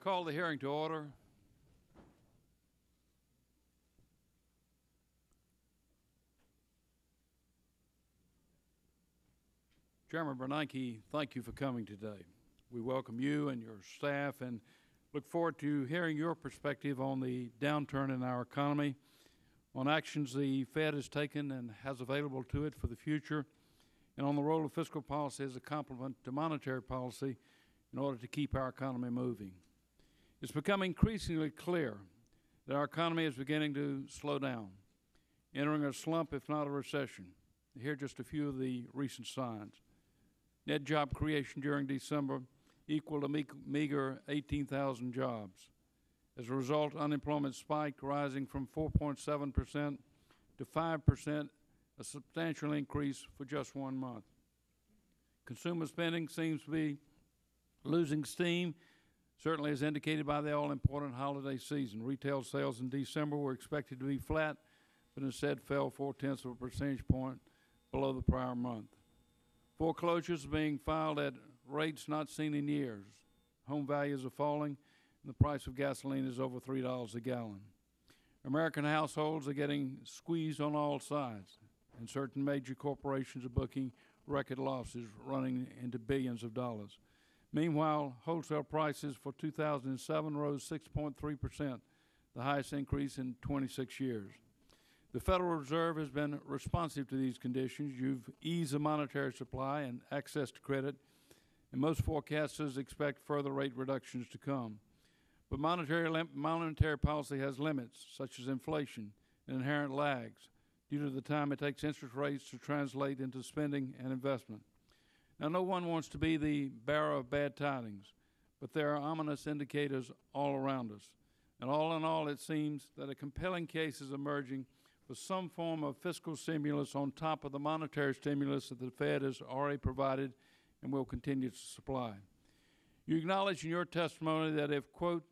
Call the hearing to order. Chairman Bernanke, thank you for coming today. We welcome you and your staff and look forward to hearing your perspective on the downturn in our economy, on actions the Fed has taken and has available to it for the future, and on the role of fiscal policy as a complement to monetary policy in order to keep our economy moving. It's become increasingly clear that our economy is beginning to slow down, entering a slump if not a recession. Here are just a few of the recent signs. Net job creation during December equaled a meager 18,000 jobs. As a result, unemployment spiked, rising from 4.7% to 5%, a substantial increase for just 1 month. Consumer spending seems to be losing steam, certainly as indicated by the all-important holiday season. Retail sales in December were expected to be flat, but instead fell 0.4 of a percentage point below the prior month. Foreclosures are being filed at rates not seen in years. Home values are falling, and the price of gasoline is over $3 a gallon. American households are getting squeezed on all sides, and certain major corporations are booking record losses running into billions of dollars. Meanwhile, wholesale prices for 2007 rose 6.3%, the highest increase in 26 years. The Federal Reserve has been responsive to these conditions. You've eased the monetary supply and access to credit, and most forecasters expect further rate reductions to come. But monetary policy has limits, such as inflation and inherent lags, due to the time it takes interest rates to translate into spending and investment. Now, no one wants to be the bearer of bad tidings, but there are ominous indicators all around us. And all in all, it seems that a compelling case is emerging for some form of fiscal stimulus on top of the monetary stimulus that the Fed has already provided and will continue to supply. You acknowledge in your testimony that if, quote,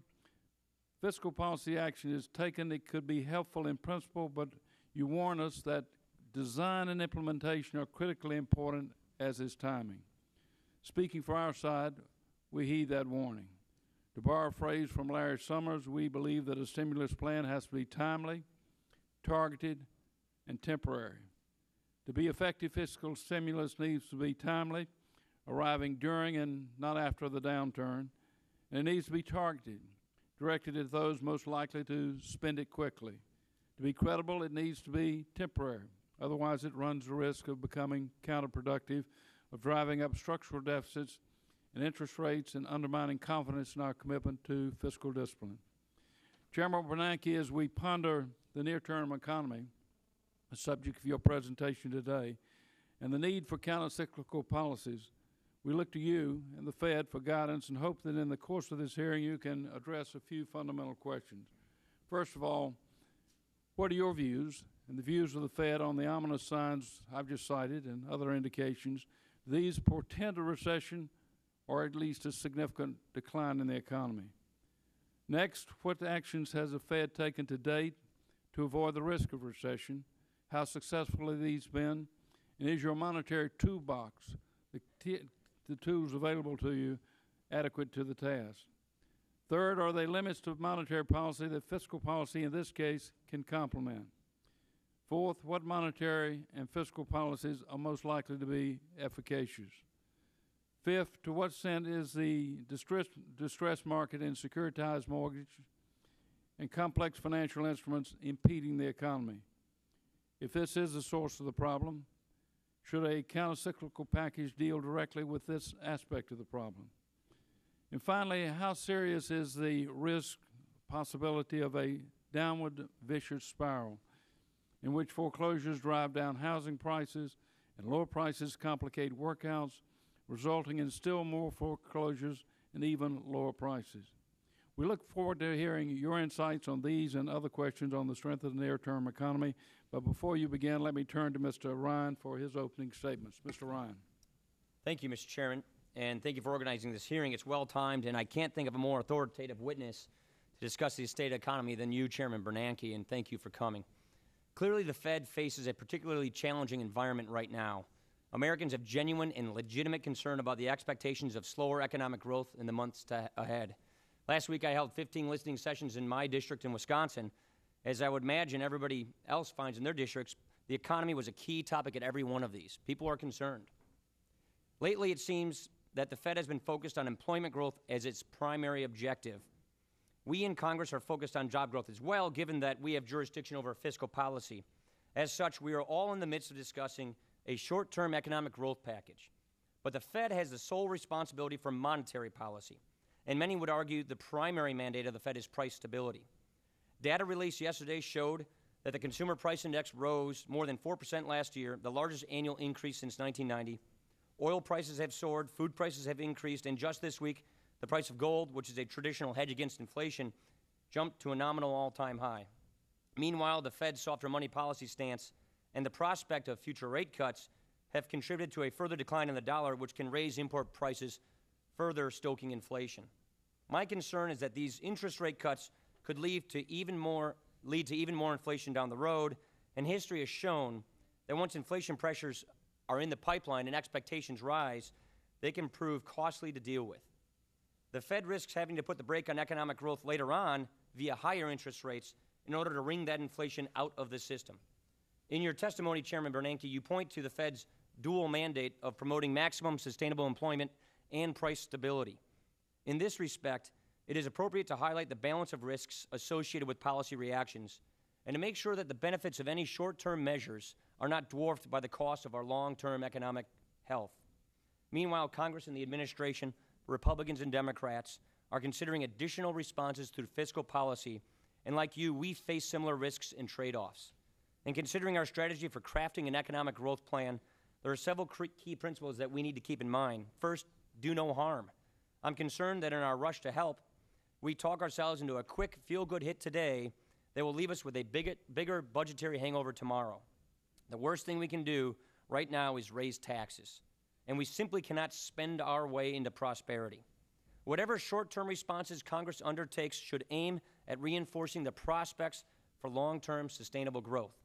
fiscal policy action is taken, it could be helpful in principle, but you warn us that design and implementation are critically important, as is timing. Speaking for our side, we heed that warning. To borrow a phrase from Larry Summers, we believe that a stimulus plan has to be timely, targeted, and temporary. To be effective, fiscal stimulus needs to be timely, arriving during and not after the downturn, and it needs to be targeted, directed at those most likely to spend it quickly. To be credible, it needs to be temporary. Otherwise, it runs the risk of becoming counterproductive, of driving up structural deficits and interest rates and undermining confidence in our commitment to fiscal discipline. Chairman Bernanke, as we ponder the near-term economy, the subject of your presentation today, and the need for countercyclical policies, we look to you and the Fed for guidance and hope that in the course of this hearing you can address a few fundamental questions. First of all, what are your views and the views of the Fed on the ominous signs I've just cited and other indications? These portend a recession or at least a significant decline in the economy. Next, what actions has the Fed taken to date to avoid the risk of recession? How successful have these been? And is your monetary toolbox, the tools available to you, adequate to the task? Third, are there limits to monetary policy that fiscal policy in this case can complement? Fourth, what monetary and fiscal policies are most likely to be efficacious? Fifth, to what extent is the distressed market in securitized mortgage and complex financial instruments impeding the economy? If this is the source of the problem, should a countercyclical package deal directly with this aspect of the problem? And finally, how serious is the risk possibility of a downward vicious spiral in which foreclosures drive down housing prices and lower prices complicate workouts, resulting in still more foreclosures and even lower prices? We look forward to hearing your insights on these and other questions on the strength of the near-term economy. But before you begin, let me turn to Mr. Ryan for his opening statements. Mr. Ryan. Thank you, Mr. Chairman, and thank you for organizing this hearing. It's well-timed, and I can't think of a more authoritative witness to discuss the state of the economy than you, Chairman Bernanke, and thank you for coming. Clearly, the Fed faces a particularly challenging environment right now. Americans have genuine and legitimate concern about the expectations of slower economic growth in the months ahead. Last week, I held 15 listening sessions in my district in Wisconsin. As I would imagine everybody else finds in their districts, the economy was a key topic at every one of these. People are concerned. Lately, it seems that the Fed has been focused on employment growth as its primary objective. We in Congress are focused on job growth as well, given that we have jurisdiction over fiscal policy. As such, we are all in the midst of discussing a short-term economic growth package. But the Fed has the sole responsibility for monetary policy, and many would argue the primary mandate of the Fed is price stability. Data released yesterday showed that the Consumer Price Index rose more than 4% last year, the largest annual increase since 1990. Oil prices have soared, food prices have increased, and just this week, the price of gold, which is a traditional hedge against inflation, jumped to a nominal all-time high. Meanwhile, the Fed's softer money policy stance and the prospect of future rate cuts have contributed to a further decline in the dollar, which can raise import prices, further stoking inflation. My concern is that these interest rate cuts could lead to even more inflation down the road, and history has shown that once inflation pressures are in the pipeline and expectations rise, they can prove costly to deal with. The Fed risks having to put the brake on economic growth later on via higher interest rates in order to wring that inflation out of the system. In your testimony, Chairman Bernanke, you point to the Fed's dual mandate of promoting maximum sustainable employment and price stability. In this respect, it is appropriate to highlight the balance of risks associated with policy reactions and to make sure that the benefits of any short-term measures are not dwarfed by the cost of our long-term economic health. Meanwhile, Congress and the administration, Republicans and Democrats, are considering additional responses through fiscal policy, and like you, we face similar risks and trade-offs. In considering our strategy for crafting an economic growth plan, there are several key principles that we need to keep in mind. First, do no harm. I'm concerned that in our rush to help, we talk ourselves into a quick, feel-good hit today that will leave us with a bigger budgetary hangover tomorrow. The worst thing we can do right now is raise taxes, and we simply cannot spend our way into prosperity. Whatever short-term responses Congress undertakes should aim at reinforcing the prospects for long-term sustainable growth.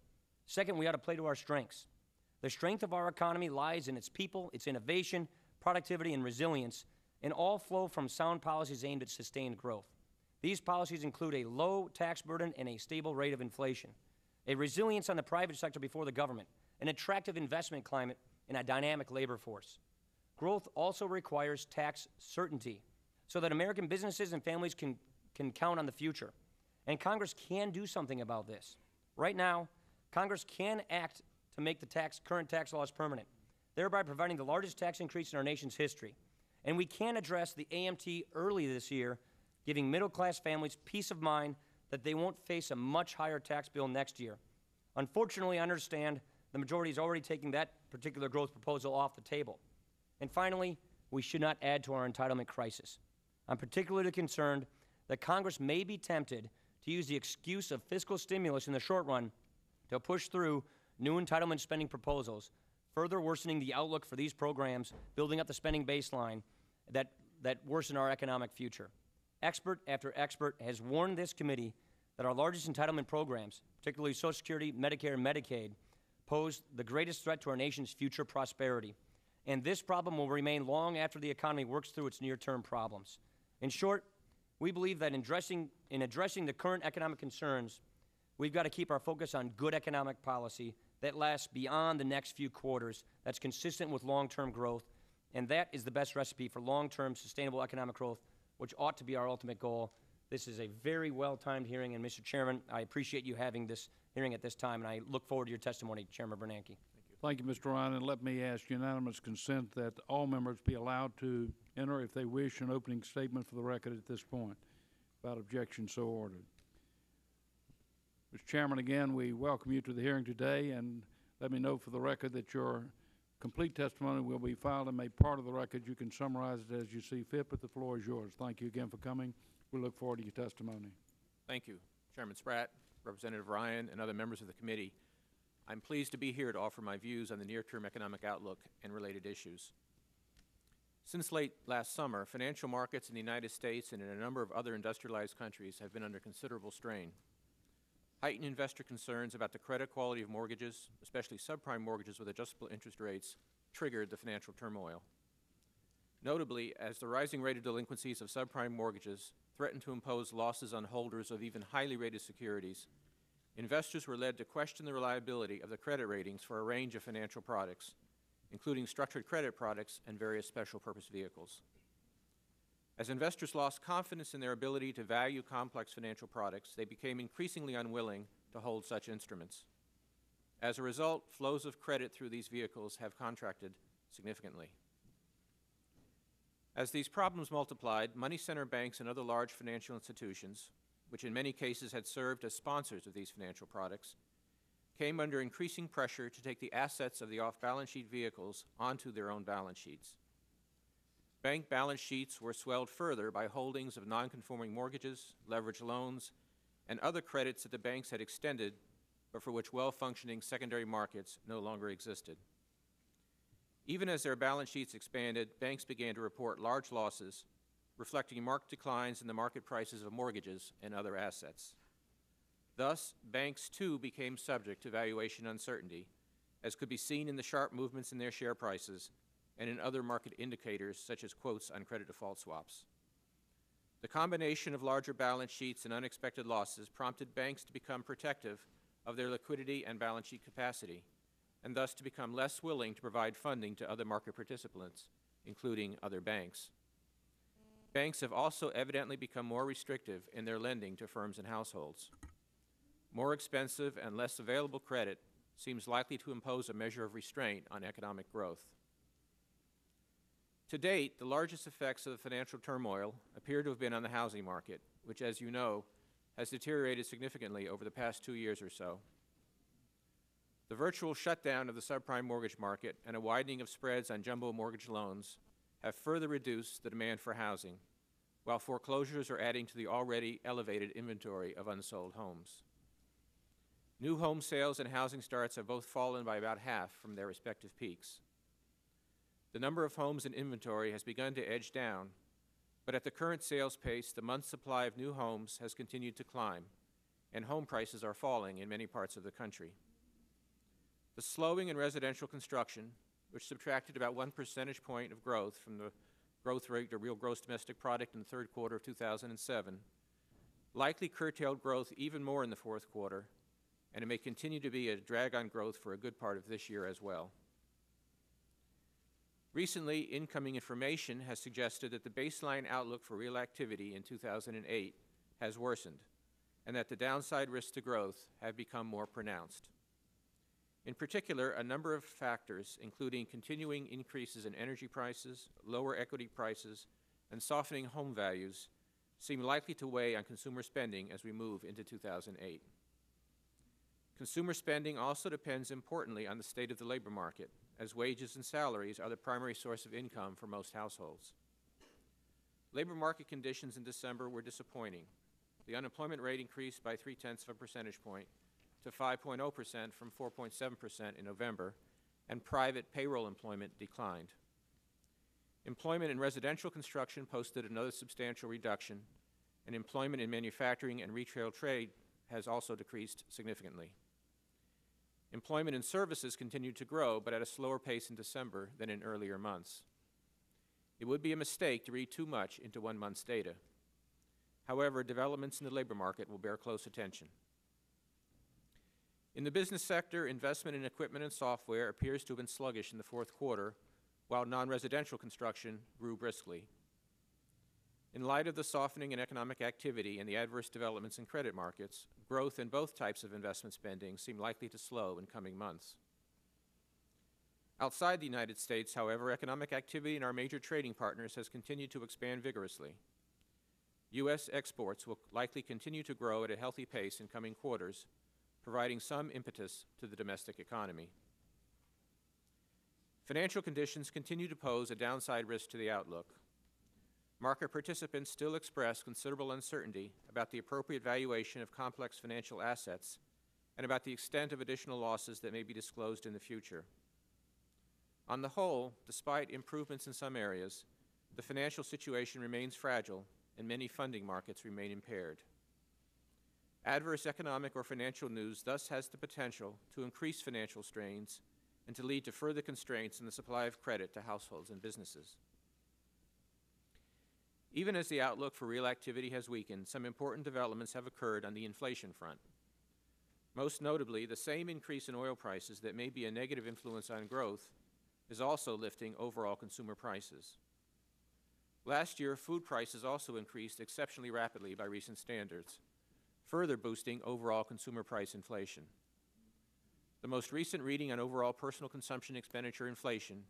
Second, we ought to play to our strengths. The strength of our economy lies in its people, its innovation, productivity, and resilience, and all flow from sound policies aimed at sustained growth. These policies include a low tax burden and a stable rate of inflation, a resilience on the private sector before the government, an attractive investment climate, and a dynamic labor force. Growth also requires tax certainty so that American businesses and families can count on the future. And Congress can do something about this. Right now, Congress can act to make the current tax laws permanent, thereby providing the largest tax increase in our nation's history. And we can address the AMT early this year, giving middle-class families peace of mind that they won't face a much higher tax bill next year. Unfortunately, I understand the majority is already taking that particular growth proposal off the table. And finally, we should not add to our entitlement crisis. I'm particularly concerned that Congress may be tempted to use the excuse of fiscal stimulus in the short run to push through new entitlement spending proposals, further worsening the outlook for these programs, building up the spending baseline that worsen our economic future. Expert after expert has warned this committee that our largest entitlement programs, particularly Social Security, Medicare, and Medicaid, pose the greatest threat to our nation's future prosperity. And this problem will remain long after the economy works through its near-term problems. In short, we believe that in addressing the current economic concerns, we've got to keep our focus on good economic policy that lasts beyond the next few quarters, that's consistent with long-term growth, and that is the best recipe for long-term sustainable economic growth, which ought to be our ultimate goal. This is a very well-timed hearing, and Mr. Chairman, I appreciate you having this hearing at this time, and I look forward to your testimony, Chairman Bernanke. Thank you, Mr. Ryan, and let me ask unanimous consent that all members be allowed to enter, if they wish, an opening statement for the record at this point. Without objection, so ordered. Mr. Chairman, again, we welcome you to the hearing today, and let me note for the record that your complete testimony will be filed and made part of the record. You can summarize it as you see fit, but the floor is yours. Thank you again for coming. We look forward to your testimony. Thank you, Chairman Spratt, Representative Ryan, and other members of the committee. I'm pleased to be here to offer my views on the near-term economic outlook and related issues. Since late last summer, financial markets in the United States and in a number of other industrialized countries have been under considerable strain. Heightened investor concerns about the credit quality of mortgages, especially subprime mortgages with adjustable interest rates, triggered the financial turmoil. Notably, as the rising rate of delinquencies of subprime mortgages threatened to impose losses on holders of even highly rated securities, investors were led to question the reliability of the credit ratings for a range of financial products, including structured credit products and various special purpose vehicles. As investors lost confidence in their ability to value complex financial products, they became increasingly unwilling to hold such instruments. As a result, flows of credit through these vehicles have contracted significantly. As these problems multiplied, money center banks and other large financial institutions, which in many cases had served as sponsors of these financial products, came under increasing pressure to take the assets of the off-balance sheet vehicles onto their own balance sheets. Bank balance sheets were swelled further by holdings of non-conforming mortgages, leveraged loans, and other credits that the banks had extended, but for which well-functioning secondary markets no longer existed. Even as their balance sheets expanded, banks began to report large losses, reflecting marked declines in the market prices of mortgages and other assets. Thus, banks too became subject to valuation uncertainty, as could be seen in the sharp movements in their share prices and in other market indicators such as quotes on credit default swaps. The combination of larger balance sheets and unexpected losses prompted banks to become protective of their liquidity and balance sheet capacity, and thus to become less willing to provide funding to other market participants, including other banks. Banks have also evidently become more restrictive in their lending to firms and households. More expensive and less available credit seems likely to impose a measure of restraint on economic growth. To date, the largest effects of the financial turmoil appear to have been on the housing market, which, as you know, has deteriorated significantly over the past 2 years or so. The virtual shutdown of the subprime mortgage market and a widening of spreads on jumbo mortgage loans have further reduced the demand for housing, while foreclosures are adding to the already elevated inventory of unsold homes. New home sales and housing starts have both fallen by about half from their respective peaks. The number of homes in inventory has begun to edge down, but at the current sales pace, the month's supply of new homes has continued to climb, and home prices are falling in many parts of the country. The slowing in residential construction, which subtracted about 1 percentage point of growth from the growth rate of real gross domestic product in the third quarter of 2007, likely curtailed growth even more in the fourth quarter, and it may continue to be a drag on growth for a good part of this year as well. Recently, incoming information has suggested that the baseline outlook for real activity in 2008 has worsened, and that the downside risks to growth have become more pronounced. In particular, a number of factors, including continuing increases in energy prices, lower equity prices, and softening home values, seem likely to weigh on consumer spending as we move into 2008. Consumer spending also depends importantly on the state of the labor market, as wages and salaries are the primary source of income for most households. Labor market conditions in December were disappointing. The unemployment rate increased by 0.3 of a percentage point to 5.0% from 4.7% in November, and private payroll employment declined. Employment in residential construction posted another substantial reduction, and employment in manufacturing and retail trade has also decreased significantly. Employment in services continued to grow, but at a slower pace in December than in earlier months. It would be a mistake to read too much into 1 month's data. However, developments in the labor market will bear close attention. In the business sector, investment in equipment and software appears to have been sluggish in the fourth quarter, while non-residential construction grew briskly. In light of the softening in economic activity and the adverse developments in credit markets, growth in both types of investment spending seem likely to slow in coming months. Outside the United States, however, economic activity in our major trading partners has continued to expand vigorously. U.S. exports will likely continue to grow at a healthy pace in coming quarters, providing some impetus to the domestic economy. Financial conditions continue to pose a downside risk to the outlook. Market participants still express considerable uncertainty about the appropriate valuation of complex financial assets and about the extent of additional losses that may be disclosed in the future. On the whole, despite improvements in some areas, the financial situation remains fragile and many funding markets remain impaired. Adverse economic or financial news thus has the potential to increase financial strains and to lead to further constraints in the supply of credit to households and businesses. Even as the outlook for real activity has weakened, some important developments have occurred on the inflation front. Most notably, the same increase in oil prices that may be a negative influence on growth is also lifting overall consumer prices. Last year, food prices also increased exceptionally rapidly by recent standards, further boosting overall consumer price inflation. The most recent reading on overall personal consumption expenditure inflation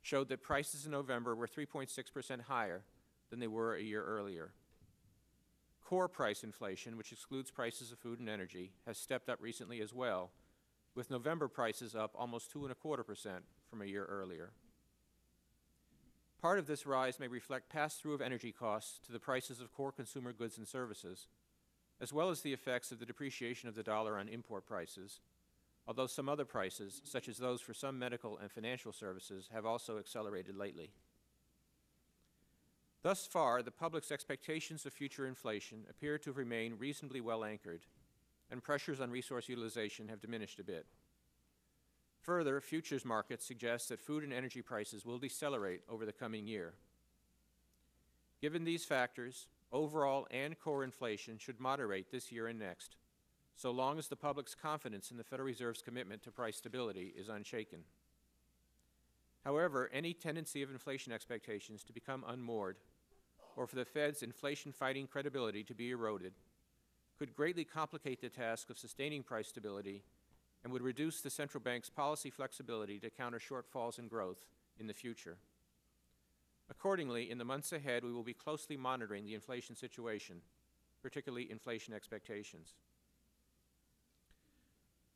showed that prices in November were 3.6% higher than they were a year earlier. Core price inflation, which excludes prices of food and energy, has stepped up recently as well, with November prices up almost 2.25% from a year earlier. Part of this rise may reflect pass-through of energy costs to the prices of core consumer goods and services, as well as the effects of the depreciation of the dollar on import prices, although some other prices, such as those for some medical and financial services, have also accelerated lately. Thus far, the public's expectations of future inflation appear to remain reasonably well anchored, and pressures on resource utilization have diminished a bit. Further, futures markets suggest that food and energy prices will decelerate over the coming year. Given these factors, overall and core inflation should moderate this year and next, so long as the public's confidence in the Federal Reserve's commitment to price stability is unshaken. However, any tendency of inflation expectations to become unmoored, or for the Fed's inflation-fighting credibility to be eroded, could greatly complicate the task of sustaining price stability and would reduce the central bank's policy flexibility to counter shortfalls in growth in the future. Accordingly, in the months ahead, we will be closely monitoring the inflation situation, particularly inflation expectations.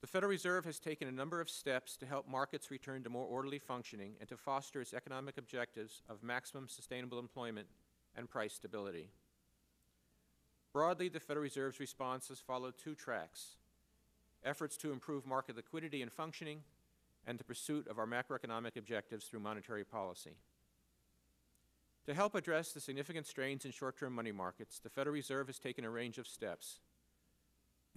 The Federal Reserve has taken a number of steps to help markets return to more orderly functioning and to foster its economic objectives of maximum sustainable employment and price stability. Broadly, the Federal Reserve's response has followed two tracks: efforts to improve market liquidity and functioning, and the pursuit of our macroeconomic objectives through monetary policy. To help address the significant strains in short-term money markets, the Federal Reserve has taken a range of steps.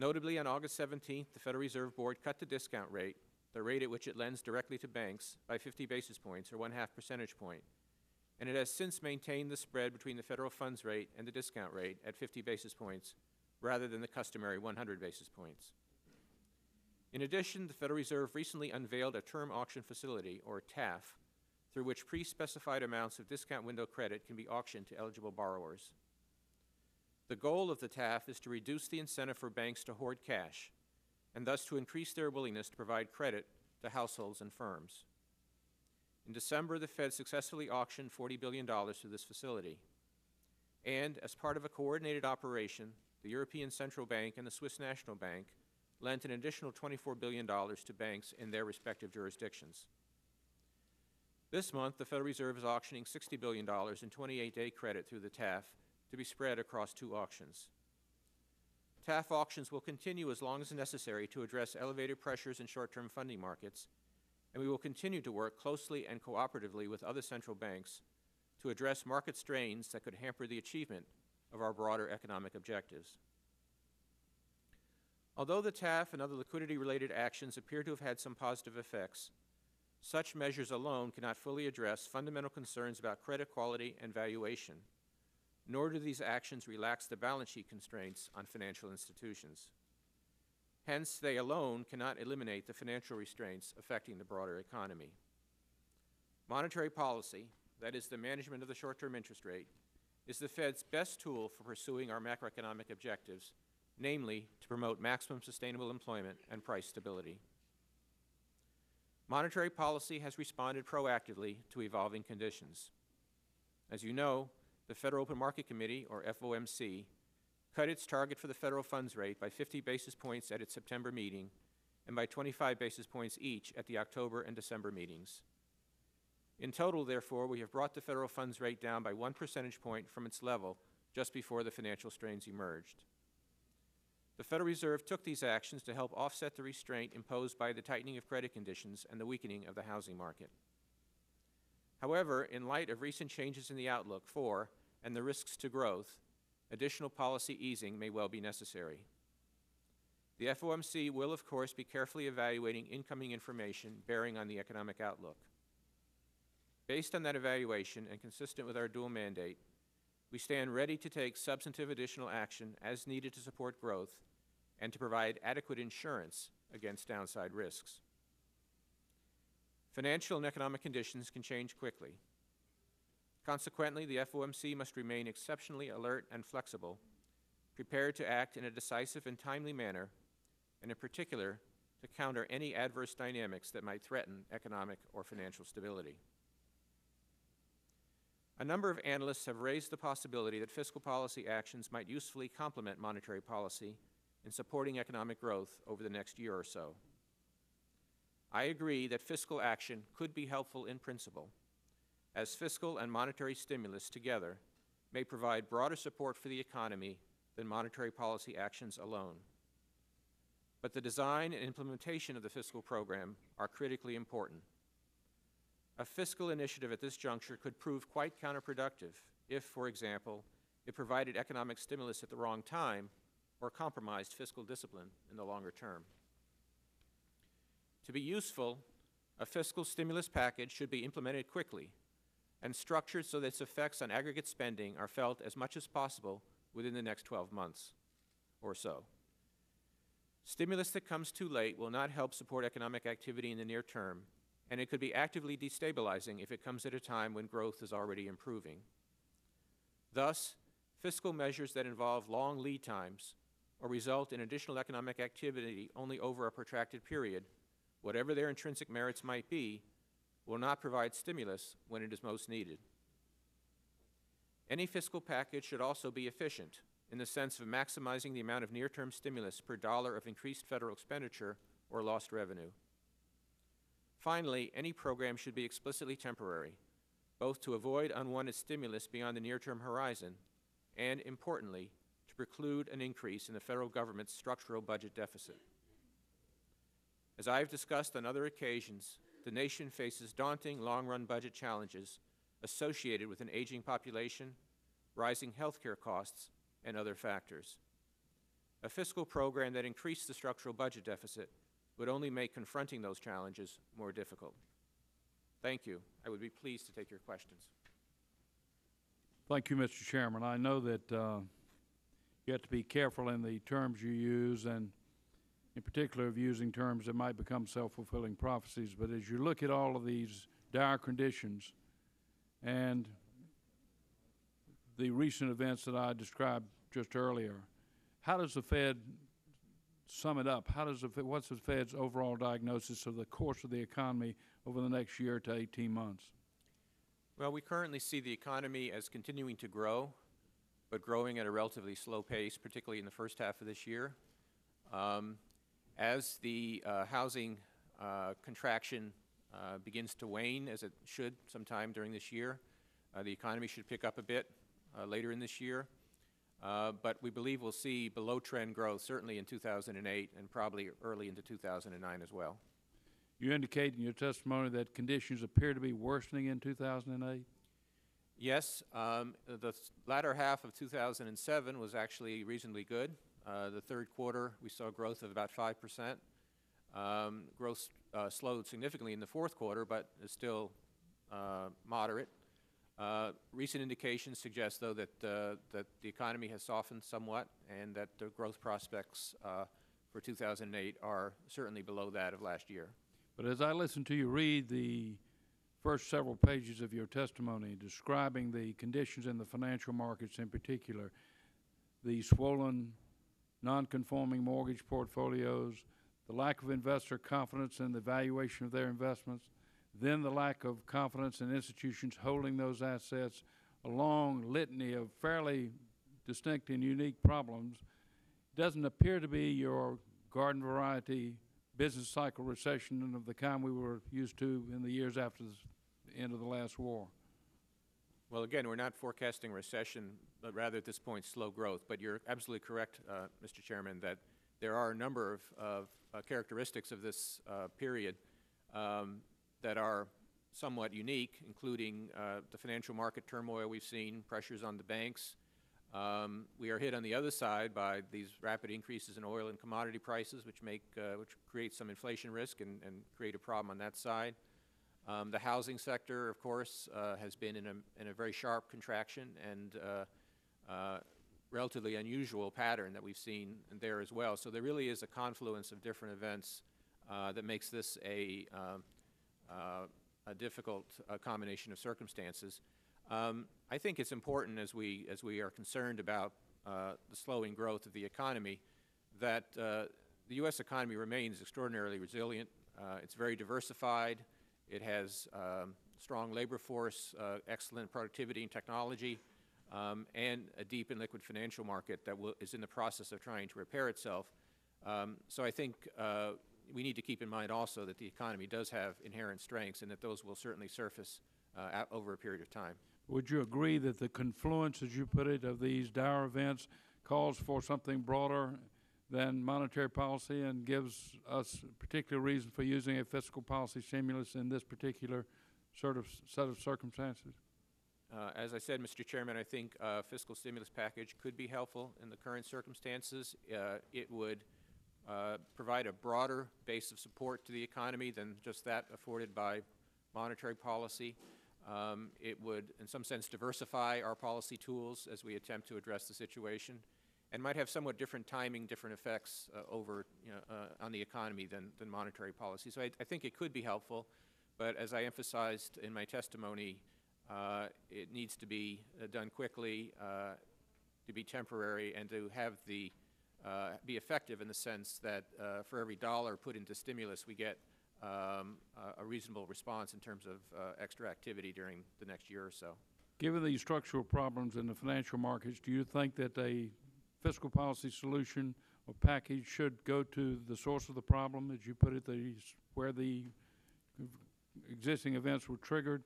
Notably, on August 17th, the Federal Reserve Board cut the discount rate, the rate at which it lends directly to banks, by 50 basis points, or 1/2 percentage point, and it has since maintained the spread between the federal funds rate and the discount rate at 50 basis points, rather than the customary 100 basis points. In addition, the Federal Reserve recently unveiled a term auction facility, or TAF, through which pre-specified amounts of discount window credit can be auctioned to eligible borrowers. The goal of the TAF is to reduce the incentive for banks to hoard cash, and thus to increase their willingness to provide credit to households and firms. In December, the Fed successfully auctioned $40 billion through this facility. And, as part of a coordinated operation, the European Central Bank and the Swiss National Bank lent an additional $24 billion to banks in their respective jurisdictions. This month, the Federal Reserve is auctioning $60 billion in 28-day credit through the TAF to be spread across two auctions. TAF auctions will continue as long as necessary to address elevated pressures in short-term funding markets, and we will continue to work closely and cooperatively with other central banks to address market strains that could hamper the achievement of our broader economic objectives. Although the TAF and other liquidity-related actions appear to have had some positive effects, such measures alone cannot fully address fundamental concerns about credit quality and valuation, nor do these actions relax the balance sheet constraints on financial institutions. Hence, they alone cannot eliminate the financial restraints affecting the broader economy. Monetary policy, that is the management of the short-term interest rate, is the Fed's best tool for pursuing our macroeconomic objectives, namely to promote maximum sustainable employment and price stability. Monetary policy has responded proactively to evolving conditions. As you know, the Federal Open Market Committee, or FOMC, cut its target for the federal funds rate by 50 basis points at its September meeting and by 25 basis points each at the October and December meetings. In total, therefore, we have brought the federal funds rate down by 1 percentage point from its level just before the financial strains emerged. The Federal Reserve took these actions to help offset the restraint imposed by the tightening of credit conditions and the weakening of the housing market. However, in light of recent changes in the outlook for and the risks to growth, additional policy easing may well be necessary. The FOMC will, of course, be carefully evaluating incoming information bearing on the economic outlook. Based on that evaluation and consistent with our dual mandate, we stand ready to take substantive additional action as needed to support growth and to provide adequate insurance against downside risks. Financial and economic conditions can change quickly. Consequently, the FOMC must remain exceptionally alert and flexible, prepared to act in a decisive and timely manner, and in particular, to counter any adverse dynamics that might threaten economic or financial stability. A number of analysts have raised the possibility that fiscal policy actions might usefully complement monetary policy in supporting economic growth over the next year or so. I agree that fiscal action could be helpful in principle, as fiscal and monetary stimulus together may provide broader support for the economy than monetary policy actions alone. But the design and implementation of the fiscal program are critically important. A fiscal initiative at this juncture could prove quite counterproductive if, for example, it provided economic stimulus at the wrong time or compromised fiscal discipline in the longer term. To be useful, a fiscal stimulus package should be implemented quickly and structured so that its effects on aggregate spending are felt as much as possible within the next 12 months or so. Stimulus that comes too late will not help support economic activity in the near term, and it could be actively destabilizing if it comes at a time when growth is already improving. Thus, fiscal measures that involve long lead times or result in additional economic activity only over a protracted period, whatever their intrinsic merits might be, will not provide stimulus when it is most needed. Any fiscal package should also be efficient in the sense of maximizing the amount of near-term stimulus per dollar of increased federal expenditure or lost revenue. Finally, any program should be explicitly temporary, both to avoid unwanted stimulus beyond the near-term horizon and, importantly, to preclude an increase in the federal government's structural budget deficit. As I have discussed on other occasions, the nation faces daunting long-run budget challenges associated with an aging population, rising health care costs, and other factors. A fiscal program that increased the structural budget deficit would only make confronting those challenges more difficult. Thank you. I would be pleased to take your questions. Thank you, Mr. Chairman. I know that you have to be careful in the terms you use, and in particular of using terms that might become self-fulfilling prophecies. But as you look at all of these dire conditions and the recent events that I described just earlier, how does the Fed sum it up? What's the Fed's overall diagnosis of the course of the economy over the next year to 18 months? Well, we currently see the economy as continuing to grow, but growing at a relatively slow pace, particularly in the first half of this year. As the housing contraction begins to wane, as it should sometime during this year, the economy should pick up a bit later in this year. But we believe we'll see below-trend growth, certainly in 2008 and probably early into 2009 as well. You indicate in your testimony that conditions appear to be worsening in 2008? Yes. The latter half of 2007 was actually reasonably good. The third quarter, we saw growth of about 5%. Growth slowed significantly in the fourth quarter, but is still moderate. Recent indications suggest, though, that the economy has softened somewhat and that the growth prospects for 2008 are certainly below that of last year. But as I listen to you read the first several pages of your testimony describing the conditions in the financial markets in particular, the swollen, non-conforming mortgage portfolios, the lack of investor confidence in the valuation of their investments, then the lack of confidence in institutions holding those assets, a long litany of fairly distinct and unique problems, doesn't appear to be your garden variety business cycle recession of the kind we were used to in the years after the end of the last war. Well, again, we're not forecasting recession, but rather at this point slow growth. But you're absolutely correct, Mr. Chairman, that there are a number of characteristics of this period that are somewhat unique, including the financial market turmoil we've seen, pressures on the banks. We are hit on the other side by these rapid increases in oil and commodity prices, which create some inflation risk and create a problem on that side. The housing sector, of course, has been in a very sharp contraction, and relatively unusual pattern that we've seen there as well. So there really is a confluence of different events that makes this a difficult combination of circumstances. I think it's important as we are concerned about the slowing growth of the economy that the U.S. economy remains extraordinarily resilient. It's very diversified. It has strong labor force, excellent productivity and technology, and a deep and liquid financial market that is in the process of trying to repair itself. So I think we need to keep in mind also that the economy does have inherent strengths and that those will certainly surface over a period of time. Would you agree that the confluence, as you put it, of these dire events calls for something broader than monetary policy and gives us a particular reason for using a fiscal policy stimulus in this particular sort of set of circumstances? As I said, Mr. Chairman, I think a fiscal stimulus package could be helpful in the current circumstances. It would provide a broader base of support to the economy than just that afforded by monetary policy. It would, in some sense, diversify our policy tools as we attempt to address the situation, and might have somewhat different timing, different effects on the economy than monetary policy. So I think it could be helpful, but as I emphasized in my testimony, it needs to be done quickly, to be temporary, and to have the be effective in the sense that for every dollar put into stimulus, we get a reasonable response in terms of extra activity during the next year or so. Given these structural problems in the financial markets, do you think that a fiscal policy solution or package should go to the source of the problem, as you put it, where the existing events were triggered,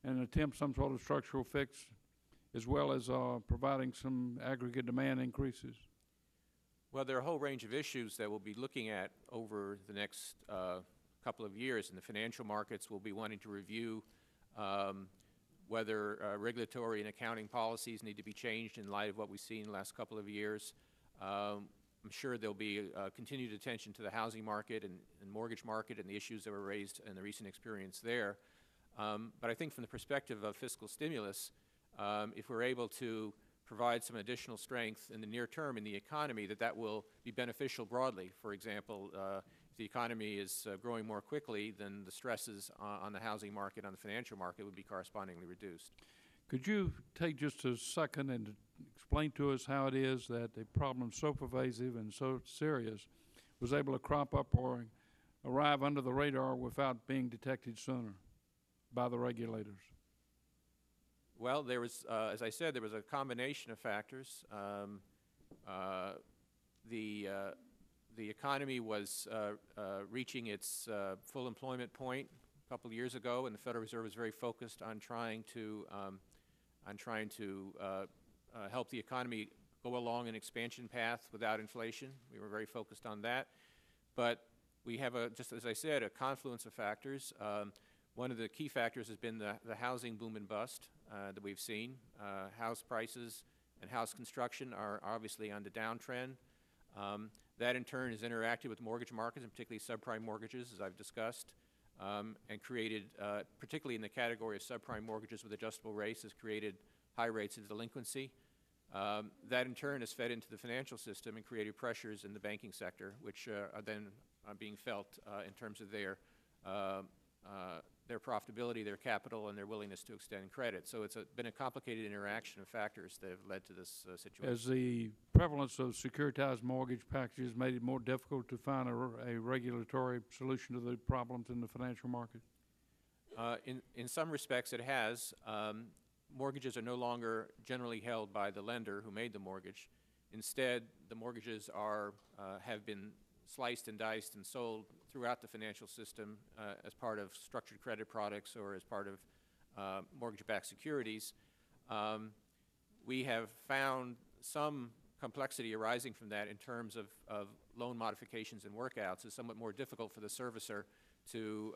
and attempt some sort of structural fix, as well as providing some aggregate demand increases? Well, there are a whole range of issues that we'll be looking at over the next couple of years. In the financial markets, we'll be wanting to review whether regulatory and accounting policies need to be changed in light of what we've seen in the last couple of years. I'm sure there'll be continued attention to the housing market and mortgage market and the issues that were raised in the recent experience there. But I think from the perspective of fiscal stimulus, if we're able to provide some additional strength in the near term in the economy, that will be beneficial broadly. For example, if the economy is growing more quickly, then the stresses on the housing market, on the financial market, would be correspondingly reduced. Could you take just a second and explain to us how it is that a problem so pervasive and so serious was able to crop up or arrive under the radar without being detected sooner by the regulators? Well, there was, as I said, there was a combination of factors. The economy was reaching its full employment point a couple of years ago, and the Federal Reserve was very focused on trying to help the economy go along an expansion path without inflation. We were very focused on that, but we have just as I said, a confluence of factors. One of the key factors has been the housing boom and bust that we've seen. House prices and house construction are obviously on the downtrend. That in turn has interacted with mortgage markets, and particularly subprime mortgages, as I've discussed, and created, particularly in the category of subprime mortgages with adjustable rates, has created high rates of delinquency. That in turn has fed into the financial system and created pressures in the banking sector, which are then being felt in terms of their profitability, their capital, and their willingness to extend credit. So it's been a complicated interaction of factors that have led to this situation. Has the prevalence of securitized mortgage packages made it more difficult to find a regulatory solution to the problems in the financial market? In some respects it has. Mortgages are no longer generally held by the lender who made the mortgage. Instead, the mortgages have been sliced and diced and sold throughout the financial system as part of structured credit products or as part of mortgage-backed securities. We have found some complexity arising from that in terms of loan modifications and workouts. It's somewhat more difficult for the servicer to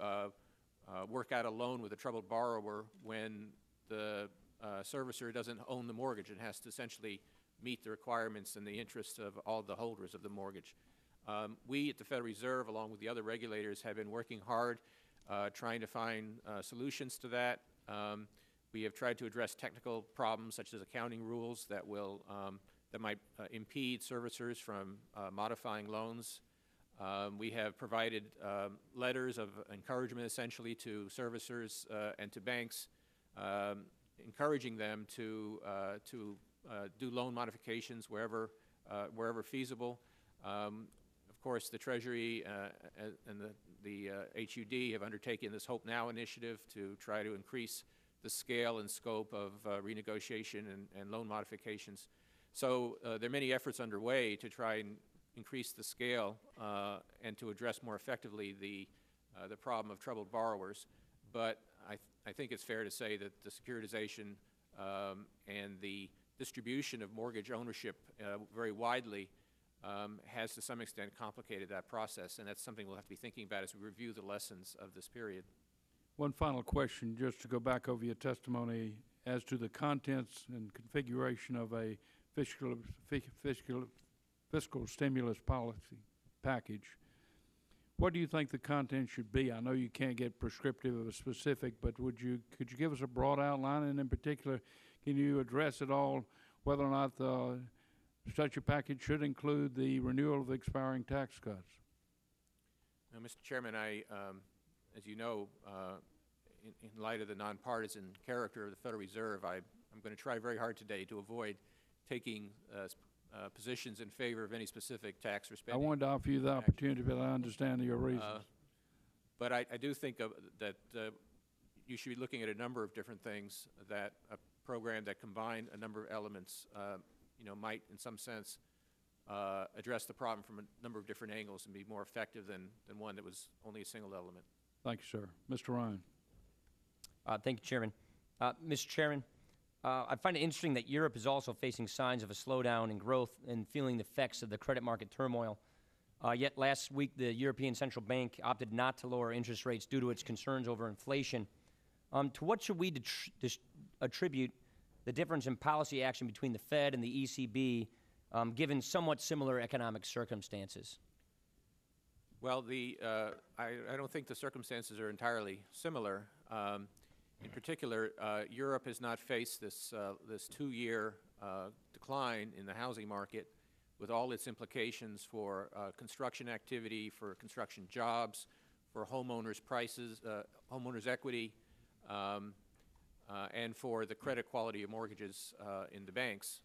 work out a loan with a troubled borrower when the servicer doesn't own the mortgage and has to essentially meet the requirements and the interests of all the holders of the mortgage. We at the Federal Reserve, along with the other regulators, have been working hard trying to find solutions to that. We have tried to address technical problems such as accounting rules that will that might impede servicers from modifying loans. We have provided letters of encouragement essentially to servicers and to banks, encouraging them to do loan modifications wherever feasible. Of course, the Treasury and the HUD have undertaken this Hope Now initiative to try to increase the scale and scope of renegotiation and loan modifications. So there are many efforts underway to try and increase the scale and to address more effectively the problem of troubled borrowers. But I think it's fair to say that the securitization and the distribution of mortgage ownership very widely has to some extent complicated that process, and that's something we'll have to be thinking about as we review the lessons of this period. One final question, just to go back over your testimony as to the contents and configuration of a fiscal stimulus policy package. What do you think the content should be? I know you can't get prescriptive of a specific, but could you give us a broad outline, and in particular, can you address at all whether or not such a package should include the renewal of expiring tax cuts? Mr. Chairman, as you know, in light of the nonpartisan character of the Federal Reserve, I'm going to try very hard today to avoid taking positions in favor of any specific tax or spending. I wanted to offer you the opportunity, but I understand your reasons. But I do think that you should be looking at a number of different things, that a program that combine a number of elements might, in some sense, address the problem from a number of different angles and be more effective than one that was only a single element. Thank you, sir. Mr. Ryan. Thank you, Chairman. Mr. Chairman, I find it interesting that Europe is also facing signs of a slowdown in growth and feeling the effects of the credit market turmoil. Yet last week, the European Central Bank opted not to lower interest rates due to its concerns over inflation. To what should we attribute the difference in policy action between the Fed and the ECB, given somewhat similar economic circumstances? Well, I don't think the circumstances are entirely similar. In particular, Europe has not faced this 2-year decline in the housing market with all its implications for construction activity, for construction jobs, for homeowners' prices, homeowners' equity, and for the credit quality of mortgages in the banks.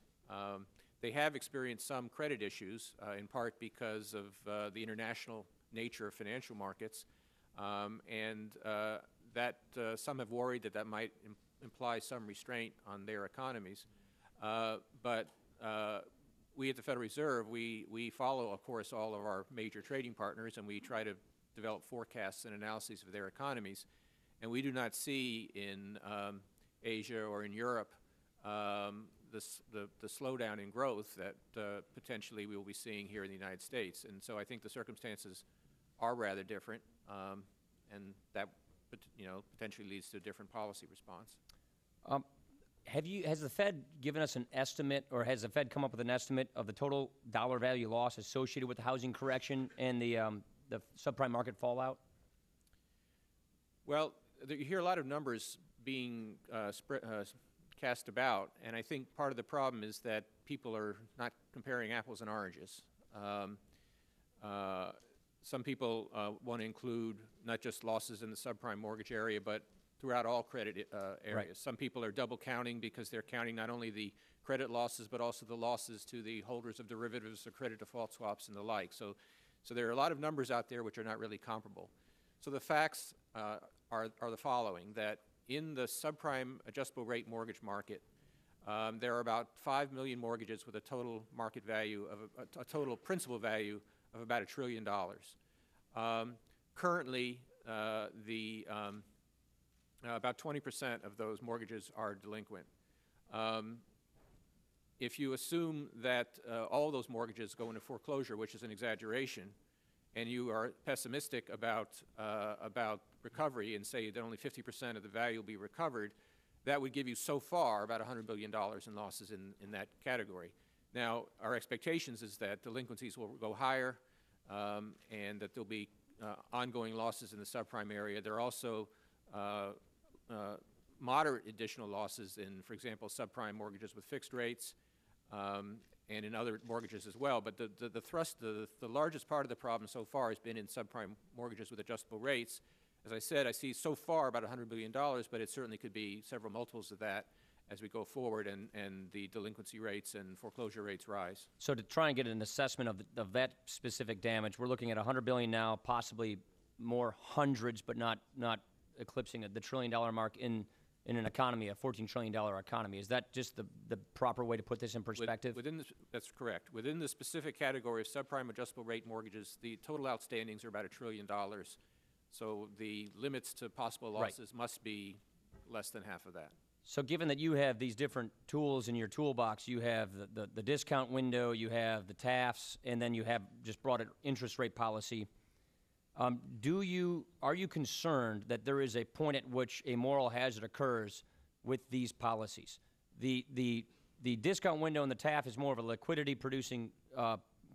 They have experienced some credit issues, in part because of the international nature of financial markets, and that some have worried that might imply some restraint on their economies. But we at the Federal Reserve, we follow, of course, all of our major trading partners, and we try to develop forecasts and analyses of their economies. And we do not see in Asia or in Europe the slowdown in growth that potentially we will be seeing here in the United States. And so I think the circumstances are rather different, and that potentially leads to a different policy response. Has the Fed given us an estimate, or has the Fed come up with an estimate of the total dollar value loss associated with the housing correction and the subprime market fallout? Well, you hear a lot of numbers being cast about, and I think part of the problem is that people are not comparing apples and oranges. Some people want to include not just losses in the subprime mortgage area, but throughout all credit areas. Right. Some people are double counting because they're counting not only the credit losses, but also the losses to the holders of derivatives or credit default swaps and the like. So there are a lot of numbers out there which are not really comparable. So the facts are the following, that in the subprime adjustable rate mortgage market, there are about 5 million mortgages with a total market value of a total principal value of about $1 trillion. Currently, about 20% of those mortgages are delinquent. If you assume that all those mortgages go into foreclosure, which is an exaggeration, and you are pessimistic about recovery and say that only 50% of the value will be recovered, that would give you so far about $100 billion in losses in that category. Now, our expectations is that delinquencies will go higher and that there'll be ongoing losses in the subprime area. There are also moderate additional losses in, for example, subprime mortgages with fixed rates, and in other mortgages as well. But the largest part of the problem so far has been in subprime mortgages with adjustable rates. As I said, I see so far about $100 billion, but it certainly could be several multiples of that as we go forward and the delinquency rates and foreclosure rates rise. So to try and get an assessment of that specific damage, we're looking at $100 billion now, possibly more hundreds, but not eclipsing the $1 trillion mark in an economy, a $14 trillion economy. Is that just the proper way to put this in perspective? That's correct. Within the specific category of subprime adjustable rate mortgages, the total outstandings are about $1 trillion. So the limits to possible losses must be less than half of that. So given that you have these different tools in your toolbox, you have the discount window, you have the TAFs, and then you have just broad interest rate policy, are you concerned that there is a point at which a moral hazard occurs with these policies? The discount window and the TAF is more of a liquidity-producing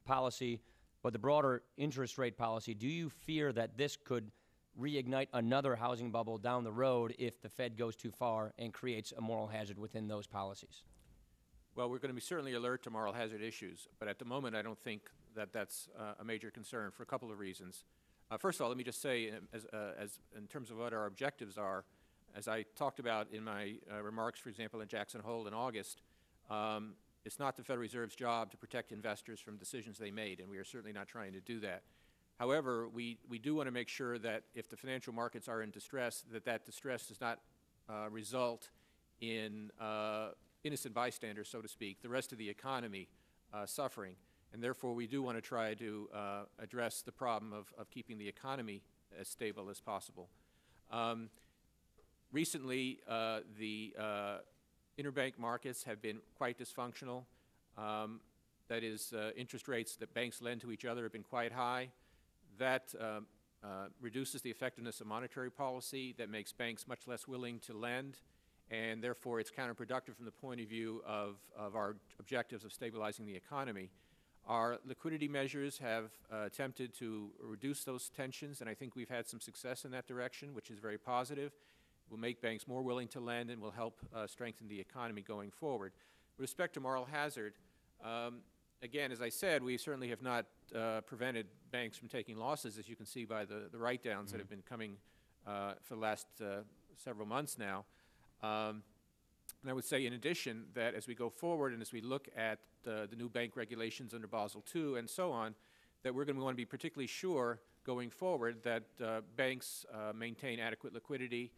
policy, but the broader interest rate policy, do you fear that this could reignite another housing bubble down the road if the Fed goes too far and creates a moral hazard within those policies? Well, we're going to be certainly alert to moral hazard issues, but at the moment I don't think that that's a major concern for a couple of reasons. First of all, let me just say, as in terms of what our objectives are, as I talked about in my remarks, for example, in Jackson Hole in August, it's not the Federal Reserve's job to protect investors from decisions they made, and we are certainly not trying to do that. However, we do want to make sure that if the financial markets are in distress, that distress does not result in innocent bystanders, so to speak, the rest of the economy suffering. And therefore, we do want to try to address the problem of keeping the economy as stable as possible. Recently, the interbank markets have been quite dysfunctional. That is, interest rates that banks lend to each other have been quite high. That reduces the effectiveness of monetary policy. That makes banks much less willing to lend, and therefore it's counterproductive from the point of view of our objectives of stabilizing the economy. Our liquidity measures have attempted to reduce those tensions, and I think we've had some success in that direction, which is very positive. It will make banks more willing to lend and will help strengthen the economy going forward. With respect to moral hazard, again, as I said, we certainly have not prevented banks from taking losses, as you can see by the write-downs that have been coming for the last several months now. And I would say, in addition, that as we go forward and as we look at the new bank regulations under Basel II and so on, that we're going to want to be particularly sure going forward that banks maintain adequate liquidity,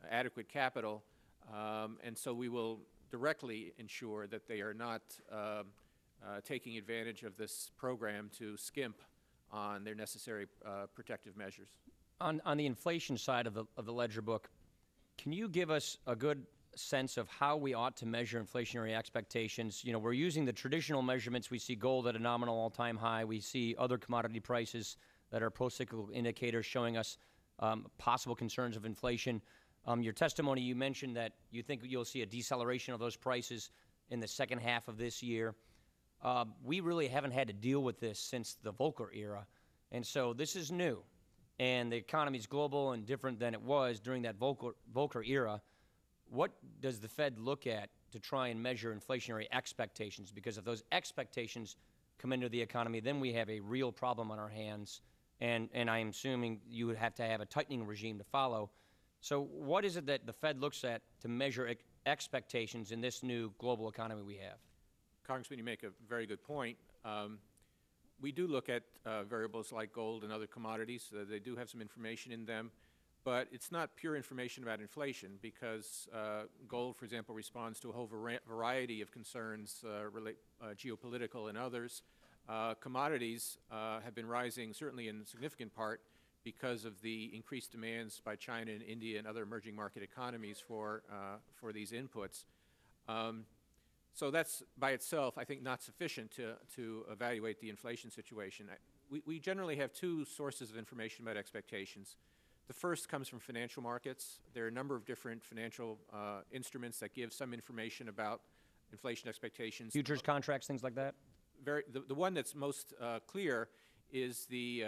adequate capital, and so we will directly ensure that they are not taking advantage of this program to skimp on their necessary protective measures. On the inflation side of the ledger book, can you give us a good sense of how we ought to measure inflationary expectations? You know, we're using the traditional measurements. We see gold at a nominal all-time high. We see other commodity prices that are pro-cyclical indicators showing us possible concerns of inflation. Your testimony, you mentioned that you think you'll see a deceleration of those prices in the second half of this year. We really haven't had to deal with this since the Volcker era, and so this is new. And the economy is global and different than it was during that Volcker era. What does the Fed look at to try and measure inflationary expectations? Because if those expectations come into the economy, then we have a real problem on our hands, and I'm assuming you would have to have a tightening regime to follow. So what is it that the Fed looks at to measure expectations in this new global economy we have? Congressman, you make a very good point. We do look at variables like gold and other commodities. They do have some information in them, but it's not pure information about inflation because gold, for example, responds to a whole variety of concerns, geopolitical and others. Commodities have been rising, certainly in significant part, because of the increased demands by China and India and other emerging market economies for these inputs. So that's by itself, I think, not sufficient to evaluate the inflation situation. We generally have two sources of information about expectations. The first comes from financial markets. There are a number of different financial instruments that give some information about inflation expectations. Futures contracts, things like that? The one that's most clear is the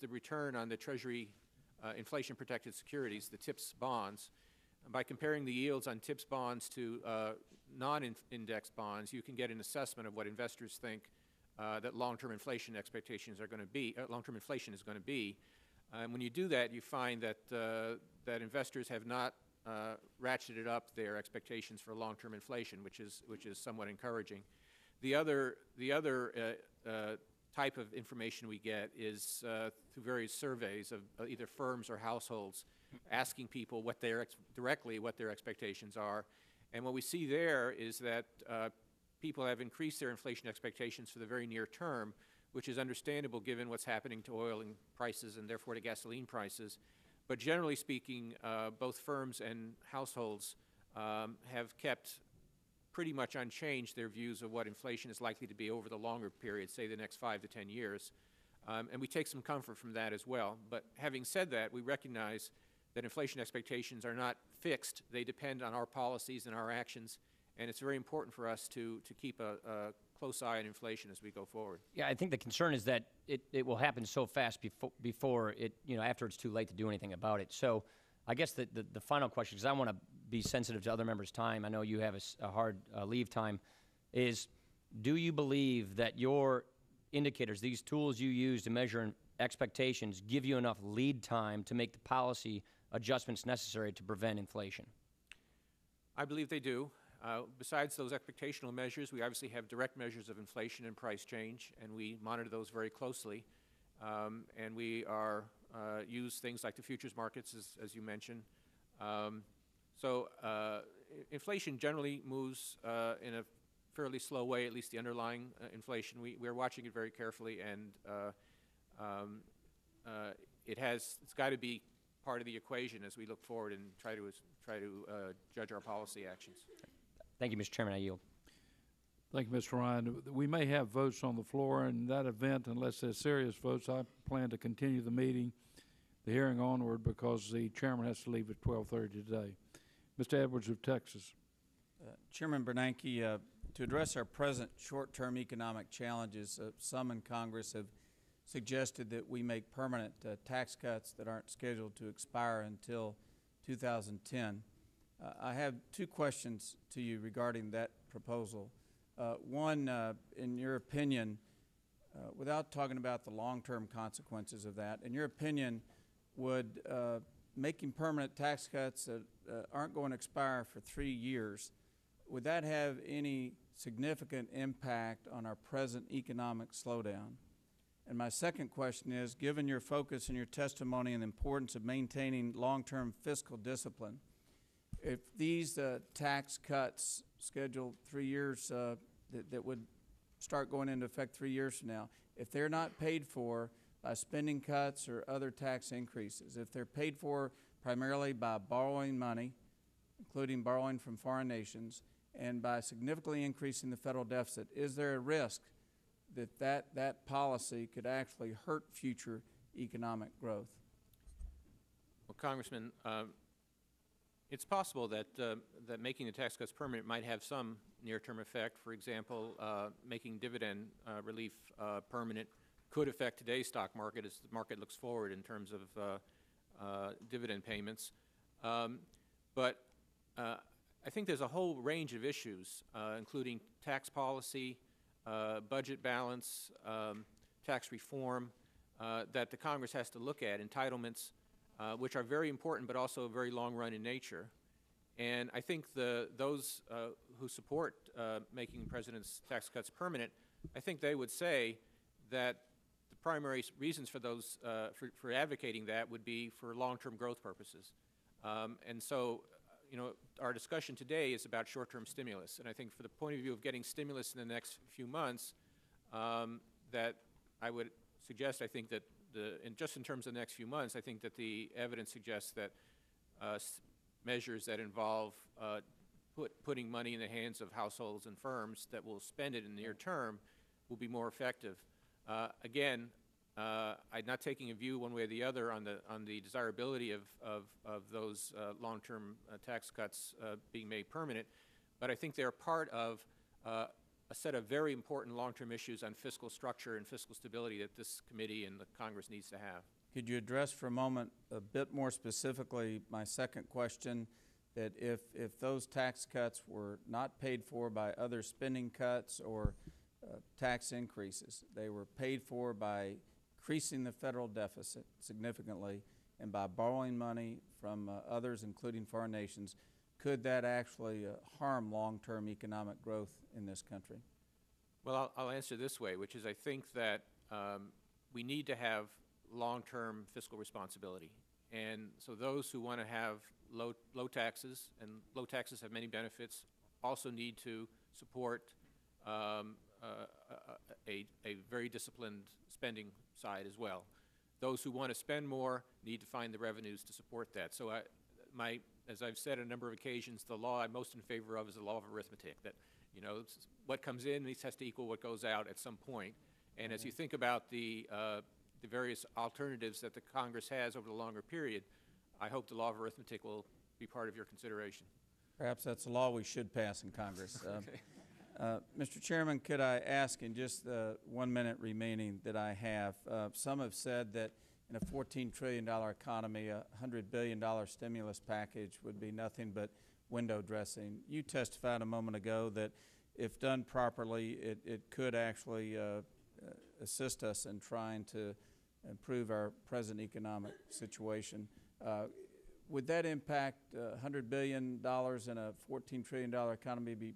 return on the Treasury inflation-protected securities, the TIPS bonds. By comparing the yields on TIPS bonds to non-index bonds, you can get an assessment of what investors think that long-term inflation expectations are going to be, long-term inflation is going to be. And when you do that, you find that, that investors have not ratcheted up their expectations for long-term inflation, which is somewhat encouraging. The other type of information we get is through various surveys of either firms or households, asking people what directly what their expectations are. And what we see there is that people have increased their inflation expectations for the very near term, which is understandable given what's happening to oil and prices and therefore to gasoline prices. But generally speaking, both firms and households have kept pretty much unchanged their views of what inflation is likely to be over the longer period, say the next 5 to 10 years. And we take some comfort from that as well. But having said that, we recognize that inflation expectations are not fixed. They depend on our policies and our actions. And it's very important for us to keep a close eye on inflation as we go forward. Yeah, I think the concern is that it will happen so fast before it, after it's too late to do anything about it. So I guess the final question, because I want to be sensitive to other members' time, I know you have a hard leave time, is do you believe that your indicators, these tools you use to measure expectations, give you enough lead time to make the policy adjustments necessary to prevent inflation? I believe they do. Besides those expectational measures, we obviously have direct measures of inflation and price change, and we monitor those very closely. And we use things like the futures markets, as you mentioned. So inflation generally moves in a fairly slow way, at least the underlying inflation. We're watching it very carefully, and it's got to be part of the equation as we look forward and try to judge our policy actions. Thank you, Mr. Chairman. I yield. Thank you, Mr. Ryan. We may have votes on the floor in that event. Unless there's serious votes, I plan to continue the meeting, the hearing onward, because the chairman has to leave at 12:30 today. Mr. Edwards of Texas. Chairman Bernanke, to address our present short-term economic challenges, some in Congress have suggested that we make permanent tax cuts that aren't scheduled to expire until 2010. I have two questions to you regarding that proposal. One, in your opinion, without talking about the long-term consequences of that, in your opinion, would making permanent tax cuts that aren't going to expire for 3 years, would that have any significant impact on our present economic slowdown? And my second question is, given your focus in your testimony on the importance of maintaining long-term fiscal discipline, if these tax cuts scheduled 3 years that would start going into effect 3 years from now, if they're not paid for by spending cuts or other tax increases, if they're paid for primarily by borrowing money, including borrowing from foreign nations, and by significantly increasing the federal deficit, is there a risk that policy could actually hurt future economic growth? Well, Congressman, it's possible that making the tax cuts permanent might have some near-term effect. For example, making dividend relief permanent could affect today's stock market as the market looks forward in terms of dividend payments. But I think there's a whole range of issues, including tax policy, budget balance, tax reform, that the Congress has to look at, entitlements, which are very important but also very long run in nature. And I think those who support making the President's tax cuts permanent, I think they would say that the primary reasons for those, for advocating that would be for long-term growth purposes. And so, our discussion today is about short-term stimulus. And I think for the point of view of getting stimulus in the next few months, that I would suggest, I think that just in terms of the next few months, I think that the evidence suggests that measures that involve putting money in the hands of households and firms that will spend it in the near term will be more effective. Again, I'm not taking a view one way or the other on the desirability of those long-term tax cuts being made permanent, but I think they're part of a set of very important long-term issues on fiscal structure and fiscal stability that this committee and the Congress needs to have. Could you address for a moment a bit more specifically my second question, that if those tax cuts were not paid for by other spending cuts or tax increases, they were paid for by increasing the federal deficit significantly and by borrowing money from others, including foreign nations, could that actually harm long-term economic growth in this country? Well, I'll answer this way, which is I think that we need to have long-term fiscal responsibility. And so those who want to have low taxes, and low taxes have many benefits, also need to support a very disciplined spending side as well. Those who want to spend more need to find the revenues to support that. So as I've said on a number of occasions, the law I'm most in favor of is the law of arithmetic, that what comes in has to equal what goes out at some point. And as you think about the various alternatives that the Congress has over the longer period, I hope the law of arithmetic will be part of your consideration. Perhaps that's a law we should pass in Congress. Okay. Mr. Chairman, could I ask in just the 1 minute remaining that I have, some have said that in a $14 trillion economy, a $100 billion stimulus package would be nothing but window dressing. You testified a moment ago that if done properly, it could actually assist us in trying to improve our present economic situation. Would that impact $100 billion in a $14 trillion economy be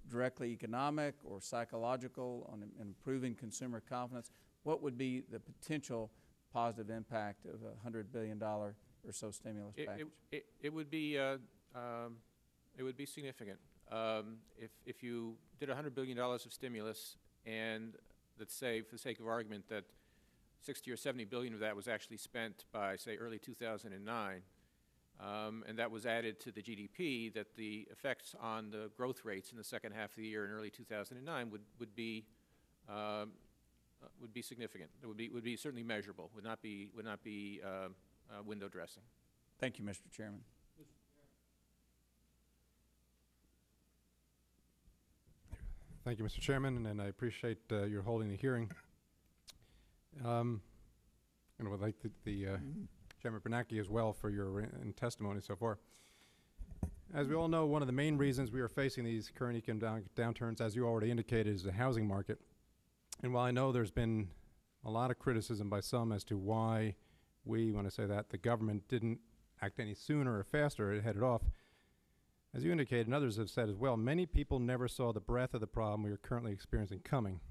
directly economic or psychological on improving consumer confidence? What would be the potential positive impact of a $100 billion or so stimulus package? It would be significant. If you did $100 billion of stimulus, and let's say, for the sake of argument, that 60 or 70 billion of that was actually spent by, say, early 2009, and that was added to the GDP, that the effects on the growth rates in the second half of the year in early 2009 would be significant. It would be certainly measurable. Would not be window dressing. Thank you, Mr. Chairman. Thank you, Mr. Chairman, and I appreciate your holding the hearing. And I would like the Chairman Bernanke as well for your testimony so far. As we all know, one of the main reasons we are facing these current economic downturns, as you already indicated, is the housing market. And while I know there's been a lot of criticism by some as to why we, when I say that, the government didn't act any sooner or faster, it headed off, as you indicated, and others have said as well, many people never saw the breadth of the problem we are currently experiencing coming.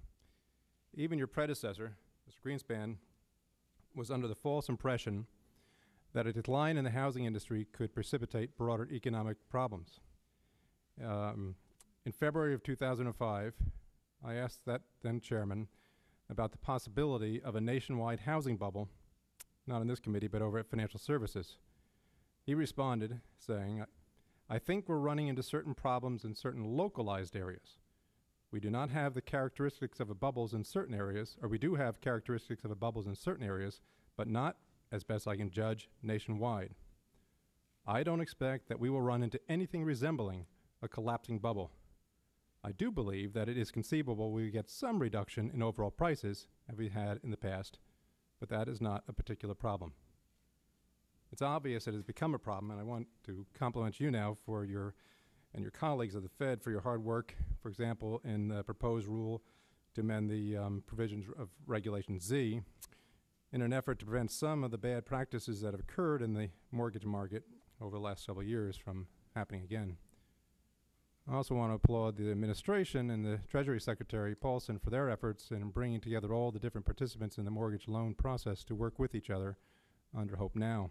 Even your predecessor, Mr. Greenspan, was under the false impression that a decline in the housing industry could precipitate broader economic problems. In February of 2005, I asked that then chairman about the possibility of a nationwide housing bubble, not in this committee, but over at Financial Services. He responded saying, "I think we're running into certain problems in certain localized areas. We do not have the characteristics of a bubbles in certain areas, or we do have characteristics of a bubbles in certain areas, but not, as best I can judge, nationwide. I don't expect that we will run into anything resembling a collapsing bubble. I do believe that it is conceivable we get some reduction in overall prices, as we had in the past, but that is not a particular problem." It's obvious it has become a problem, and I want to compliment you now for your colleagues of the Fed for your hard work, for example, in the proposed rule to amend the provisions of Regulation Z in an effort to prevent some of the bad practices that have occurred in the mortgage market over the last several years from happening again. I also want to applaud the administration and the Treasury Secretary Paulson for their efforts in bringing together all the different participants in the mortgage loan process to work with each other under Hope Now.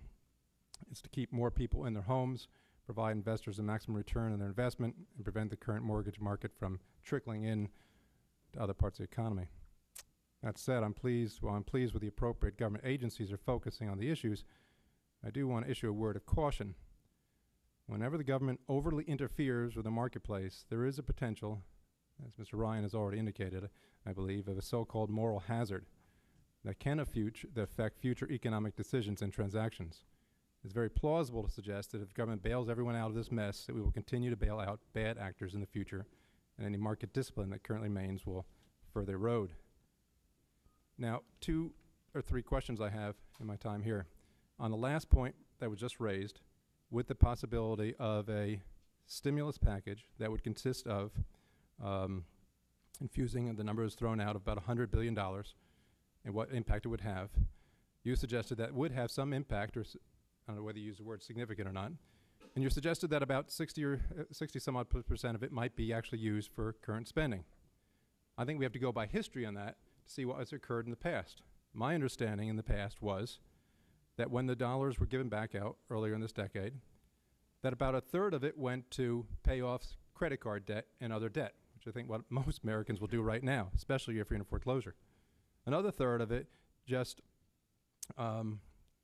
It's to keep more people in their homes, provide investors a maximum return on their investment, and prevent the current mortgage market from trickling in to other parts of the economy. That said, while I'm pleased with the appropriate government agencies are focusing on the issues, I do want to issue a word of caution. Whenever the government overly interferes with the marketplace, there is a potential, as Mr. Ryan has already indicated, I believe, of a so-called moral hazard that can affect future economic decisions and transactions. It's very plausible to suggest that if the government bails everyone out of this mess, that we will continue to bail out bad actors in the future, and any market discipline that currently remains will further erode. Now, 2 or 3 questions I have in my time here. On the last point that was just raised, with the possibility of a stimulus package that would consist of infusing, and the number is thrown out, of about $100 billion and what impact it would have. You suggested that would have some impact, or I don't know whether you use the word significant or not, and you suggested that about 60 some odd percent of it might be actually used for current spending. I think we have to go by history on that to see what has occurred in the past. My understanding in the past was that when the dollars were given back out earlier in this decade, that about a third of it went to pay off credit card debt and other debt, which I think what most Americans will do right now, especially if you're in a foreclosure. Another third of it just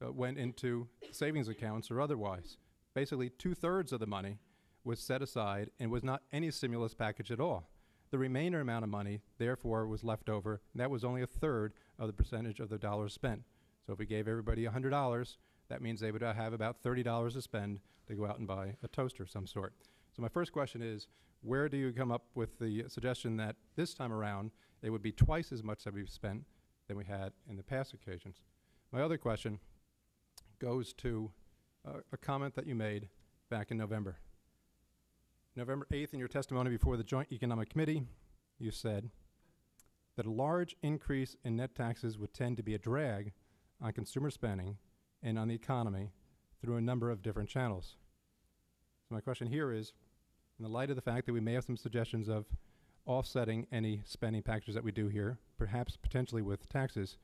went into savings accounts or otherwise. Basically, 2/3 of the money was set aside and was not any stimulus package at all. The remainder amount of money, therefore, was left over, and that was only a third of the percentage of the dollars spent. So if we gave everybody $100, that means they would have about $30 to spend to go out and buy a toaster of some sort. So my first question is, where do you come up with the suggestion that this time around it would be twice as much that we've spent than we had in the past occasions? My other question goes to a comment that you made back in November. November 8th, in your testimony before the Joint Economic Committee, you said that a large increase in net taxes would tend to be a drag on consumer spending and on the economy through a number of different channels. So my question here is, in the light of the fact that we may have some suggestions of offsetting any spending packages that we do here, perhaps potentially with taxes,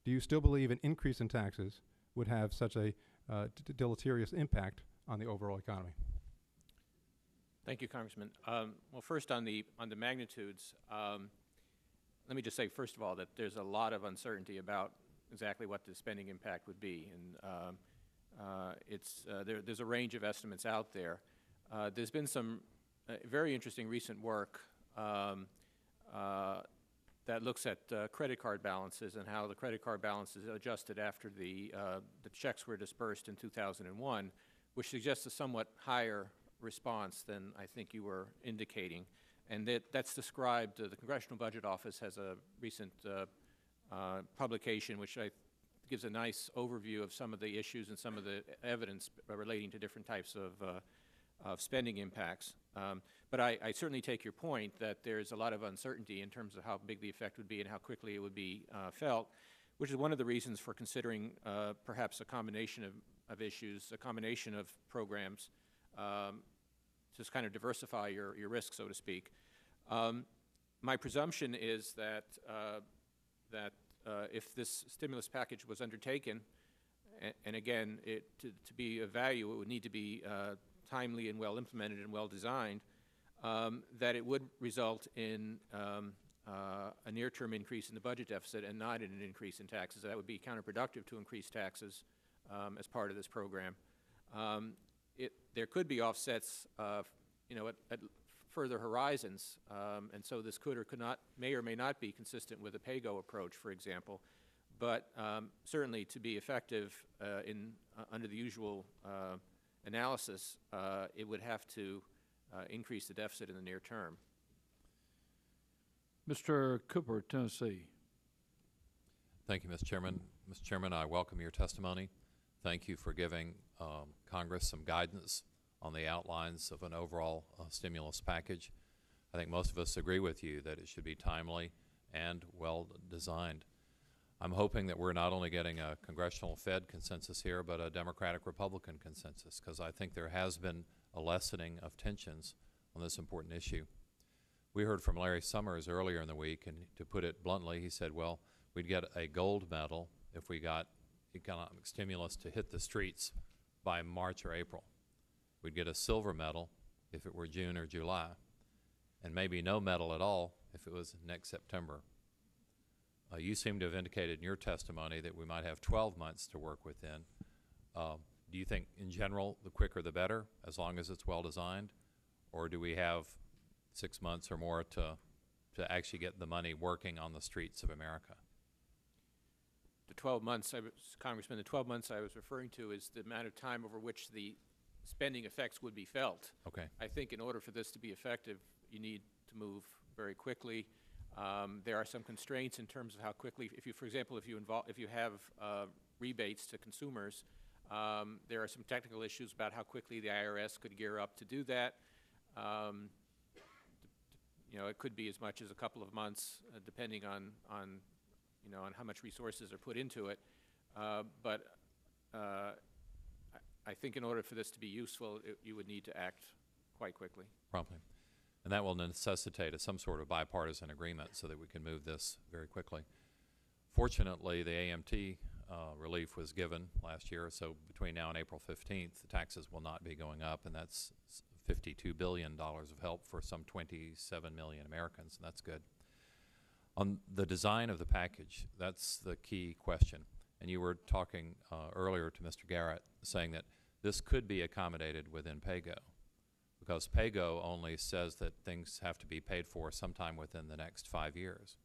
do you still believe an increase in taxes would have such a deleterious impact on the overall economy? Thank you, Congressman. Well, first on the magnitudes, let me just say, first of all, that there's a lot of uncertainty about exactly what the spending impact would be, and there's a range of estimates out there. There's been some very interesting recent work that looks at credit card balances and how the credit card balances adjusted after the checks were dispersed in 2001, which suggests a somewhat higher response than I think you were indicating. And that's described, the Congressional Budget Office has a recent publication which gives a nice overview of some of the issues and some of the evidence relating to different types of spending impacts. But I certainly take your point that there's a lot of uncertainty in terms of how big the effect would be and how quickly it would be felt, which is one of the reasons for considering perhaps a combination of issues, a combination of programs, to kind of diversify your risk, so to speak. My presumption is that if this stimulus package was undertaken, and again, to be of value, it would need to be timely and well implemented and well designed, that it would result in a near-term increase in the budget deficit and not in an increase in taxes. That would be counterproductive to increase taxes as part of this program. There could be offsets, at further horizons, and so this could or could not, may or may not be consistent with a pay-go approach, for example. But certainly, to be effective under the usual analysis, it would have to increase the deficit in the near term. Mr. Cooper, Tennessee. Thank you, Mr. Chairman. Mr. Chairman, I welcome your testimony. Thank you for giving Congress some guidance on the outlines of an overall stimulus package. I think most of us agree with you that it should be timely and well designed. I'm hoping that we're not only getting a congressional Fed consensus here, but a Democratic-Republican consensus, because I think there has been a lessening of tensions on this important issue. We heard from Larry Summers earlier in the week, and to put it bluntly, he said, well, we'd get a gold medal if we got economic stimulus to hit the streets by March or April. We'd get a silver medal if it were June or July, and maybe no medal at all if it was next September. You seem to have indicated in your testimony that we might have 12 months to work within. Do you think, in general, the quicker the better, as long as it's well designed? Or do we have 6 months or more to actually get the money working on the streets of America? The 12 months, Congressman, the 12 months I was referring to is the amount of time over which the spending effects would be felt. Okay. I think in order for this to be effective, you need to move very quickly. There are some constraints in terms of how quickly, for example, if you have rebates to consumers, There are some technical issues about how quickly the IRS could gear up to do that. You know, it could be as much as a couple of months, depending on how much resources are put into it. But I think in order for this to be useful, you would need to act quite quickly. Promptly. And that will necessitate some sort of bipartisan agreement so that we can move this very quickly. Fortunately, the AMT relief was given last year, so between now and April 15th, the taxes will not be going up, and that's $52 billion of help for some 27 million Americans, and that's good. On the design of the package, that's the key question. And you were talking earlier to Mr. Garrett, saying that this could be accommodated within PAYGO, because PAYGO only says that things have to be paid for sometime within the next 5 years.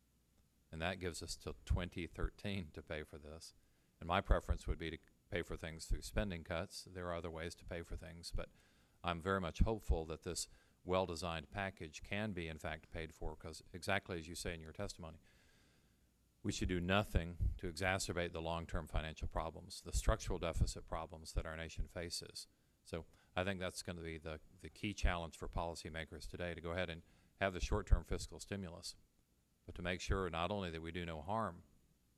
And that gives us till 2013 to pay for this. And my preference would be to pay for things through spending cuts. There are other ways to pay for things, but I'm very much hopeful that this well-designed package can be, in fact, paid for, because exactly as you say in your testimony, we should do nothing to exacerbate the long-term financial problems, the structural deficit problems that our nation faces. So I think that's going to be the key challenge for policymakers today, to go ahead and have the short-term fiscal stimulus, but to make sure not only that we do no harm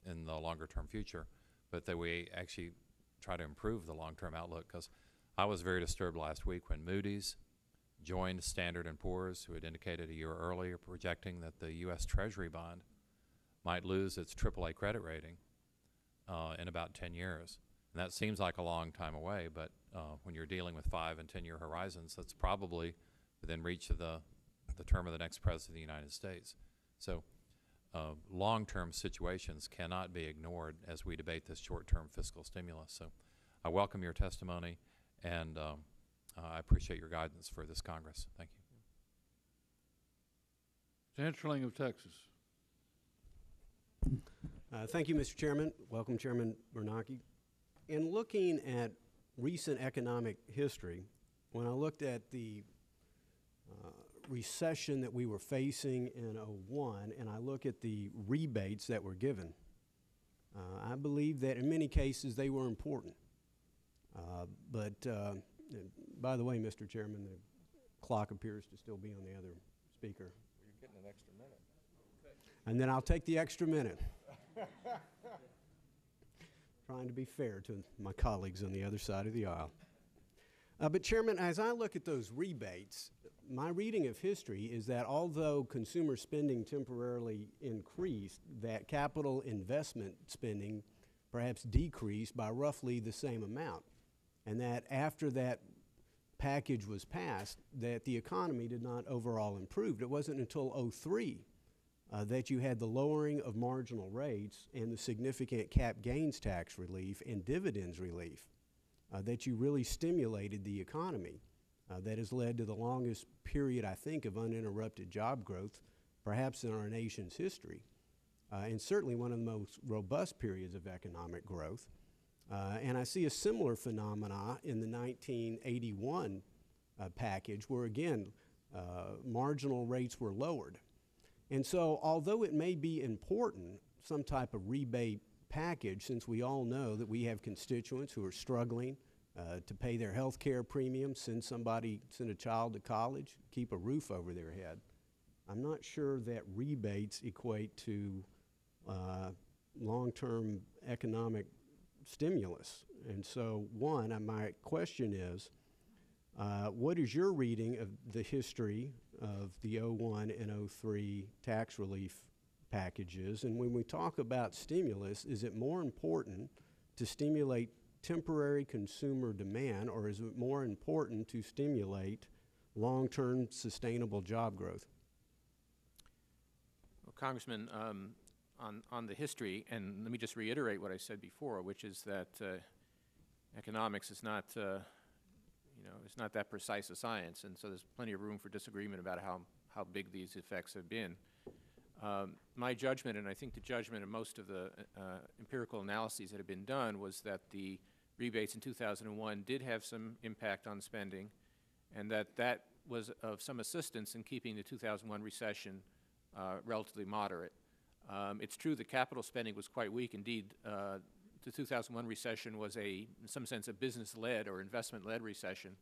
in the longer-term future, but that we actually try to improve the long-term outlook. Because I was very disturbed last week when Moody's joined Standard & Poor's, who had indicated a year earlier projecting that the U.S. Treasury bond might lose its AAA credit rating in about 10 years. And that seems like a long time away, but when you're dealing with 5- and 10-year horizons, that's probably within reach of the term of the next President of the United States. So long-term situations cannot be ignored as we debate this short-term fiscal stimulus. So I welcome your testimony, and I appreciate your guidance for this Congress. Thank you. Chancelling of Texas. Thank you, Mr. Chairman. Welcome, Chairman Bernanke. In looking at recent economic history, when I looked at the recession that we were facing in '01, and I look at the rebates that were given, I believe that in many cases they were important. But by the way, Mr. Chairman, the clock appears to still be on the other speaker. You're getting an extra minute. And then I'll take the extra minute. Trying to be fair to my colleagues on the other side of the aisle. But Chairman, as I look at those rebates, my reading of history is that although consumer spending temporarily increased, that capital investment spending perhaps decreased by roughly the same amount. And that after that package was passed, that the economy did not overall improve. It wasn't until '03 that you had the lowering of marginal rates and the significant cap gains tax relief and dividends relief that you really stimulated the economy. That has led to the longest period, I think, of uninterrupted job growth, perhaps in our nation's history, and certainly one of the most robust periods of economic growth. And I see a similar phenomena in the 1981 package, where again, marginal rates were lowered. And so, although it may be important, some type of rebate package, since we all know that we have constituents who are struggling to pay their health care premiums, send a child to college, keep a roof over their head, I'm not sure that rebates equate to long-term economic stimulus. And so, my question is, what is your reading of the history of the '01 and '03 tax relief packages? And when we talk about stimulus, is it more important to stimulate temporary consumer demand, or is it more important to stimulate long-term sustainable job growth? Well, Congressman, on the history, and let me just reiterate what I said before, which is that economics is not it's not that precise a science, and so there's plenty of room for disagreement about how big these effects have been. My judgment, and I think the judgment of most of the empirical analyses that have been done, was that the rebates in 2001 did have some impact on spending, and that was of some assistance in keeping the 2001 recession relatively moderate. It's true that capital spending was quite weak indeed to the 2001 recession was in some sense, a business-led or investment-led recession.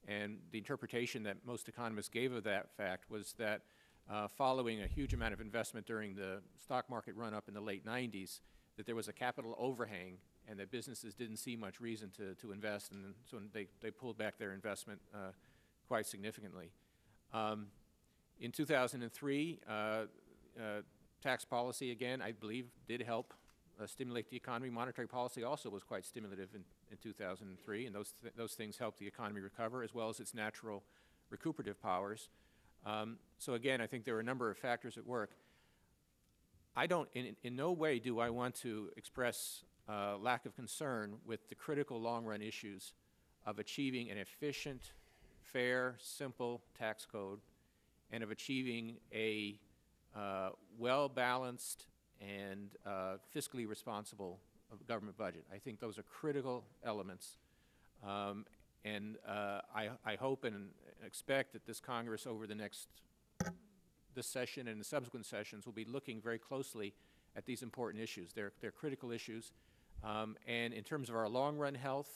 And the interpretation that most economists gave of that fact was that following a huge amount of investment during the stock market run-up in the late 90s, that there was a capital overhang and that businesses didn't see much reason to invest, and so they pulled back their investment quite significantly. In 2003, tax policy, again, I believe, did help stimulate the economy. Monetary policy also was quite stimulative in 2003, and those things helped the economy recover, as well as its natural recuperative powers. So again, I think there are a number of factors at work. I don't, in no way do I want to express lack of concern with the critical long-run issues of achieving an efficient, fair, simple tax code, and of achieving a well-balanced and fiscally responsible government budget. I think those are critical elements. And I hope and expect that this Congress over this session and the subsequent sessions will be looking very closely at these important issues. They're critical issues. And in terms of our long-run health,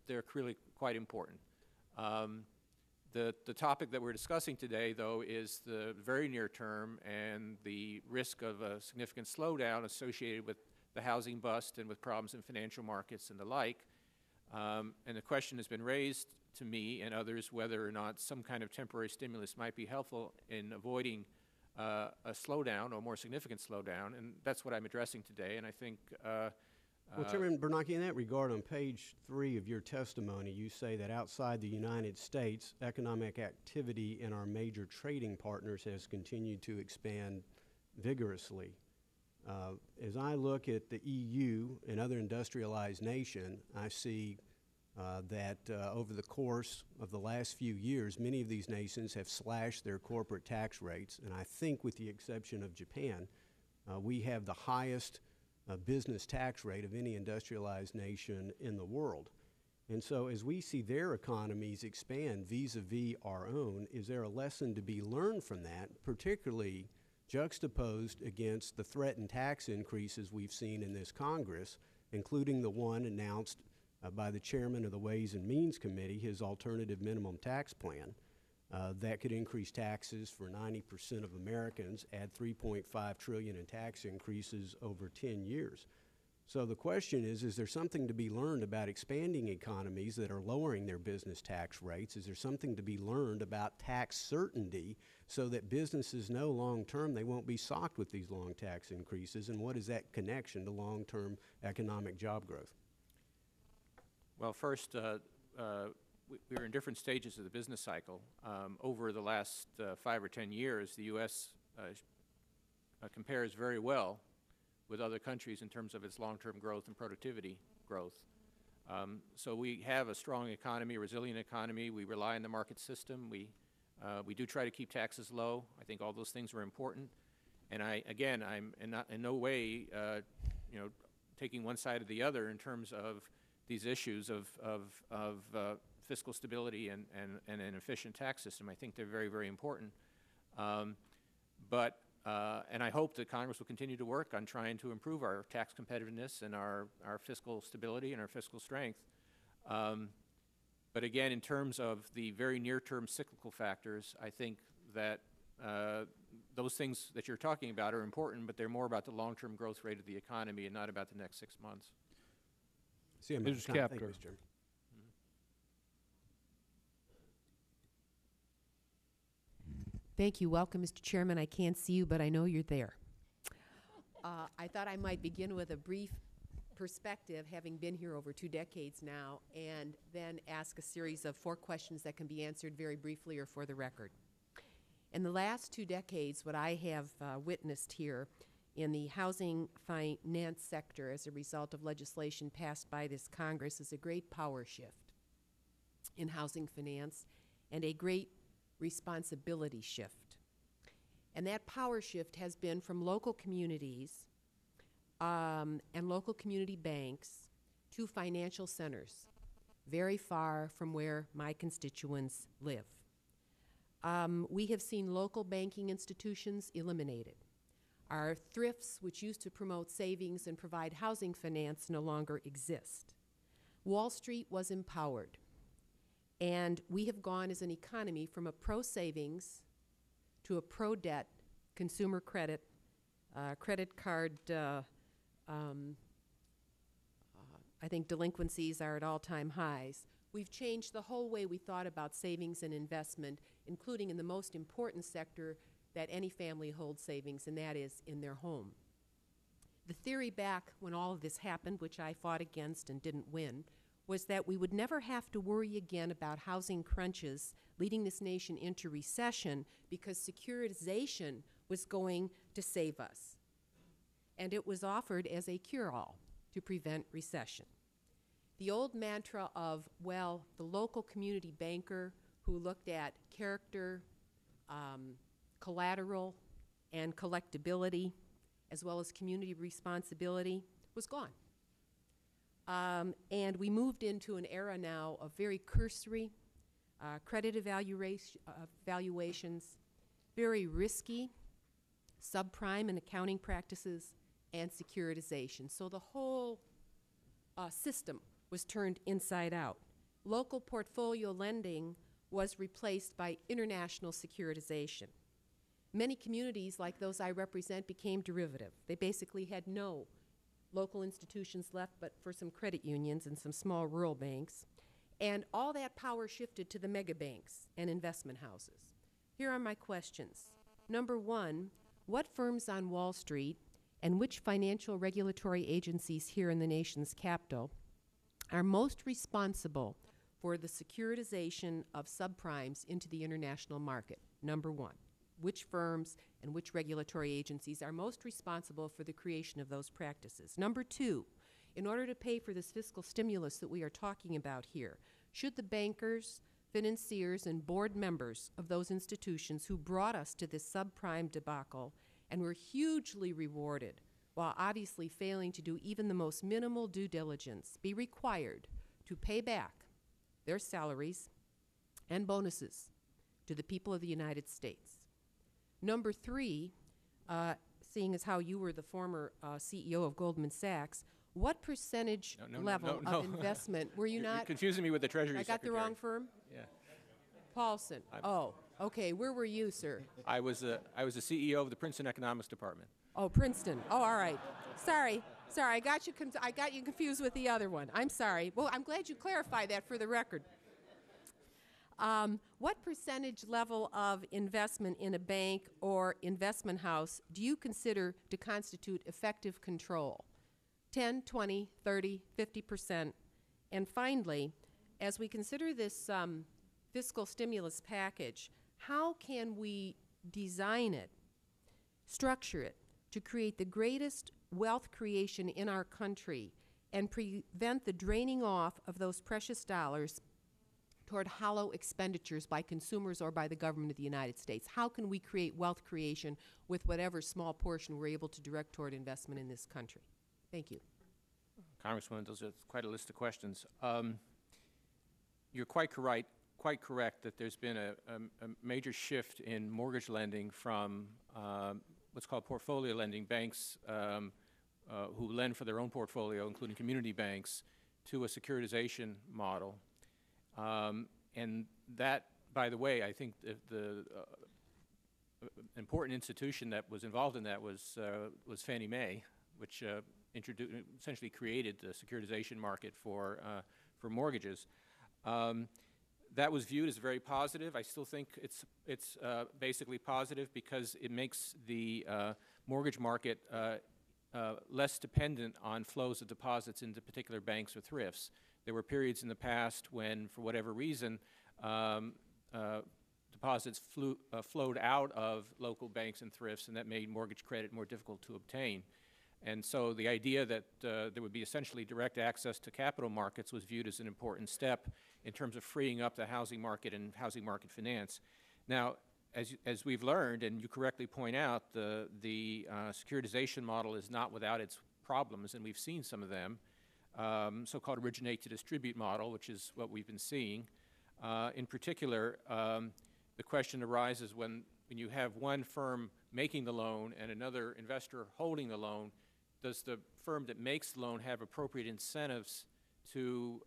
they're really quite important. The topic that we're discussing today, though, is the very near term and the risk of a significant slowdown associated with the housing bust and with problems in financial markets and the like. And the question has been raised to me and others whether or not some kind of temporary stimulus might be helpful in avoiding a slowdown or more significant slowdown, and that's what I'm addressing today. And I think well, Chairman Bernanke, in that regard, on page 3 of your testimony, you say that outside the United States, economic activity in our major trading partners has continued to expand vigorously. As I look at the EU and other industrialized nations, I see that over the course of the last few years, many of these nations have slashed their corporate tax rates, and I think with the exception of Japan, we have the highest business tax rate of any industrialized nation in the world. And so as we see their economies expand vis-a-vis our own, is there a lesson to be learned from that, particularly juxtaposed against the threatened tax increases we've seen in this Congress, including the one announced by the chairman of the Ways and Means Committee, his alternative minimum tax plan, that could increase taxes for 90% of Americans, add $3.5 trillion in tax increases over 10 years. So the question is there something to be learned about expanding economies that are lowering their business tax rates? Is there something to be learned about tax certainty so that businesses know long-term they won't be socked with these long tax increases? And what is that connection to long-term economic job growth? Well, first, we're in different stages of the business cycle. Over the last 5 or 10 years, the U.S. Compares very well with other countries in terms of its long-term growth and productivity growth. So we have a strong economy, a resilient economy. We rely on the market system. We do try to keep taxes low. I think all those things are important. And I'm in no way taking one side or the other in terms of these issues of fiscal stability and an efficient tax system. I think they're very, very important. And I hope that Congress will continue to work on trying to improve our tax competitiveness and our fiscal stability and our fiscal strength. But again, in terms of the very near-term cyclical factors, I think that those things that you're talking about are important, but they're more about the long-term growth rate of the economy and not about the next 6 months. See, Mr. Thank you, Kapker. Mr. Chairman. Thank you. Welcome, Mr. Chairman. I can't see you, but I know you're there. I thought I might begin with a brief perspective, having been here over 2 decades now, and then ask a series of 4 questions that can be answered very briefly or for the record. In the last 2 decades, what I have witnessed here in the housing finance sector as a result of legislation passed by this Congress is a great power shift in housing finance and a great responsibility shift. And that power shift has been from local communities and local community banks to financial centers, very far from where my constituents live. We have seen local banking institutions eliminated. Our thrifts, which used to promote savings and provide housing finance, no longer exist. Wall Street was empowered. And we have gone as an economy from a pro-savings to a pro-debt consumer credit, credit card, I think delinquencies are at all-time highs. We've changed the whole way we thought about savings and investment, including in the most important sector that any family holds savings, and that is in their home. The theory back when all of this happened, which I fought against and didn't win, was that we would never have to worry again about housing crunches leading this nation into recession because securitization was going to save us. And it was offered as a cure-all to prevent recession. The old mantra of, well, the local community banker who looked at character, collateral, and collectability, as well as community responsibility, was gone. And we moved into an era now of very cursory credit evaluations, very risky subprime and accounting practices, and securitization. So the whole system was turned inside out. Local portfolio lending was replaced by international securitization. Many communities, like those I represent, became derivative. They basically had no local institutions left but for some credit unions and some small rural banks. And all that power shifted to the mega banks and investment houses. Here are my questions. Number one, what firms on Wall Street and which financial regulatory agencies here in the nation's capital are most responsible for the securitization of subprimes into the international market? Number one, which firms and which regulatory agencies are most responsible for the creation of those practices? Number two, in order to pay for this fiscal stimulus that we are talking about here, should the bankers, financiers, and board members of those institutions who brought us to this subprime debacle and were hugely rewarded while obviously failing to do even the most minimal due diligence be required to pay back their salaries and bonuses to the people of the United States? Number three, seeing as how you were the former CEO of Goldman Sachs, what percentage level of investment were you not? You're confusing me with the Treasury I got the wrong firm? Yeah. Paulson. Oh, okay. Where were you, sir? I was the CEO of the Princeton Economics Department. Oh, Princeton. Oh, all right. Sorry. I got you confused with the other one. I'm sorry. Well, I'm glad you clarified that for the record. What percentage level of investment in a bank or investment house do you consider to constitute effective control? 10, 20, 30, 50%. And finally, as we consider this fiscal stimulus package, how can we design it, structure it, to create the greatest wealth creation in our country and prevent the draining off of those precious dollars toward hollow expenditures by consumers or by the government of the United States? How can we create wealth creation with whatever small portion we're able to direct toward investment in this country? Thank you. Congresswoman, those are quite a list of questions. You're quite correct that there's been a major shift in mortgage lending from what's called portfolio lending, banks who lend for their own portfolio, including community banks, to a securitization model. And that, by the way, I think the important institution that was involved in that was Fannie Mae, which essentially created the securitization market for mortgages. That was viewed as very positive. I still think it's basically positive because it makes the mortgage market less dependent on flows of deposits into particular banks or thrifts. There were periods in the past when, for whatever reason, deposits flowed out of local banks and thrifts, and that made mortgage credit more difficult to obtain. And so the idea that there would be essentially direct access to capital markets was viewed as an important step in terms of freeing up the housing market and housing market finance. Now, as we've learned, and you correctly point out, the securitization model is not without its problems, and we've seen some of them. So-called originate to distribute model, which is what we've been seeing. In particular, the question arises when you have one firm making the loan and another investor holding the loan, does the firm that makes the loan have appropriate incentives to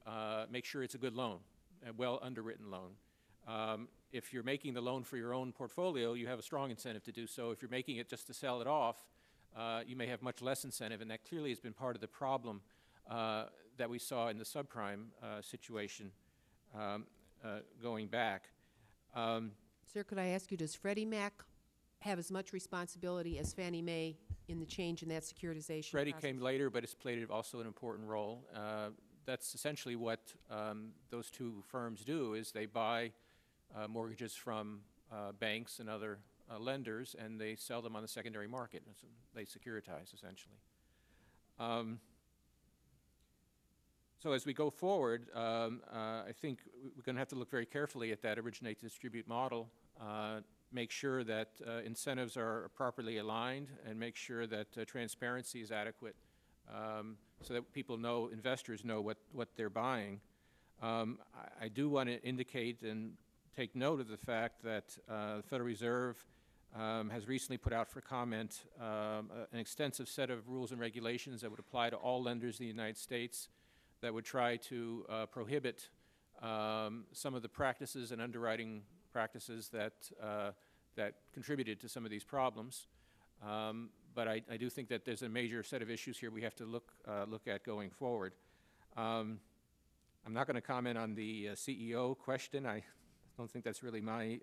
make sure it's a good loan, a well underwritten loan? If you're making the loan for your own portfolio, you have a strong incentive to do so. If you're making it just to sell it off, you may have much less incentive, and that clearly has been part of the problem that we saw in the subprime situation going back. Sir, could I ask you, does Freddie Mac have as much responsibility as Fannie Mae in the change in that securitization Freddie process? came later, but it's played also an important role. That's essentially what those two firms do, is they buy mortgages from banks and other lenders, and they sell them on the secondary market. So they securitize, essentially. So as we go forward, I think we're going to have to look very carefully at that originate-to-distribute model, make sure that incentives are properly aligned, and make sure that transparency is adequate so that people know, investors know what they're buying. I do want to indicate and take note of the fact that the Federal Reserve has recently put out for comment an extensive set of rules and regulations that would apply to all lenders in the United States that would try to prohibit some of the practices and underwriting practices that contributed to some of these problems. But I do think that there's a major set of issues here we have to look at going forward. I'm not going to comment on the CEO question. I don't think that's really my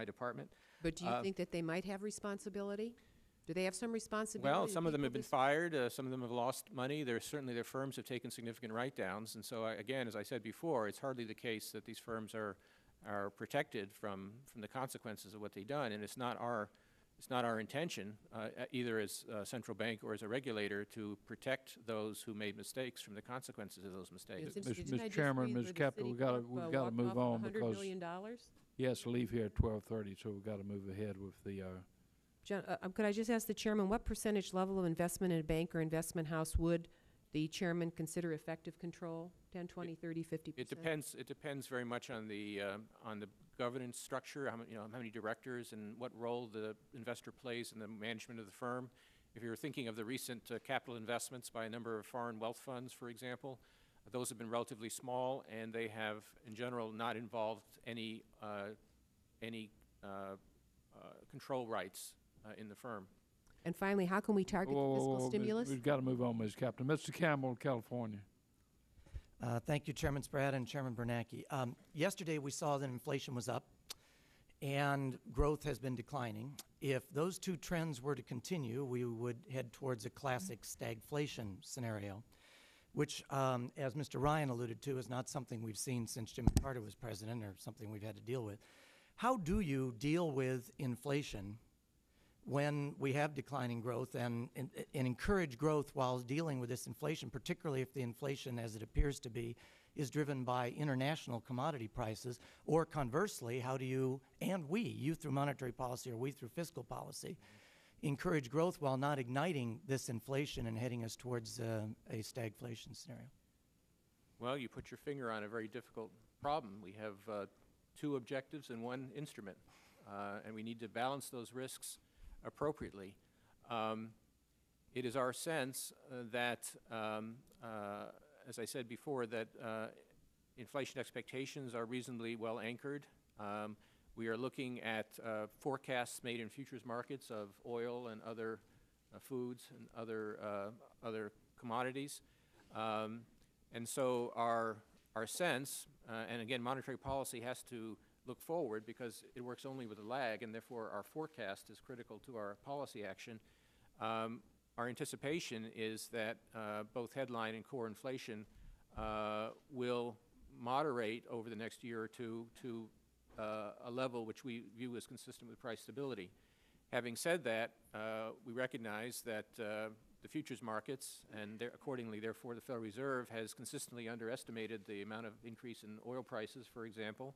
department. But do you think that they might have responsibility? Do they have some responsibility? Well, some of them have been fired. Some of them have lost money. Certainly their firms have taken significant write-downs. And so, again, as I said before, it's hardly the case that these firms are protected from the consequences of what they've done. And it's not our intention, either as a central bank or as a regulator, to protect those who made mistakes from the consequences of those mistakes. Mr. Chairman, Ms. Captain, we've got to move on because $100 million? he has to leave here at 12:30, so we've got to move ahead with the. Could I just ask the chairman, what percentage level of investment in a bank or investment house would the chairman consider effective control? 10, 20, 30, 50%? It depends very much on the governance structure, how many directors and what role the investor plays in the management of the firm. If you're thinking of the recent capital investments by a number of foreign wealth funds, for example, those have been relatively small, and they have, in general, not involved any control rights in the firm. And finally, how can we target the fiscal stimulus? We've got to move on, Ms. Captain. Mr. Campbell, California. Thank you, Chairman Spratt and Chairman Bernanke. Yesterday we saw that inflation was up and growth has been declining. If those two trends were to continue, we would head towards a classic stagflation scenario, which, as Mr. Ryan alluded to, is not something we've seen since Jimmy Carter was president or something we've had to deal with. How do you deal with inflation when we have declining growth and encourage growth while dealing with this inflation, particularly if the inflation, as it appears to be, is driven by international commodity prices? Or conversely, how do you, and we, you through monetary policy or we through fiscal policy, encourage growth while not igniting this inflation and heading us towards a stagflation scenario? Well, you put your finger on a very difficult problem. We have two objectives and one instrument, and we need to balance those risks appropriately. It is our sense that, as I said before, that inflation expectations are reasonably well anchored. We are looking at forecasts made in futures markets of oil and other foods and other commodities. And so our sense, and again, monetary policy has to look forward because it works only with a lag, and therefore our forecast is critical to our policy action. Our anticipation is that both headline and core inflation will moderate over the next year or two to a level which we view as consistent with price stability. Having said that, we recognize that the futures markets, and accordingly, therefore, the Federal Reserve has consistently underestimated the amount of increase in oil prices, for example,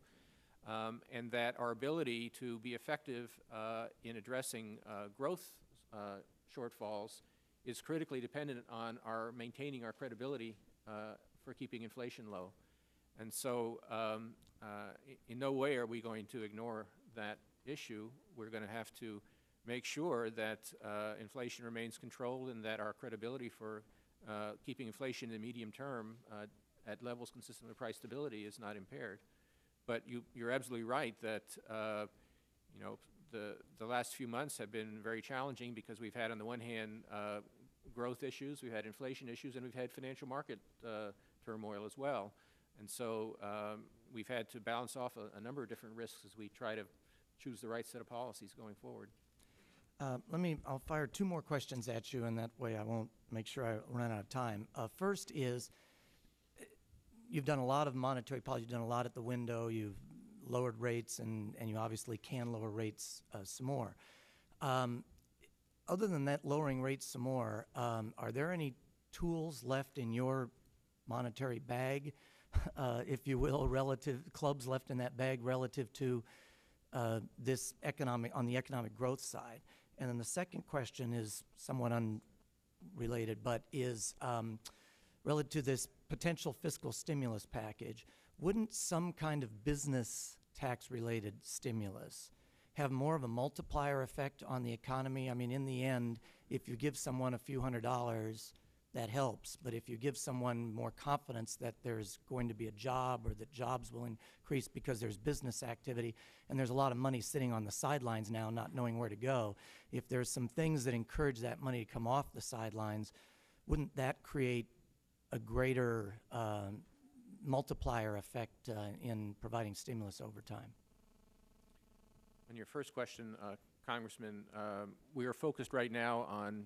and that our ability to be effective in addressing growth shortfalls is critically dependent on our maintaining our credibility for keeping inflation low. And so in no way are we going to ignore that issue. We're going to have to make sure that inflation remains controlled and that our credibility for keeping inflation in the medium term at levels consistent with price stability is not impaired. But you're absolutely right that you know, the last few months have been very challenging because we've had, on the one hand, growth issues, we've had inflation issues, and we've had financial market turmoil as well. And so we've had to balance off a number of different risks as we try to choose the right set of policies going forward. I'll fire two more questions at you, and that way I won't make sure I run out of time. First is, you've done a lot of monetary policy, you've done a lot at the window, you've lowered rates, and you obviously can lower rates some more. Other than that, lowering rates some more, are there any tools left in your monetary bag, if you will, clubs left in that bag relative to this on the economic growth side? And then the second question is somewhat unrelated, but is relative to this potential fiscal stimulus package. Wouldn't some kind of business tax-related stimulus have more of a multiplier effect on the economy? I mean, in the end, if you give someone a few $100s, that helps. But if you give someone more confidence that there's going to be a job, or that jobs will increase because there's business activity, and there's a lot of money sitting on the sidelines now not knowing where to go, if there's some things that encourage that money to come off the sidelines, wouldn't that create a greater multiplier effect in providing stimulus over time? On your first question, Congressman, we are focused right now on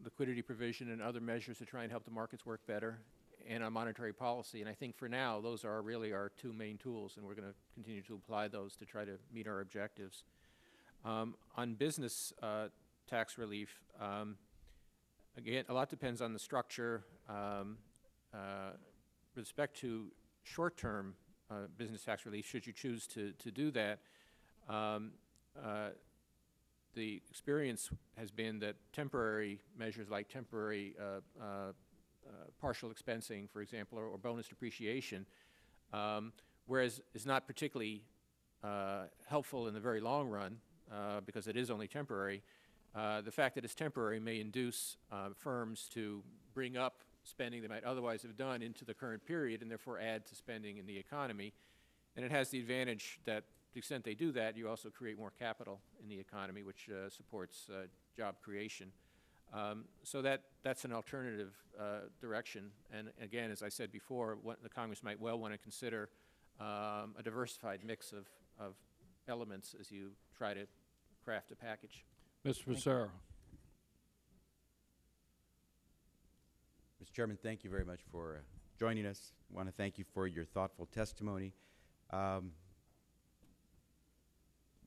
liquidity provision and other measures to try and help the markets work better, and on monetary policy. And I think for now, those are really our two main tools, and we're going to continue to apply those to try to meet our objectives. On business tax relief, again, a lot depends on the structure. With respect to short-term business tax relief, should you choose to do that, the experience has been that temporary measures like temporary partial expensing, for example, or bonus depreciation, whereas is not particularly helpful in the very long run because it is only temporary. The fact that it's temporary may induce firms to bring up spending they might otherwise have done into the current period and therefore add to spending in the economy. And it has the advantage that to the extent they do that, you also create more capital in the economy, which supports job creation. So that's an alternative direction. And again, as I said before, the Congress might well want to consider a diversified mix of elements as you try to craft a package. Mr. Becerra. Mr. Chairman, thank you very much for joining us. I want to thank you for your thoughtful testimony.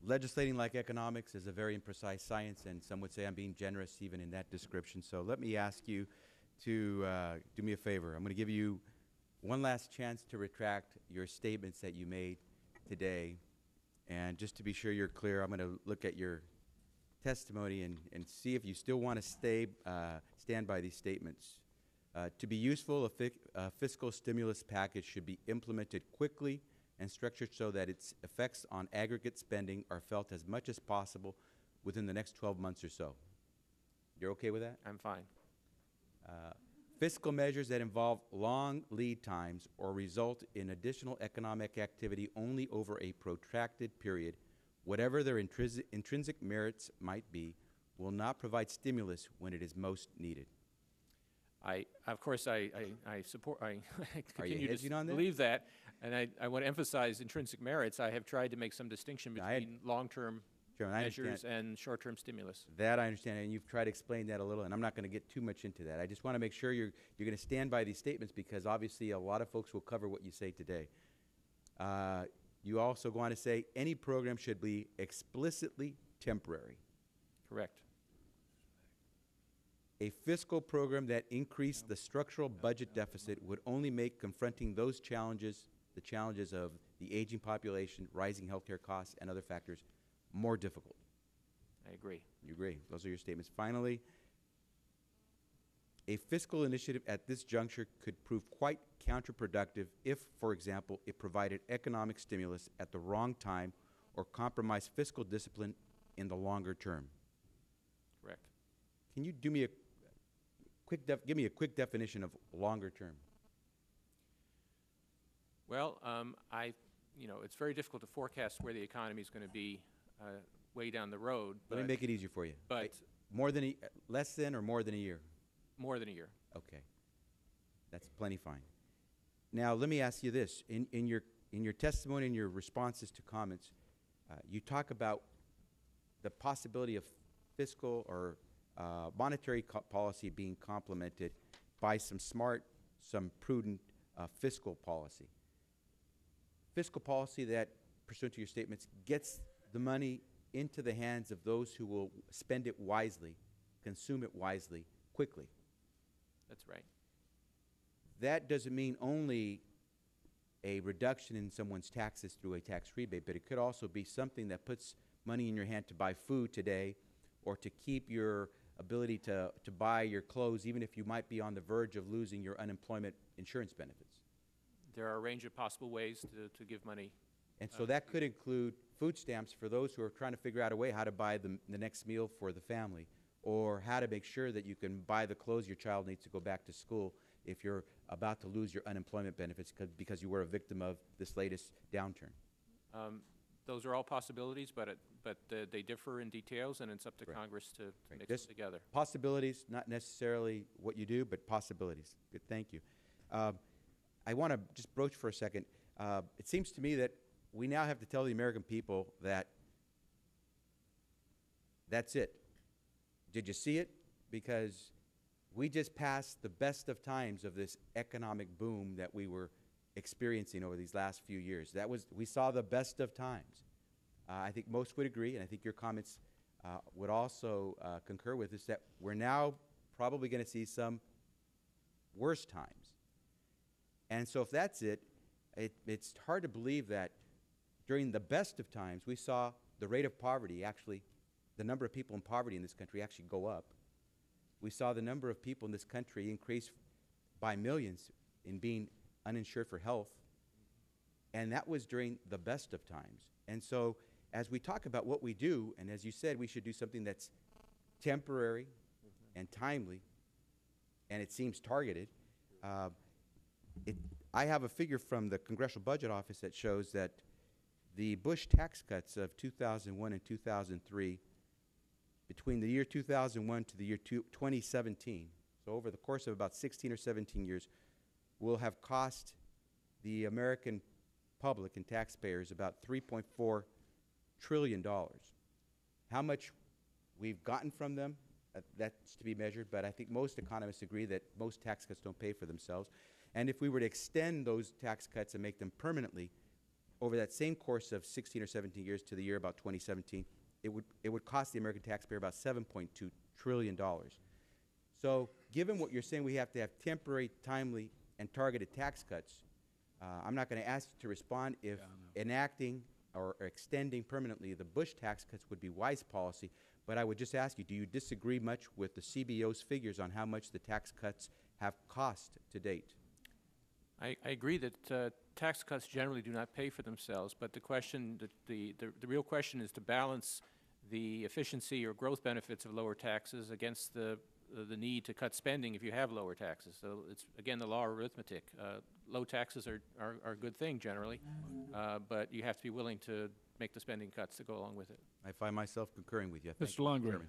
Legislating like economics is a very imprecise science, and some would say I'm being generous even in that description. So let me ask you to do me a favor. I'm going to give you one last chance to retract your statements that you made today. And just to be sure you're clear, I'm going to look at your testimony and see if you still want to stand by these statements. To be useful, a fiscal stimulus package should be implemented quickly and structured so that its effects on aggregate spending are felt as much as possible within the next 12 months or so. You're okay with that? I'm fine. Fiscal measures that involve long lead times or result in additional economic activity only over a protracted period, whatever their intrinsic merits might be, will not provide stimulus when it is most needed. Of course, I support. I continue to on that? believe that, and I want to emphasize intrinsic merits. I have tried to make some distinction between long-term measures and short-term stimulus. That I understand, and you've tried to explain that a little, and I'm not going to get too much into that. I just want to make sure you're going to stand by these statements because obviously a lot of folks will cover what you say today. You also go on to say any program should be explicitly temporary. Correct. A fiscal program that increased the structural budget deficit would only make confronting those challenges, the challenges of the aging population, rising healthcare costs, and other factors, more difficult. I agree. You agree. Those are your statements. Finally, a fiscal initiative at this juncture could prove quite counterproductive if, for example, it provided economic stimulus at the wrong time or compromised fiscal discipline in the longer term. Can you do me a give me a quick definition of longer term? Well, it's very difficult to forecast where the economy is going to be way down the road. Let me make it easier for you. But more than less than or more than a year? more than a year. Okay, that's plenty fine. Now let me ask you this: in your testimony and your responses to comments, you talk about the possibility of fiscal or monetary policy being complemented by some smart, some prudent fiscal policy. Fiscal policy that, pursuant to your statements, gets the money into the hands of those who will spend it wisely, consume it wisely, quickly. That's right. That doesn't mean only a reduction in someone's taxes through a tax rebate, but it could also be something that puts money in your hand to buy food today, or to keep your ability to buy your clothes, even if you might be on the verge of losing your unemployment insurance benefits. There are a range of possible ways to give money. And so that could include food stamps for those who are trying to figure out a way how to buy the next meal for the family, or how to make sure that you can buy the clothes your child needs to go back to school if you're about to lose your unemployment benefits because you were a victim of this latest downturn. Those are all possibilities, but they differ in details, and it's up to Right. Congress to Right. mix Just them together. Possibilities, not necessarily what you do, but possibilities. Good, thank you. I want to just broach for a second. It seems to me that we now have to tell the American people that that's it. Did you see it? Because we just passed the best of times of this economic boom that we were experiencing over these last few years. We saw the best of times. I think most would agree, and I think your comments would also concur with us, that we're now probably going to see some worse times. And so if that's it, it's hard to believe that during the best of times, we saw the rate of poverty actually, the number of people in poverty in this country actually go up. We saw the number of people in this country increase by millions in being uninsured for health, and that was during the best of times. And so as we talk about what we do, and as you said, we should do something that's temporary and timely, and it seems targeted. I have a figure from the Congressional Budget Office that shows that the Bush tax cuts of 2001 and 2003, between the year 2001 to the year 2017, so over the course of about 16 or 17 years, will have cost the American public and taxpayers about $3.4 trillion. How much we've gotten from them, that's to be measured, but I think most economists agree that most tax cuts don't pay for themselves. And if we were to extend those tax cuts and make them permanently over that same course of 16 or 17 years to the year about 2017, it would cost the American taxpayer about $7.2 trillion. So given what you're saying, we have to have temporary, timely, and targeted tax cuts. I'm not going to ask you to respond if enacting or extending permanently the Bush tax cuts would be wise policy, but I would just ask you, do you disagree much with the CBO's figures on how much the tax cuts have cost to date? I agree that tax cuts generally do not pay for themselves, but the question, the real question is to balance the efficiency or growth benefits of lower taxes against the need to cut spending if you have lower taxes. So it's, again, the law of arithmetic. Low taxes are a good thing generally, but you have to be willing to make the spending cuts to go along with it. I find myself concurring with you. Thank Mr. you, Lundgren. Chairman.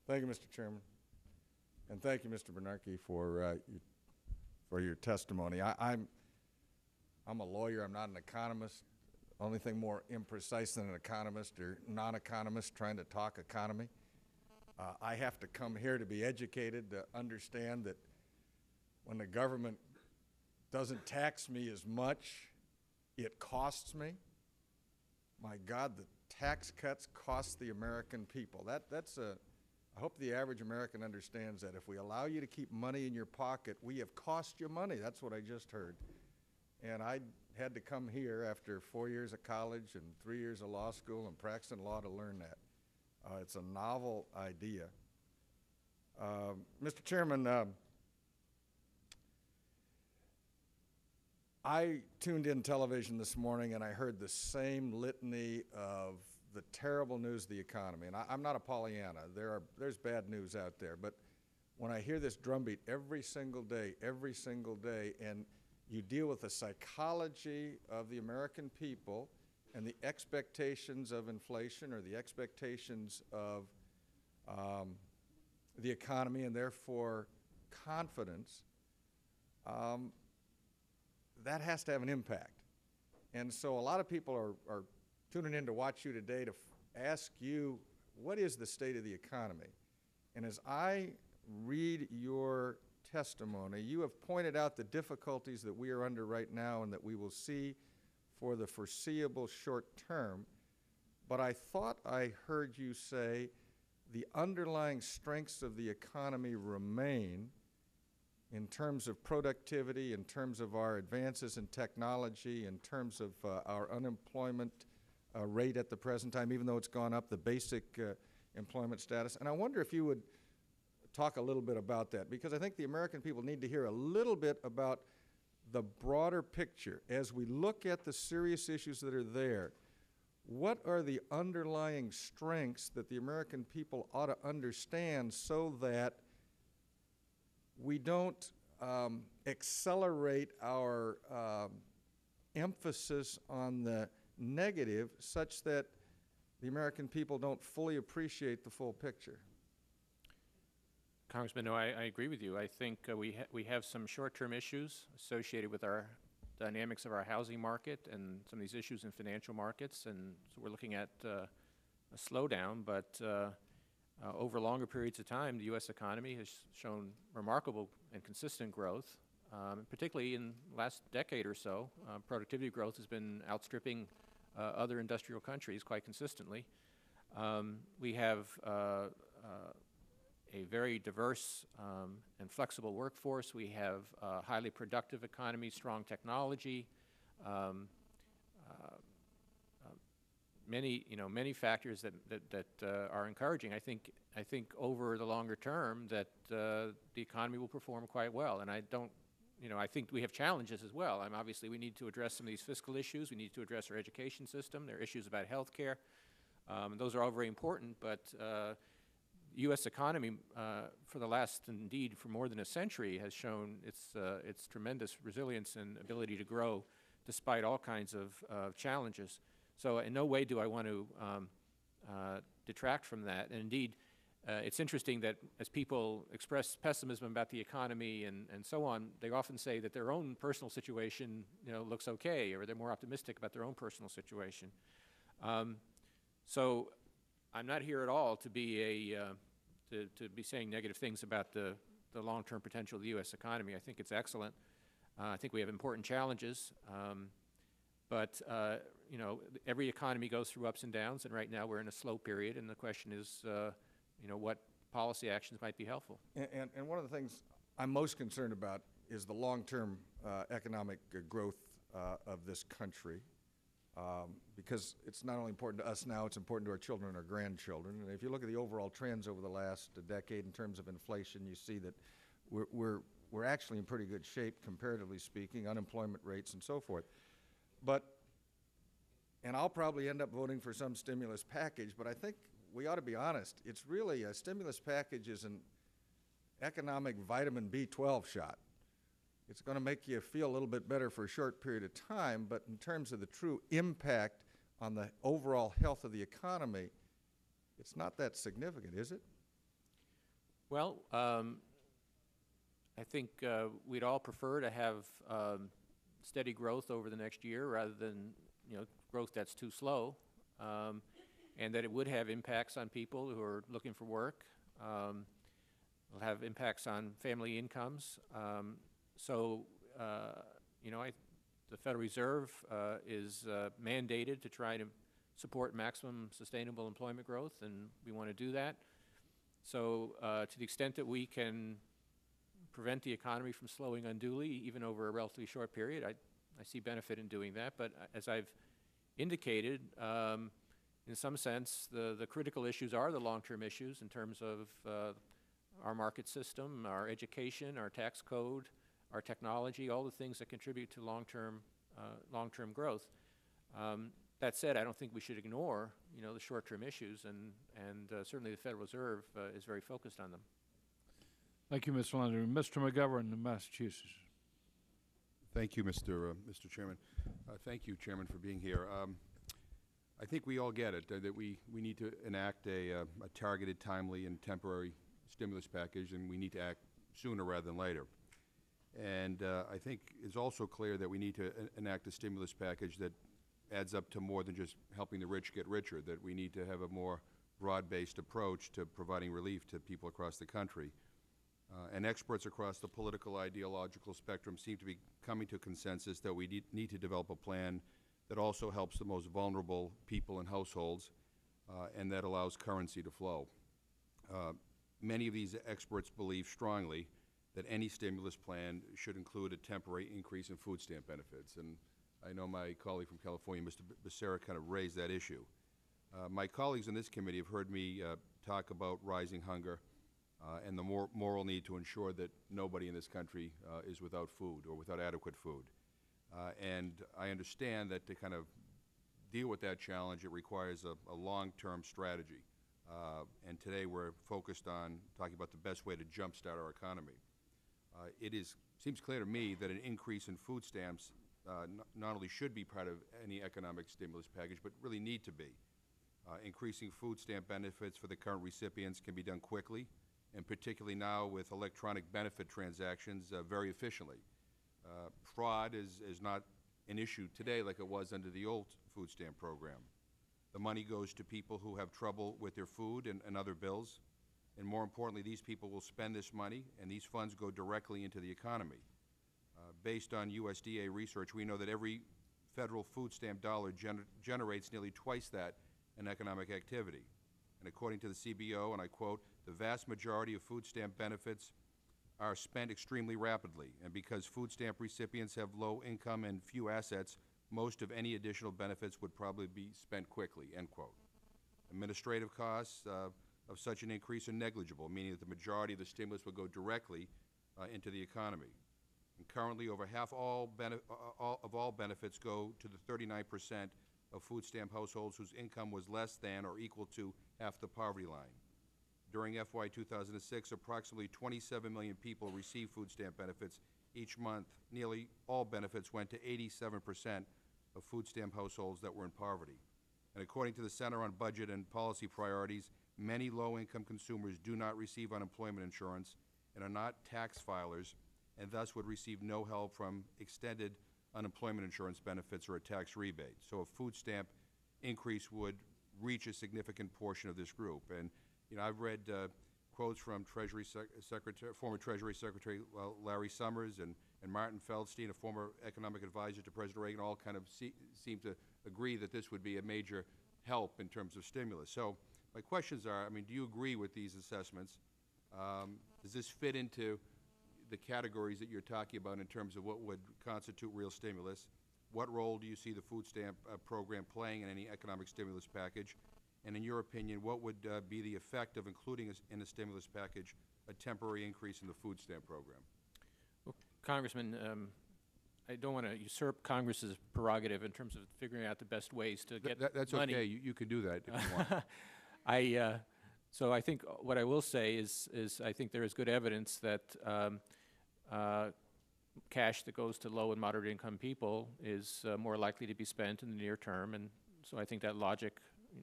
Thank you, Mr. Chairman. And thank you, Mr. Bernanke, for your testimony. I'm a lawyer. I'm not an economist. Only thing more imprecise than an economist or non-economist trying to talk economy. I have to come here to be educated, to understand that when the government doesn't tax me as much, it costs me. My God, the tax cuts cost the American people. I hope the average American understands that. If we allow you to keep money in your pocket, we have cost you money. That's what I just heard. And I had to come here after 4 years of college and 3 years of law school and practicing law to learn that. It's a novel idea. Mr. Chairman, I tuned in television this morning and I heard the same litany of the terrible news of the economy, and I'm not a Pollyanna. There's bad news out there, but when I hear this drumbeat every single day, and you deal with the psychology of the American people and the expectations of inflation or the expectations of the economy and therefore confidence, that has to have an impact. And so a lot of people are tuning in to watch you today to ask you, what is the state of the economy? And as I read your testimony, you have pointed out the difficulties that we are under right now and that we will see for the foreseeable short term. But I thought I heard you say the underlying strengths of the economy remain in terms of productivity, in terms of our advances in technology, in terms of our unemployment rate at the present time, even though it's gone up, the basic employment status. And I wonder if you would talk a little bit about that, because I think the American people need to hear a little bit about the broader picture. As we look at the serious issues that are there, what are the underlying strengths that the American people ought to understand so that we don't accelerate our emphasis on the negative such that the American people don't fully appreciate the full picture? Congressman, no, I agree with you. I think we have some short-term issues associated with our dynamics of our housing market and some of these issues in financial markets, and so we're looking at a slowdown, but over longer periods of time, the U.S. economy has shown remarkable and consistent growth, particularly in the last decade or so. Productivity growth has been outstripping other industrial countries quite consistently. We have a very diverse and flexible workforce. We have a highly productive economy, strong technology, many factors that are encouraging. I think over the longer term that the economy will perform quite well. And I think we have challenges as well. Obviously, we need to address some of these fiscal issues. We need to address our education system. There are issues about health care. Those are all very important, but U.S. economy for the last, indeed, for more than a century has shown its tremendous resilience and ability to grow despite all kinds of challenges. So in no way do I want to detract from that. And indeed, it's interesting that as people express pessimism about the economy and so on, they often say that their own personal situation looks okay, or they're more optimistic about their own personal situation. So I'm not here at all to be to be saying negative things about the long-term potential of the U.S. economy. I think it's excellent. I think we have important challenges, but every economy goes through ups and downs, and right now we're in a slow period. And the question is, what policy actions might be helpful? And one of the things I'm most concerned about is the long-term economic growth of this country. Because it's not only important to us now, it's important to our children and our grandchildren. And if you look at the overall trends over the last decade in terms of inflation, you see that we're actually in pretty good shape, comparatively speaking, unemployment rates and so forth. And I'll probably end up voting for some stimulus package, but I think we ought to be honest. It's really a stimulus package is an economic vitamin B12 shot. It's going to make you feel a little bit better for a short period of time, but in terms of the true impact on the overall health of the economy, it's not that significant, is it? Well, I think we'd all prefer to have steady growth over the next year rather than growth that's too slow, and that it would have impacts on people who are looking for work. It'll have impacts on family incomes. So, the Federal Reserve is mandated to try to support maximum sustainable employment growth, and we want to do that. So, to the extent that we can prevent the economy from slowing unduly, even over a relatively short period, I see benefit in doing that. But as I've indicated, in some sense, the critical issues are the long-term issues in terms of our market system, our education, our tax code, our technology, all the things that contribute to long-term growth. That said, I don't think we should ignore, the short-term issues, and certainly the Federal Reserve is very focused on them. Thank you, Mr. Leonard. Mr. McGovern in Massachusetts. Thank you, Mr. Chairman. Thank you, Chairman, for being here. I think we all get it, that we need to enact a targeted, timely, and temporary stimulus package, and we need to act sooner rather than later. And I think it's also clear that we need to enact a stimulus package that adds up to more than just helping the rich get richer, that we need to have a more broad-based approach to providing relief to people across the country. And experts across the political ideological spectrum seem to be coming to a consensus that we need to develop a plan that also helps the most vulnerable people and households and that allows currency to flow. Many of these experts believe strongly that any stimulus plan should include a temporary increase in food stamp benefits. And I know my colleague from California, Mr. Becerra, kind of raised that issue. My colleagues in this committee have heard me talk about rising hunger and the moral need to ensure that nobody in this country is without food or without adequate food. And I understand that to kind of deal with that challenge, it requires a long-term strategy. And today we're focused on talking about the best way to jumpstart our economy. Seems clear to me that an increase in food stamps not only should be part of any economic stimulus package, but really need to be. Increasing food stamp benefits for the current recipients can be done quickly, and particularly now with electronic benefit transactions very efficiently. Fraud is not an issue today like it was under the old food stamp program. The money goes to people who have trouble with their food and other bills, and more importantly, these people will spend this money, and these funds go directly into the economy. Based on USDA research, we know that every federal food stamp dollar generates nearly twice that in economic activity. And according to the CBO, and I quote, "The vast majority of food stamp benefits are spent extremely rapidly, and because food stamp recipients have low income and few assets, most of any additional benefits would probably be spent quickly," end quote. Administrative costs of such an increase are negligible, meaning that the majority of the stimulus will go directly into the economy. And currently, over half of all benefits go to the 39% of food stamp households whose income was less than or equal to half the poverty line. During FY 2006, approximately 27 million people received food stamp benefits each month. Nearly all benefits went to 87% of food stamp households that were in poverty. And according to the Center on Budget and Policy Priorities, many low-income consumers do not receive unemployment insurance and are not tax filers, and thus would receive no help from extended unemployment insurance benefits or a tax rebate. So a food stamp increase would reach a significant portion of this group. And I've read quotes from former Treasury Secretary Larry Summers and Martin Feldstein, a former economic advisor to President Reagan, all kind of seem to agree that this would be a major help in terms of stimulus. So my questions are, do you agree with these assessments? Does this fit into the categories that you're talking about in terms of what would constitute real stimulus? What role do you see the food stamp program playing in any economic stimulus package? And in your opinion, what would be the effect of including in a stimulus package a temporary increase in the food stamp program? Well, Congressman, I don't want to usurp Congress's prerogative in terms of figuring out the best ways to get that's money. okay. You can do that if you want. So I think what I will say is I think there is good evidence that cash that goes to low and moderate income people is more likely to be spent in the near term, and so I think that logic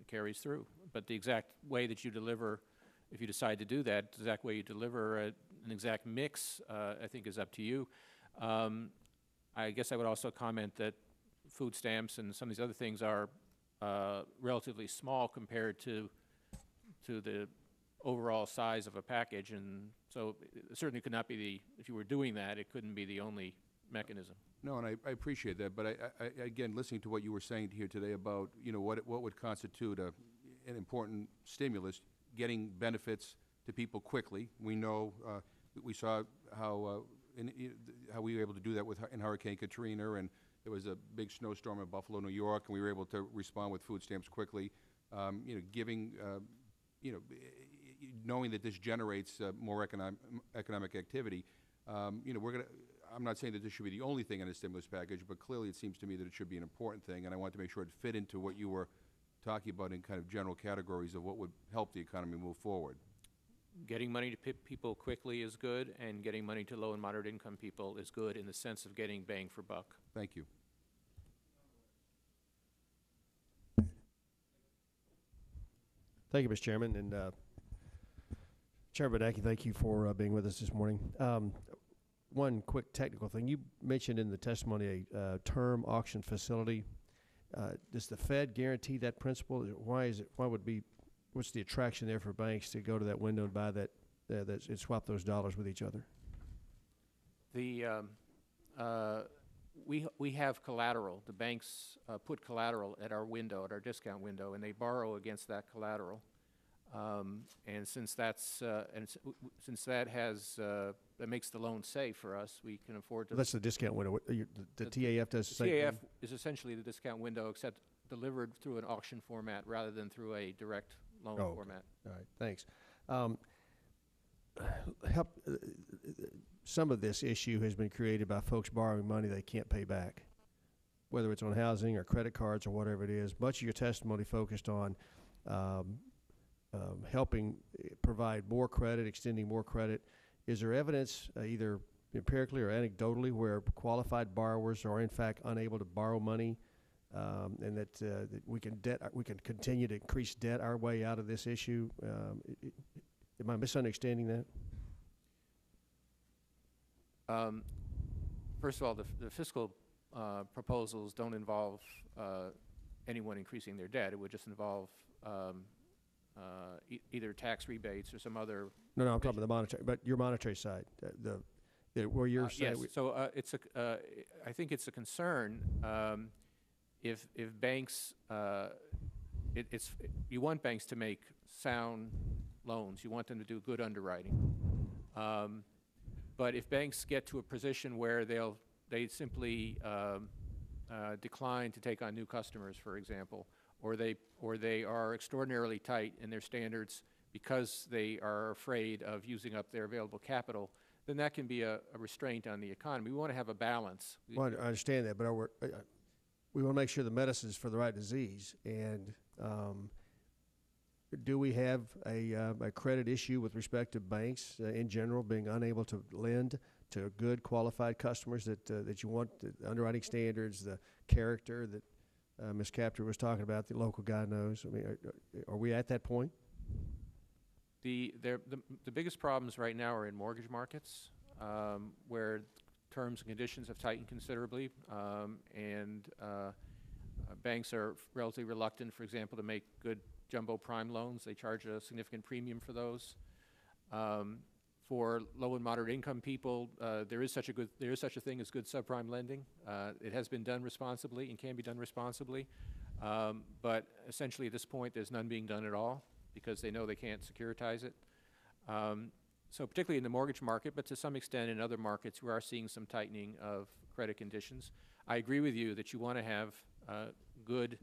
carries through. But the exact way that you deliver, if you decide to do that, the exact way you deliver an exact mix, I think is up to you. I guess I would also comment that food stamps and some of these other things are relatively small compared to the overall size of a package, and so it certainly could not be if you were doing that, it couldn't be the only mechanism. No, and I appreciate that, but I again, listening to what you were saying here today about, what would constitute an important stimulus, getting benefits to people quickly. We know, we saw how we were able to do that in Hurricane Katrina, and there was a big snowstorm in Buffalo, New York, and we were able to respond with food stamps quickly. Giving, knowing that this generates more economic activity, I'm not saying that this should be the only thing in a stimulus package, but clearly it seems to me that it should be an important thing, and I want to make sure it fit into what you were talking about in kind of general categories of what would help the economy move forward. Getting money to people quickly is good, and getting money to low and moderate income people is good in the sense of getting bang for buck. Thank you. Thank you, Mr. Chairman, and Chairman Bernanke, thank you for being with us this morning. One quick technical thing. You mentioned in the testimony a term auction facility. Does the Fed guarantee that principle? Why would be? What's the attraction there for banks to go to that window and buy that and swap those dollars with each other? We have collateral. The banks put collateral at our window, at our discount window, and they borrow against that collateral. And since that makes the loan safe for us, we can afford to. Well, that's the discount window. The TAF does the same TAF thing? is essentially the discount window, except delivered through an auction format rather than through a direct loan format. All right, thanks. Some of this issue has been created by folks borrowing money they can't pay back, whether it's on housing or credit cards or whatever it is. Much of your testimony focused on helping provide more credit, extending more credit. Is there evidence, either empirically or anecdotally, where qualified borrowers are in fact unable to borrow money, and that we can continue to increase debt our way out of this issue? Am I misunderstanding that? First of all, the fiscal proposals don't involve anyone increasing their debt. It would just involve either tax rebates or some other. No, I'm talking about the monetary, but your monetary side, where you're saying. Yes. So I think it's a concern if banks. You want banks to make sound loans. You want them to do good underwriting. But if banks get to a position where they simply decline to take on new customers, for example, or they are extraordinarily tight in their standards because they are afraid of using up their available capital, then that can be a restraint on the economy. We want to have a balance. Well, I understand that, but we want to make sure the medicine is for the right disease. And do we have a credit issue with respect to banks in general being unable to lend to good qualified customers that you want, the underwriting standards, the character that Ms. Capter was talking about, the local guy knows? I mean, are we at that point? The biggest problems right now are in mortgage markets, where terms and conditions have tightened considerably, and banks are relatively reluctant, for example, to make good jumbo prime loans. They charge a significant premium for those. For low and moderate income people, there is such a thing as good subprime lending. It has been done responsibly and can be done responsibly, but essentially at this point there's none being done at all because they know they can't securitize it. So particularly in the mortgage market, but to some extent in other markets, we are seeing some tightening of credit conditions. I agree with you that you want to have good,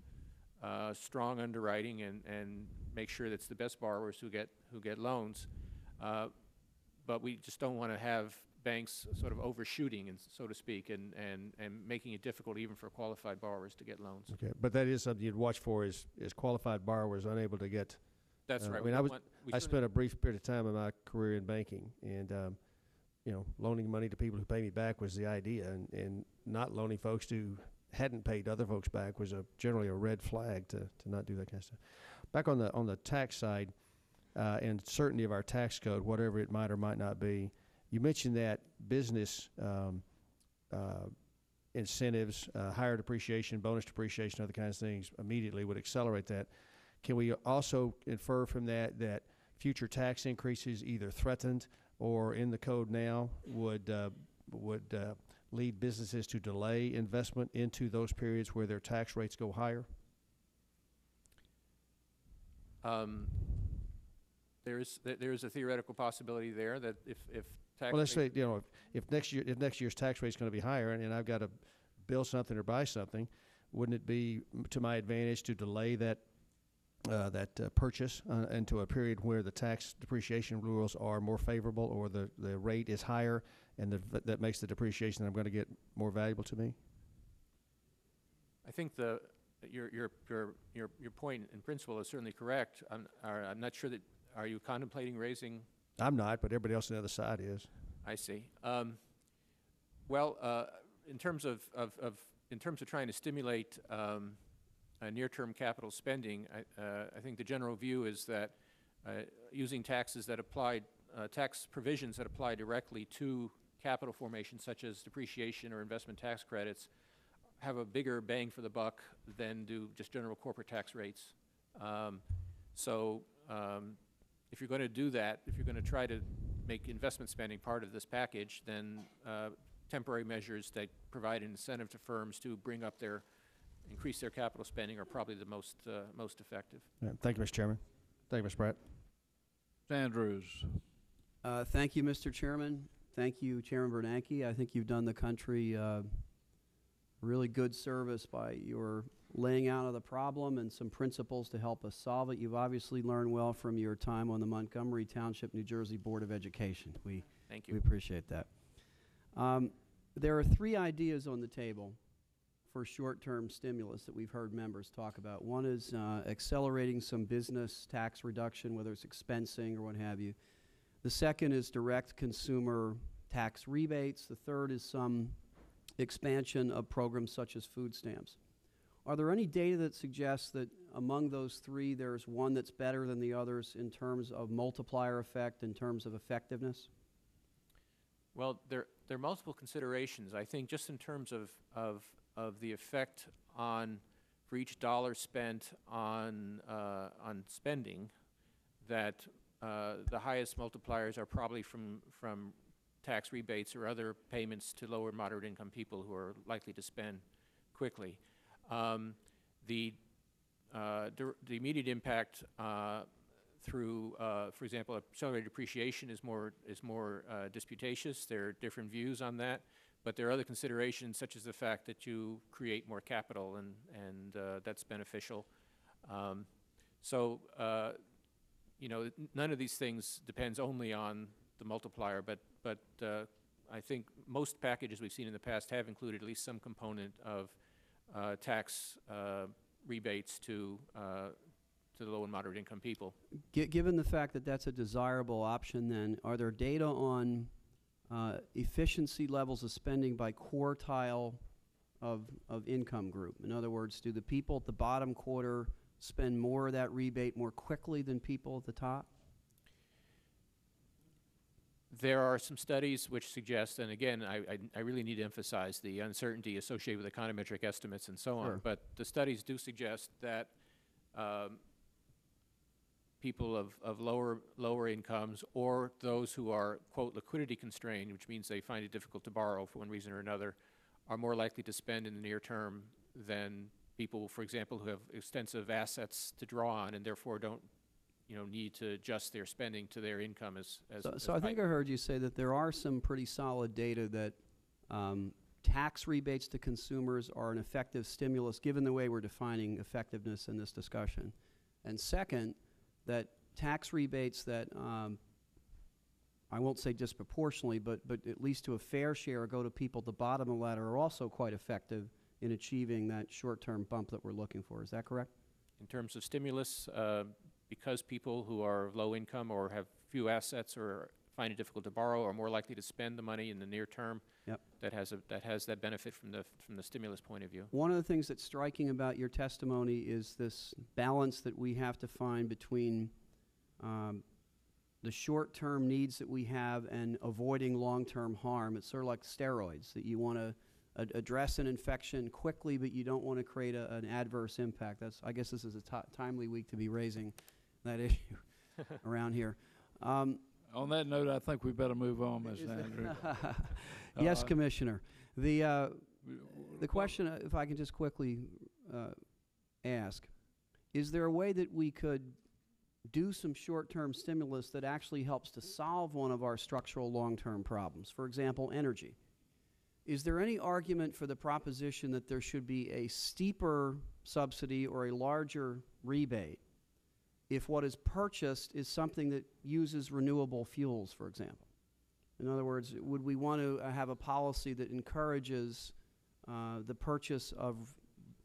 strong underwriting and make sure that it's the best borrowers who get loans. But we just don't want to have banks sort of overshooting, and so to speak, and making it difficult even for qualified borrowers to get loans. Okay, but that is something you'd watch for is qualified borrowers unable to get. That's right. I mean, I spent a brief period of time in my career in banking, and loaning money to people who pay me back was the idea, and not loaning folks who hadn't paid other folks back was generally a red flag to not do that kind of stuff. Back on the tax side, and certainty of our tax code, whatever it might or might not be, you mentioned that business incentives, higher depreciation, bonus depreciation, other kinds of things immediately would accelerate that. Can we also infer from that future tax increases, either threatened or in the code now, would lead businesses to delay investment into those periods where their tax rates go higher? There is a theoretical possibility there that if tax. Well, let's say if next year's tax rate is going to be higher, and I've got to build something or buy something, wouldn't it be to my advantage to delay that purchase into a period where the tax depreciation rules are more favorable or the rate is higher, and that makes the depreciation that I'm going to get more valuable to me? I think your point in principle is certainly correct. I'm not sure that, are you contemplating raising? I'm not, but everybody else on the other side is. I see. Well, in terms of trying to stimulate near-term capital spending, I think the general view is that using tax provisions that apply directly to capital formation, such as depreciation or investment tax credits, have a bigger bang for the buck than do just general corporate tax rates. If you're going to do that, if you're going to try to make investment spending part of this package, then temporary measures that provide an incentive to firms to increase their capital spending are probably the most effective. Yeah, thank you, Mr. Chairman. Thank you, Mr. Pratt. Andrews. Thank you, Mr. Chairman. Thank you, Chairman Bernanke. I think you've done the country really good service by your laying out of the problem and some principles to help us solve it. You've obviously learned well from your time on the Montgomery Township, New Jersey Board of Education. Thank you. We appreciate that. There are three ideas on the table for short-term stimulus that we've heard members talk about. One is accelerating some business tax reduction, whether it's expensing or what have you. The second is direct consumer tax rebates. The third is some expansion of programs such as food stamps. Are there any data that suggests that among those three there's one that's better than the others in terms of multiplier effect, in terms of effectiveness? Well, there are multiple considerations. I think just in terms of the effect for each dollar spent on spending, that the highest multipliers are probably from tax rebates or other payments to lower and moderate income people who are likely to spend quickly. The immediate impact through, for example, accelerated depreciation is more disputatious. There are different views on that, but there are other considerations such as the fact that you create more capital and that's beneficial. None of these things depends only on the multiplier, but I think most packages we've seen in the past have included at least some component of tax rebates to the low and moderate income people. Given the fact that that's a desirable option, then, are there data on efficiency levels of spending by quartile of income group? In other words, do the people at the bottom quarter spend more of that rebate more quickly than people at the top? There are some studies which suggest, and again, I really need to emphasize the uncertainty associated with econometric estimates and so on, but the studies do suggest that people of lower incomes, or those who are, quote, liquidity constrained, which means they find it difficult to borrow for one reason or another, are more likely to spend in the near term than people, for example, who have extensive assets to draw on and therefore don't need to adjust their spending to their income So I think I heard you say that there are some pretty solid data that tax rebates to consumers are an effective stimulus, given the way we're defining effectiveness in this discussion. And second, that tax rebates that I won't say disproportionately, but at least to a fair share go to people at the bottom of the ladder are also quite effective in achieving that short-term bump that we're looking for. Is that correct? In terms of stimulus, because people who are low income or have few assets or find it difficult to borrow are more likely to spend the money in the near term. Yep. That has that benefit from the stimulus point of view. One of the things that's striking about your testimony is this balance that we have to find between the short-term needs that we have and avoiding long-term harm. It's sort of like steroids, that you want to address an infection quickly, but you don't want to create an adverse impact. I guess this is a timely week to be raising that issue around here. On that note, I think we better move on, Ms. Andrews. Yes, Commissioner. The question, if I can just quickly ask, is there a way that we could do some short-term stimulus that actually helps to solve one of our structural long-term problems? For example, energy. Is there any argument for the proposition that there should be a steeper subsidy or a larger rebate if what is purchased is something that uses renewable fuels, for example? In other words, would we want to have a policy that encourages the purchase of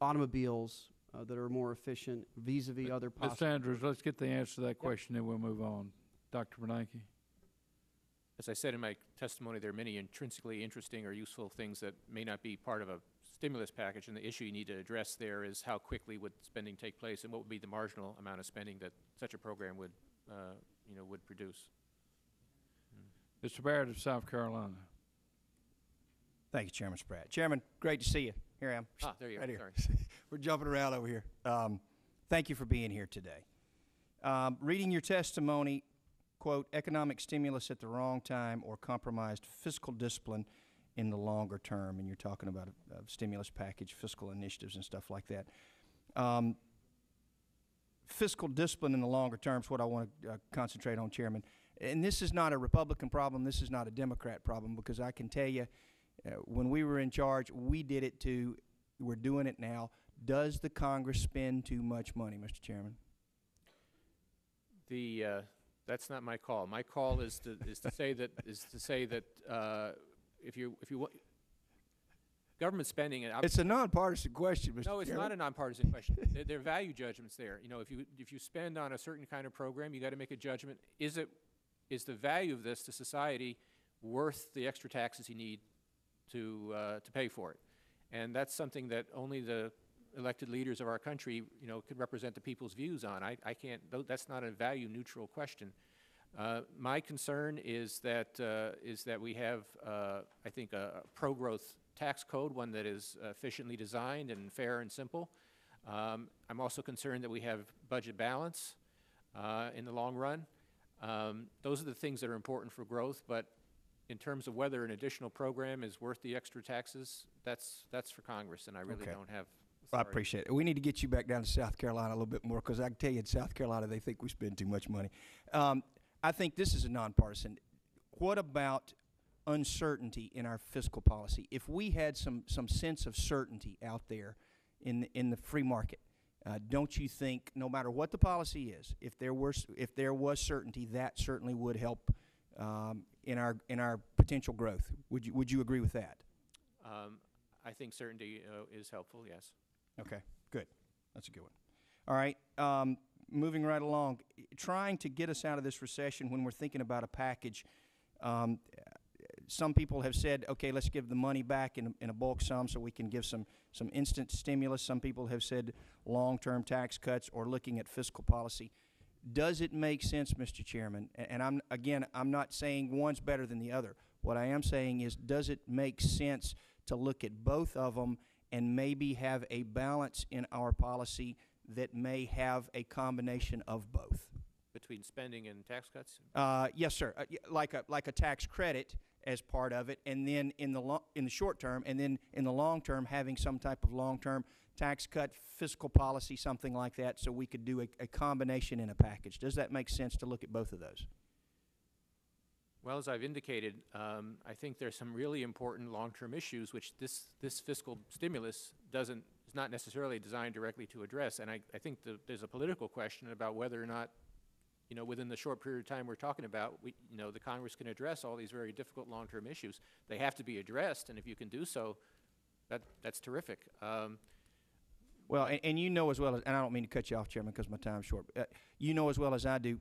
automobiles that are more efficient vis-a-vis other Ms. possible? Andrews, let's get the answer to that question, then we'll move on. Dr. Bernanke. As I said in my testimony, there are many intrinsically interesting or useful things that may not be part of a stimulus package, and the issue you need to address there is how quickly would spending take place and what would be the marginal amount of spending that such a program would, would produce. Mr. Barrett of South Carolina. Thank you, Chairman Spratt. Chairman, great to see you. Here I am. Ah, there you right are. here. Sorry. We're jumping around over here. Thank you for being here today. Reading your testimony, quote, economic stimulus at the wrong time or compromised fiscal discipline in the longer term, and you're talking about a stimulus package, fiscal initiatives and stuff like that. Fiscal discipline in the longer term is what I want to concentrate on, Chairman. And this is not a Republican problem. This is not a Democrat problem, because I can tell you, when we were in charge, we did it too. We're doing it now. Does the Congress spend too much money, Mr. Chairman? That's not my call. My call is to say that if you want government spending, and it's a nonpartisan question, Mr. No, it's Chairman. not a nonpartisan question. There are value judgments there. You know, if you spend on a certain kind of program, you got to make a judgment. Is the value of this to society worth the extra taxes you need to pay for it? And that's something that only the elected leaders of our country, could represent the people's views on. I can't. That's not a value neutral question. My concern is that we have, I think, a pro-growth tax code, one that is efficiently designed and fair and simple. I'm also concerned that we have budget balance in the long run. Those are the things that are important for growth, but in terms of whether an additional program is worth the extra taxes, that's for Congress, and I really don't have. I appreciate it. We need to get you back down to South Carolina a little bit more, because I can tell you in South Carolina they think we spend too much money. I think this is a nonpartisan. What about uncertainty in our fiscal policy? If we had some sense of certainty out there in the free market, don't you think, no matter what the policy is, if there was certainty, that certainly would help in our potential growth? Would you agree with that? I think certainty is helpful. Yes. Okay, good. That's a good one. All right, moving right along, trying to get us out of this recession when we're thinking about a package. Some people have said, okay, let's give the money back in a bulk sum so we can give some instant stimulus. Some people have said long-term tax cuts or looking at fiscal policy. Does it make sense, Mr. Chairman? And I'm not saying one's better than the other. What I am saying is, does it make sense to look at both of them and maybe have a balance in our policy that may have a combination of both? Between spending and tax cuts? Yes, sir. Like a tax credit as part of it, and then in the short term, and then in the long term, having some type of long-term tax cut, fiscal policy, something like that, so we could do a combination in a package. Does that make sense to look at both of those? Well, as I've indicated, I think there's some really important long-term issues which this fiscal stimulus is not necessarily designed directly to address, and I think there's a political question about whether or not, within the short period of time we're talking about, the Congress can address all these very difficult long-term issues. They have to be addressed, and if you can do so, that's terrific. Well, and you know as well as, and I don't mean to cut you off, Chairman, because my time's short. You know as well as I do,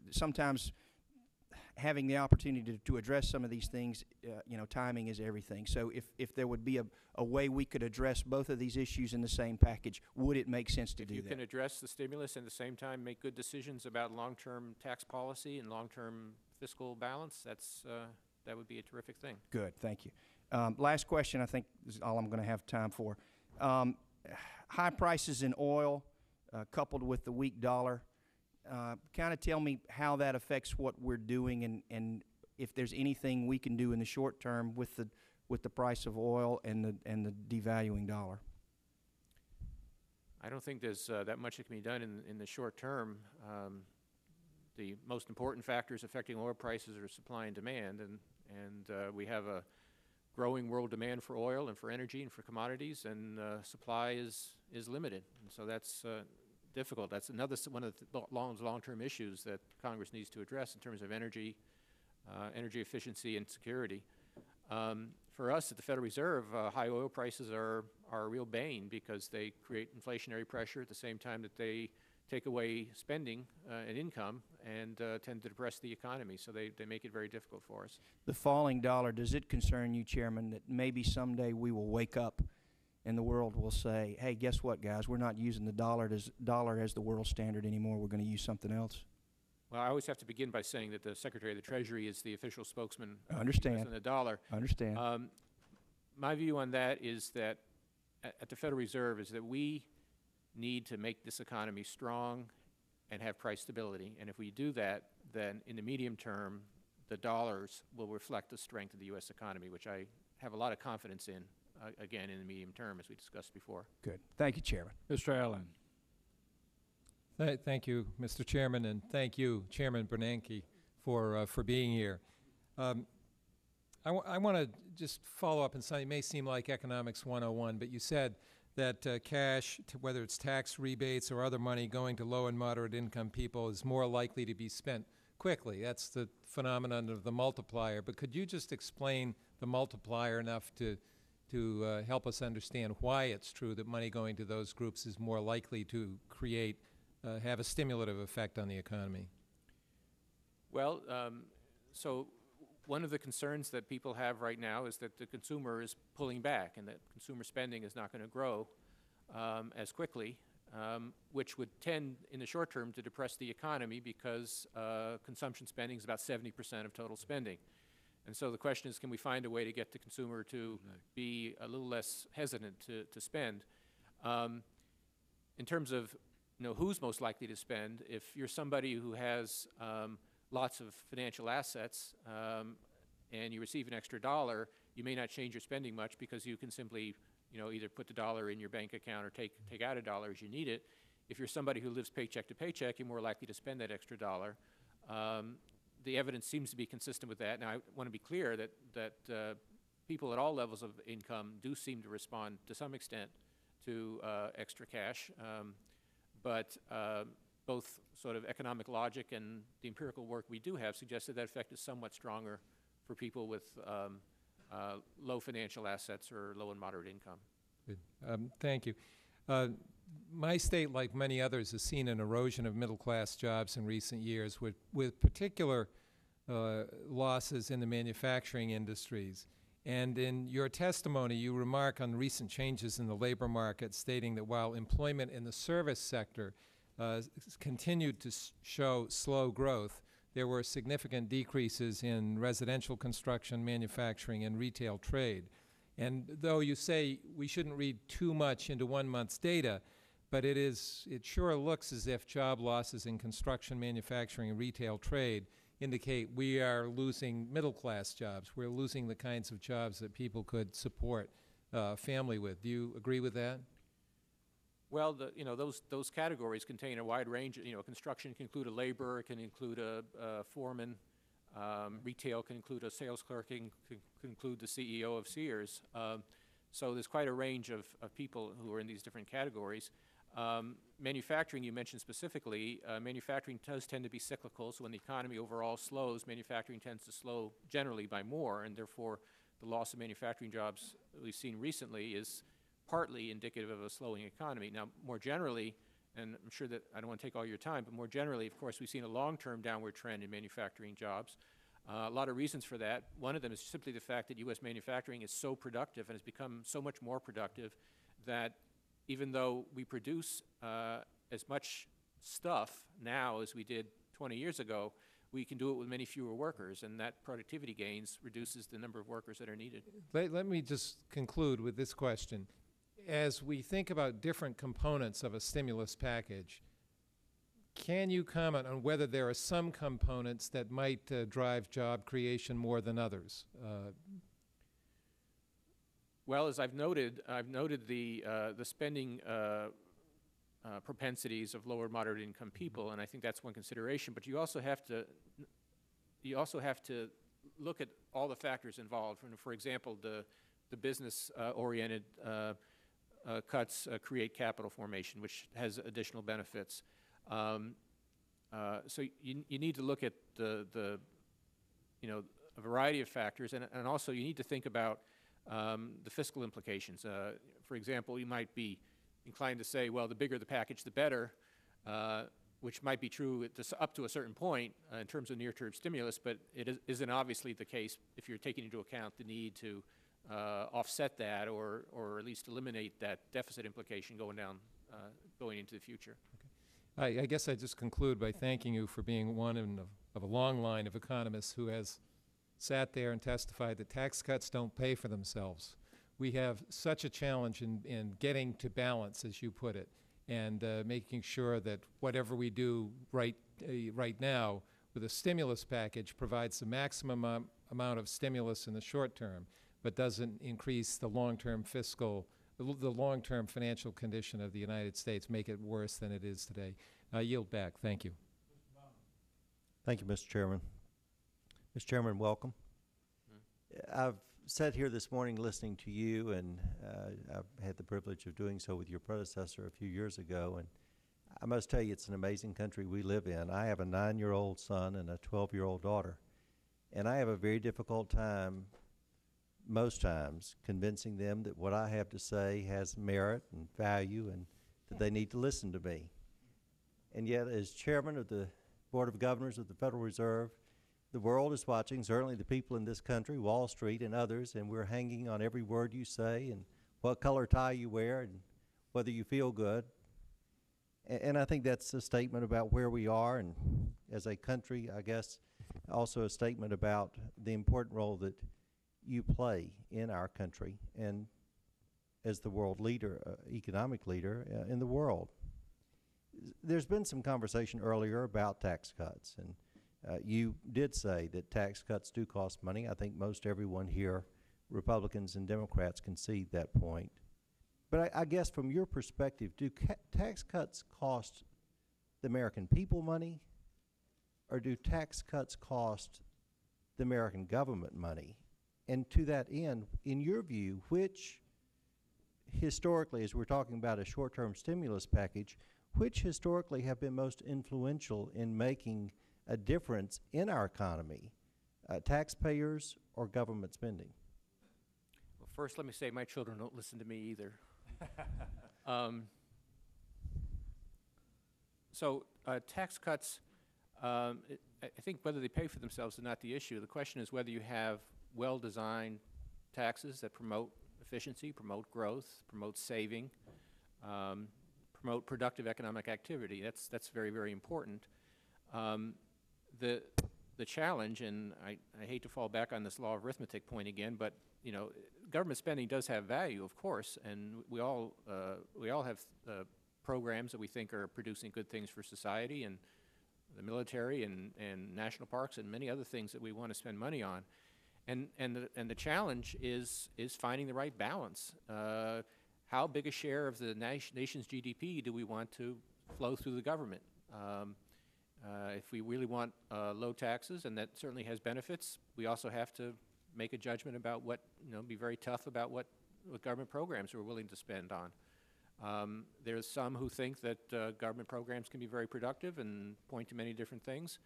sometimes having the opportunity to address some of these things, timing is everything. So if there would be a way we could address both of these issues in the same package, would it make sense to do that? If you can address the stimulus and at the same time make good decisions about long-term tax policy and long-term fiscal balance, that would be a terrific thing. Good, thank you. Last question, I think this is all I'm going to have time for. High prices in oil coupled with the weak dollar. Kind of tell me how that affects what we're doing, and if there's anything we can do in the short term with the price of oil and the devaluing dollar. I don't think there's that much that can be done in the short term. The most important factors affecting oil prices are supply and demand, and we have a growing world demand for oil and for energy and for commodities, and supply is limited, and so difficult. That's one of the long-term issues that Congress needs to address in terms of energy efficiency and security. For us at the Federal Reserve, high oil prices are a real bane because they create inflationary pressure at the same time that they take away spending and income and tend to depress the economy. So they make it very difficult for us. The falling dollar, does it concern you, Chairman, that maybe someday we will wake up and the world will say, hey, guess what, guys? We're not using the dollar as the world standard anymore. We're going to use something else? Well, I always have to begin by saying that the Secretary of the Treasury is the official spokesman I understand. of the dollar. I understand. My view on that is that at the Federal Reserve is that we need to make this economy strong and have price stability. And if we do that, then in the medium term, the dollars will reflect the strength of the U.S. economy, which I have a lot of confidence in, again, in the medium term, as we discussed before. Good. Thank you, Chairman. Mr. Allen. Thank you, Mr. Chairman, and thank you, Chairman Bernanke, for being here. I want to just follow up on something. It may seem like Economics 101, but you said that cash, whether it's tax rebates or other money going to low and moderate income people, is more likely to be spent quickly. That's the phenomenon of the multiplier. But could you just explain the multiplier enough to help us understand why it's true that money going to those groups is more likely to have a stimulative effect on the economy? Well, so one of the concerns that people have right now is that the consumer is pulling back and that consumer spending is not going to grow as quickly, which would tend in the short term to depress the economy because consumption spending is about 70% of total spending. And so the question is, can we find a way to get the consumer to be a little less hesitant to spend? In terms of who's most likely to spend, if you're somebody who has lots of financial assets and you receive an extra dollar, you may not change your spending much because you can simply either put the dollar in your bank account or take out a dollar as you need it. If you're somebody who lives paycheck to paycheck, you're more likely to spend that extra dollar. The evidence seems to be consistent with that. Now, I want to be clear that people at all levels of income do seem to respond to some extent to extra cash. But both sort of economic logic and the empirical work we do have suggested that effect is somewhat stronger for people with low financial assets or low and moderate income. Good. Thank you. My state, like many others, has seen an erosion of middle-class jobs in recent years with particular losses in the manufacturing industries. And in your testimony, you remark on recent changes in the labor market, stating that while employment in the service sector continued to show slow growth, there were significant decreases in residential construction, manufacturing, and retail trade. And though you say we shouldn't read too much into 1 month's data, but it sure looks as if job losses in construction, manufacturing, and retail trade indicate we are losing middle-class jobs. We're losing the kinds of jobs that people could support a family with. Do you agree with that? Well, those categories contain a wide range. Construction can include a laborer, it can include a foreman. Retail can include a sales clerk, can include the CEO of Sears. So there's quite a range of people who are in these different categories. Manufacturing, you mentioned specifically, manufacturing does tend to be cyclical, so when the economy overall slows, manufacturing tends to slow generally by more, and therefore the loss of manufacturing jobs we've seen recently is partly indicative of a slowing economy. Now, more generally, and I'm sure that I don't want to take all your time, but more generally, of course, we've seen a long-term downward trend in manufacturing jobs. A lot of reasons for that. One of them is simply the fact that U.S. manufacturing is so productive and has become so much more productive that even though we produce as much stuff now as we did 20 years ago, we can do it with many fewer workers, and that productivity gains reduces the number of workers that are needed. Let me just conclude with this question. As we think about different components of a stimulus package, can you comment on whether there are some components that might drive job creation more than others? Well, as I've noted the spending propensities of lower moderate income people, and I think that's one consideration. But you also have to look at all the factors involved. For example, the business oriented cuts create capital formation, which has additional benefits. So you need to look at the a variety of factors, and also you need to think about the fiscal implications. For example, you might be inclined to say, well, the bigger the package, the better, which might be true up to a certain point in terms of near-term stimulus, but it isn't obviously the case if you're taking into account the need to offset that or at least eliminate that deficit implication going into the future. I guess I just conclude by thanking you for being one of a long line of economists who has sat there and testified that tax cuts don't pay for themselves. We have such a challenge in getting to balance, as you put it, and making sure that whatever we do right now with a stimulus package provides the maximum amount of stimulus in the short term, but doesn't increase the long-term the long-term financial condition of the United States, make it worse than it is today. I yield back. Thank you. Thank you, Mr. Chairman. Mr. Chairman, welcome. I've sat here this morning listening to you, and I've had the privilege of doing so with your predecessor a few years ago, and I must tell you it's an amazing country we live in. I have a 9-year-old son and a 12-year-old daughter, and I have a very difficult time most times convincing them that what I have to say has merit and value and that they need to listen to me. And yet, as chairman of the Board of Governors of the Federal Reserve, the world is watching, certainly the people in this country, Wall Street and others, and we're hanging on every word you say and what color tie you wear and whether you feel good. And I think that's a statement about where we are, and as a country, I guess, also a statement about the important role that you play in our country and as the world leader, economic leader in the world. There's been some conversation earlier about tax cuts, and you did say that tax cuts do cost money. I think most everyone here, Republicans and Democrats, concede that point. But I guess from your perspective, do tax cuts cost the American people money, or do tax cuts cost the American government money? And to that end, in your view, which historically, as we're talking about a short-term stimulus package, which historically have been most influential in making a difference in our economy, taxpayers or government spending? Well, first, let me say my children don't listen to me either. So tax cuts, I think whether they pay for themselves is not the issue. The question is whether you have well-designed taxes that promote efficiency, promote growth, promote saving, promote productive economic activity. That's very, very important. The challenge, and I hate to fall back on this law of arithmetic point again, but government spending does have value, of course, and we all have programs that we think are producing good things for society, and the military, and national parks, and many other things that we want to spend money on. And the challenge is finding the right balance. How big a share of the nation's GDP do we want to flow through the government? If we really want low taxes, and that certainly has benefits, we also have to make a judgment about be very tough about what government programs we're willing to spend on. There's some who think that government programs can be very productive and point to many different things.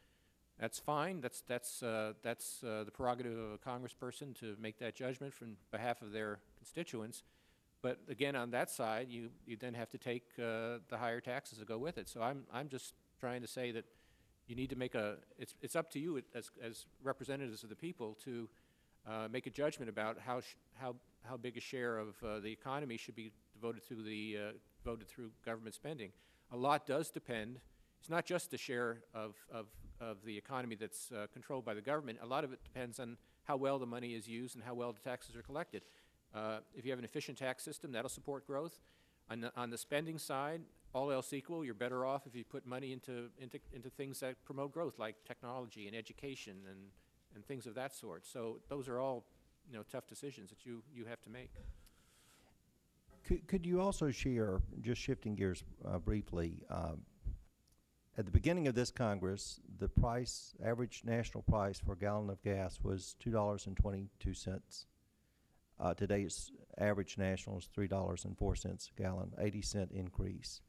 That's fine. That's the prerogative of a congressperson to make that judgment from behalf of their constituents. But again, on that side, you then have to take the higher taxes that go with it. So I'm just trying to say that you need to make it's up to you as representatives of the people to make a judgment about how big a share of the economy should be devoted through government spending. A lot does depend. It's not just the share of the economy that's controlled by the government. A lot of it depends on how well the money is used and how well the taxes are collected. If you have an efficient tax system, that'll support growth. On the spending side, all else equal, you're better off if you put money into things that promote growth, like technology and education and things of that sort. So those are all tough decisions that you have to make. Could you also share, just shifting gears briefly, at the beginning of this Congress, the average national price for a gallon of gas was $2.22. Today's average national is $3.04 a gallon, 80-cent increase.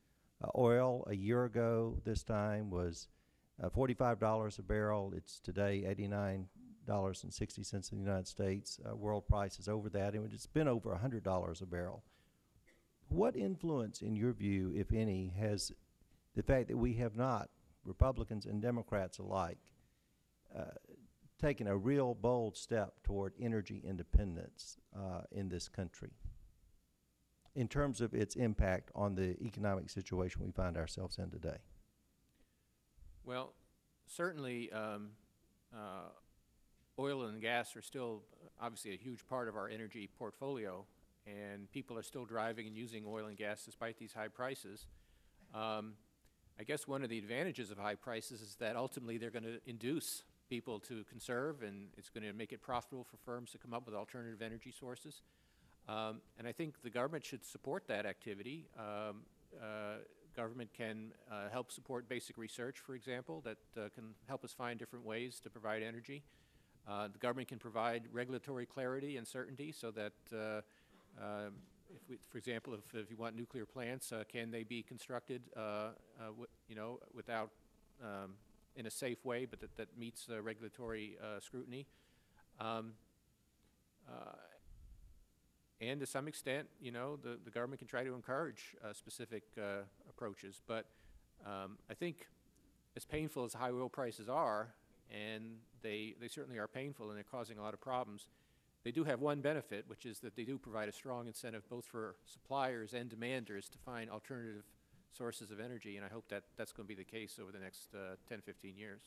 Oil a year ago this time was $45 a barrel. It's today $89.60 in the United States. World price is over that, and it's been over $100 a barrel. What influence, in your view, if any, has the fact that we have not, Republicans and Democrats alike, taken a real bold step toward energy independence in this country in terms of its impact on the economic situation we find ourselves in today? Well, certainly oil and gas are still obviously a huge part of our energy portfolio, and people are still driving and using oil and gas despite these high prices. I guess one of the advantages of high prices is that ultimately they're going to induce people to conserve, and it's going to make it profitable for firms to come up with alternative energy sources. And I think the government should support that activity. Government can help support basic research, for example, that can help us find different ways to provide energy. The government can provide regulatory clarity and certainty so that, for example, if you want nuclear plants, can they be constructed, without in a safe way, but that meets regulatory scrutiny. And to some extent, the government can try to encourage specific approaches. But I think as painful as high oil prices are, and they certainly are painful and they're causing a lot of problems, they do have one benefit, which is that they do provide a strong incentive both for suppliers and demanders to find alternative sources of energy, and I hope that that's going to be the case over the next 10, 15 years.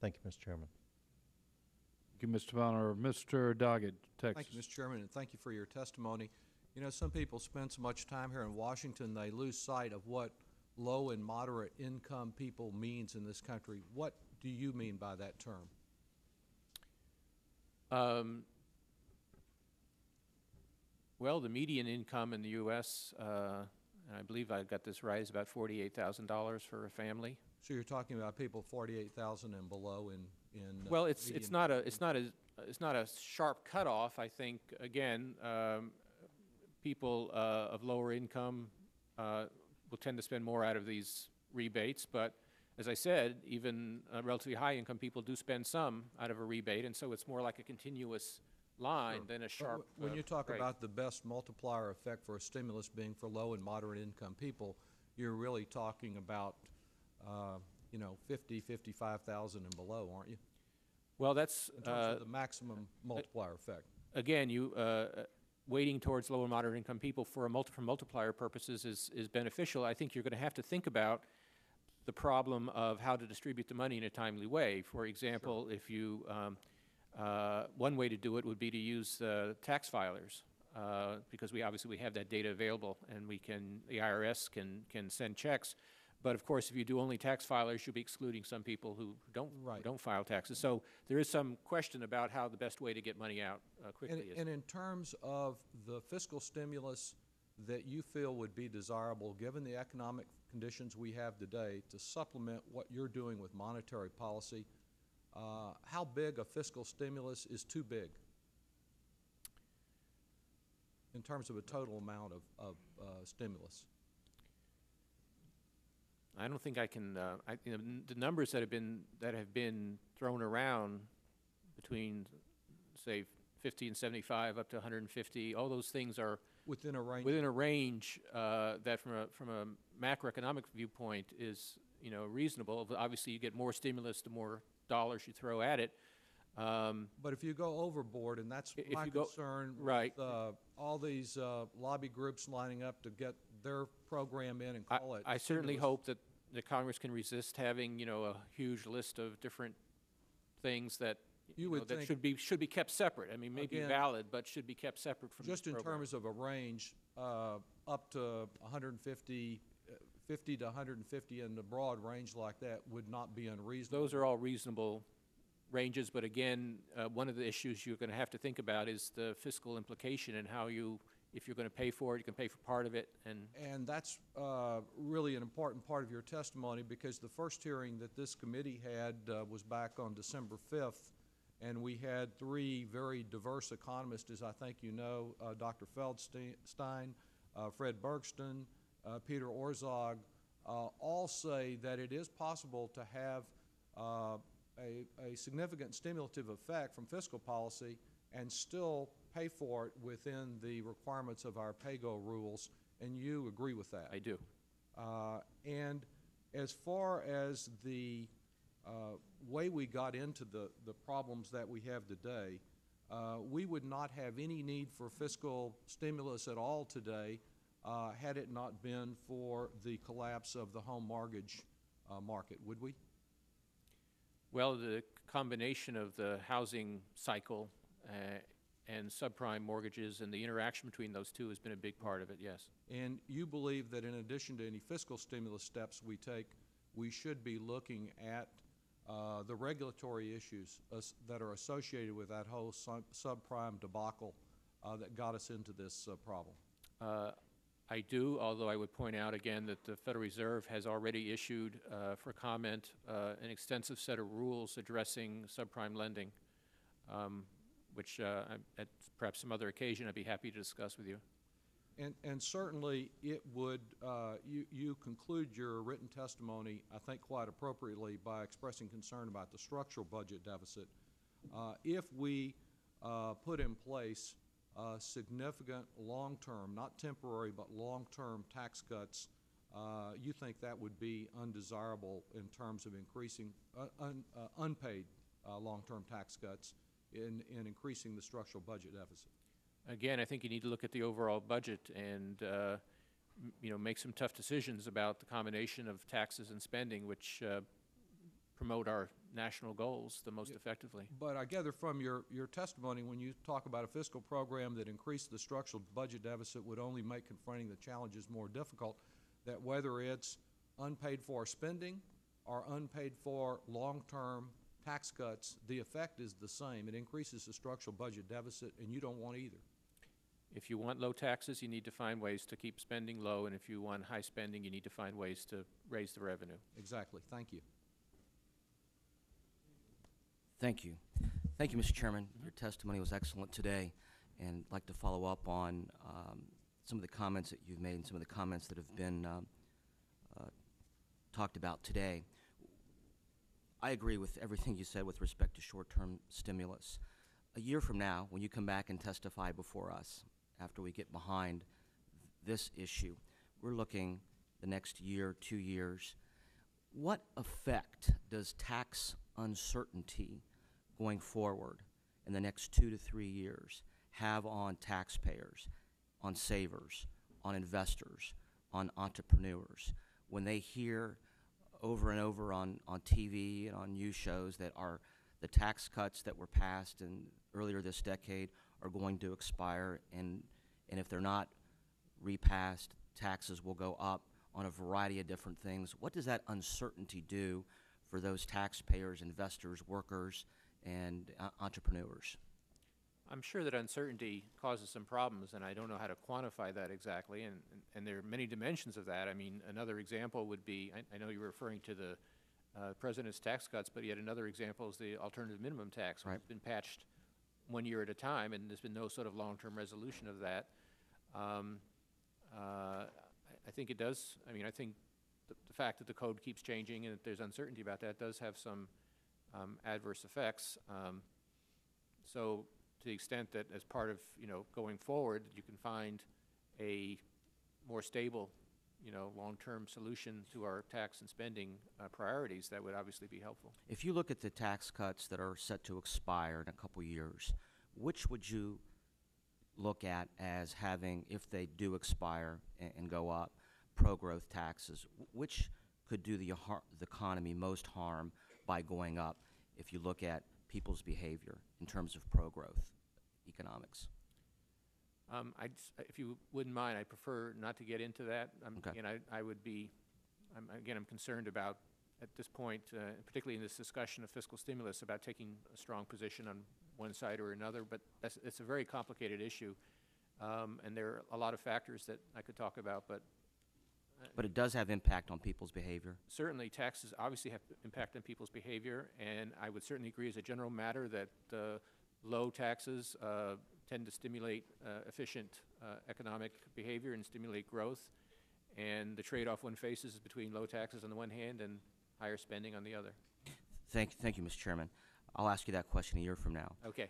Thank you, Mr. Chairman. Thank you, Mr. Bonner. Mr. Doggett, Texas. Thank you, Mr. Chairman, and thank you for your testimony. You know, some people spend so much time here in Washington, they lose sight of what low and moderate income people means in this country. What do you mean by that term? Well, the median income in the U.S., and I believe I got this right, is about $48,000 for a family. So you're talking about people 48,000 and below in well, it's not a sharp cutoff. I think again, people of lower income will tend to spend more out of these rebates. But as I said, even relatively high income people do spend some out of a rebate, and so it's more like a continuous line than a sharp. When you talk about the best multiplier effect for a stimulus being for low and moderate income people, you're really talking about 50, 55,000 and below, aren't you? Well, that's in terms of the maximum multiplier effect. Again, you weighting towards low and moderate income people for multiplier purposes is beneficial. I think you're going to have to think about the problem of how to distribute the money in a timely way. For example, if you one way to do it would be to use tax filers, because we obviously have that data available, and the IRS can send checks. But of course, if you do only tax filers, you'll be excluding some people who don't file taxes. So there is some question about how the best way to get money out quickly is. And in terms of the fiscal stimulus that you feel would be desirable, given the economic conditions we have today, to supplement what you're doing with monetary policy, how big a fiscal stimulus is too big in terms of a total amount of stimulus? I don't think I can. The numbers that have been thrown around between, say, 50 and 75 up to 150, all those things are within a range. Within a range that, from a macroeconomic viewpoint, is reasonable. Obviously, you get more stimulus the more dollars you throw at it. But if you go overboard, and that's my concern, right? With, all these lobby groups lining up to get their program in and call it. I certainly hope that the Congress can resist having a huge list of different things that that should be kept separate. I mean, maybe valid, but should be kept separate from just the program. In terms of a range up to 150. 50 to 150 in the broad range like that would not be unreasonable. Those are all reasonable ranges, but again, one of the issues you're going to have to think about is the fiscal implication and how if you're going to pay for it, you can pay for part of it. And that's really an important part of your testimony, because the first hearing that this committee had was back on December 5th, and we had three very diverse economists, as I think you know, Dr. Feldstein, Fred Bergsten, Peter Orzog, all say that it is possible to have a significant stimulative effect from fiscal policy and still pay for it within the requirements of our pay-go rules, and you agree with that? I do. And as far as the way we got into the problems that we have today, we would not have any need for fiscal stimulus at all today had it not been for the collapse of the home mortgage market, would we? Well, the combination of the housing cycle and subprime mortgages and the interaction between those two has been a big part of it, yes. And you believe that in addition to any fiscal stimulus steps we take, we should be looking at the regulatory issues that are associated with that whole subprime debacle that got us into this problem? I do, although I would point out again that the Federal Reserve has already issued for comment an extensive set of rules addressing subprime lending, which at perhaps some other occasion I'd be happy to discuss with you. And certainly it would, you conclude your written testimony, I think quite appropriately, by expressing concern about the structural budget deficit. If we put in place significant long-term, not temporary, but long-term tax cuts, you think that would be undesirable in terms of increasing unpaid long-term tax cuts in increasing the structural budget deficit? Again, I think you need to look at the overall budget and make some tough decisions about the combination of taxes and spending, which promote our national goals the most effectively. But I gather from your testimony, when you talk about a fiscal program that increased the structural budget deficit would only make confronting the challenges more difficult, that whether it's unpaid for spending or unpaid for long-term tax cuts, the effect is the same. It increases the structural budget deficit, and you don't want either. If you want low taxes, you need to find ways to keep spending low, and if you want high spending, you need to find ways to raise the revenue. Exactly. Thank you. Thank you. Thank you, Mr. Chairman. Your testimony was excellent today, and I'd like to follow up on some of the comments that you've made and some of the comments that have been talked about today. I agree with everything you said with respect to short-term stimulus. A year from now, when you come back and testify before us, after we get behind this issue, we're looking the next year, 2 years. What effect does tax uncertainty going forward in the next 2 to 3 years have on taxpayers, on savers, on investors, on entrepreneurs, when they hear over and over on TV and on news shows that the tax cuts that were passed earlier this decade are going to expire, and if they're not repassed, taxes will go up on a variety of different things? What does that uncertainty do for those taxpayers, investors, workers, and entrepreneurs? I'm sure that uncertainty causes some problems, and I don't know how to quantify that exactly, and there are many dimensions of that. I mean, another example would be, I know you're referring to the President's tax cuts, but yet another example is the alternative minimum tax, which has been patched 1 year at a time, and there's been no sort of long-term resolution of that. I think it does, I think the fact that the code keeps changing and that there's uncertainty about that does have some adverse effects. So to the extent that as part of, going forward, you can find a more stable, long-term solution to our tax and spending priorities, that would obviously be helpful. If you look at the tax cuts that are set to expire in a couple years, which would you look at as having, if they do expire and go up, pro-growth taxes? Which could do the economy most harm by going up if you look at people's behavior in terms of pro-growth economics? If you wouldn't mind, I prefer not to get into that. Okay. Again, I would be, I'm concerned about, at this point, particularly in this discussion of fiscal stimulus, about taking a strong position on one side or another, but it's a very complicated issue, and there are a lot of factors that I could talk about, but but it does have impact on people's behavior. Certainly, taxes obviously have impact on people's behavior, and I would certainly agree as a general matter that low taxes tend to stimulate efficient economic behavior and stimulate growth, and the trade-off one faces is between low taxes on the one hand and higher spending on the other. Thank you, Mr. Chairman. I'll ask you that question a year from now. Okay.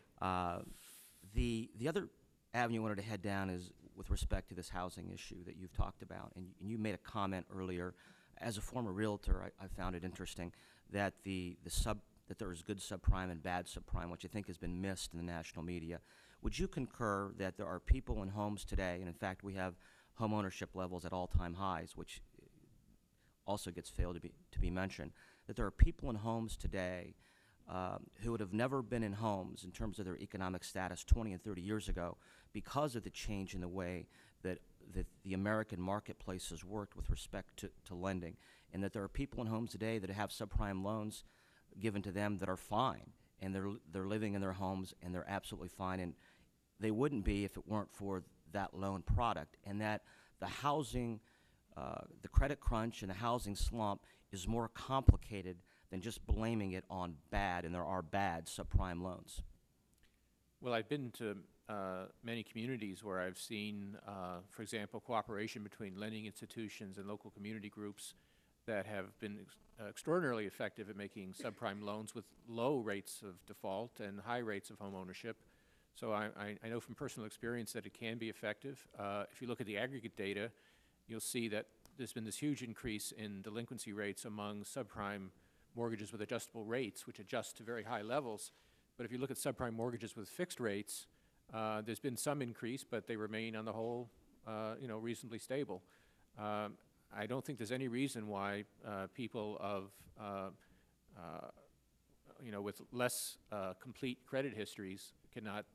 The other avenue I wanted to head down is with respect to this housing issue that you've talked about, and you made a comment earlier. As a former realtor, I found it interesting that that there is good subprime and bad subprime, which I think has been missed in the national media. Would you concur that there are people in homes today, and in fact we have home ownership levels at all-time highs, which also gets failed to be mentioned, that there are people in homes today who would have never been in homes in terms of their economic status 20 and 30 years ago because of the change in the way that the American marketplace has worked with respect to lending, and that there are people in homes today that have subprime loans given to them that are fine, and they're living in their homes and they're absolutely fine, and they wouldn't be if it weren't for that loan product, and that the housing, the credit crunch and the housing slump is more complicated than just blaming it on bad, and there are bad subprime loans. Well, I've been to many communities where I've seen, for example, cooperation between lending institutions and local community groups that have been extraordinarily effective at making subprime loans with low rates of default and high rates of home ownership. So I know from personal experience that it can be effective. If you look at the aggregate data, you'll see that there's been this huge increase in delinquency rates among subprime mortgages with adjustable rates, which adjust to very high levels. But if you look at subprime mortgages with fixed rates, there's been some increase, but they remain on the whole, reasonably stable. I don't think there's any reason why people of, with less complete credit histories cannot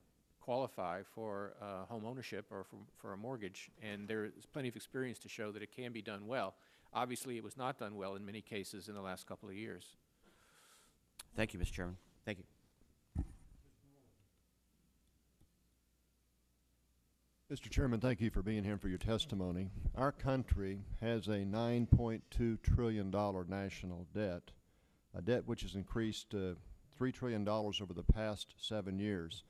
qualify for home ownership or for a mortgage, and there is plenty of experience to show that it can be done well. Obviously, it was not done well in many cases in the last couple of years. Thank you, Mr. Chairman. Thank you. Mr. Chairman, thank you for being here for your testimony. Our country has a $9.2 trillion national debt, a debt which has increased $3 trillion over the past 7 years.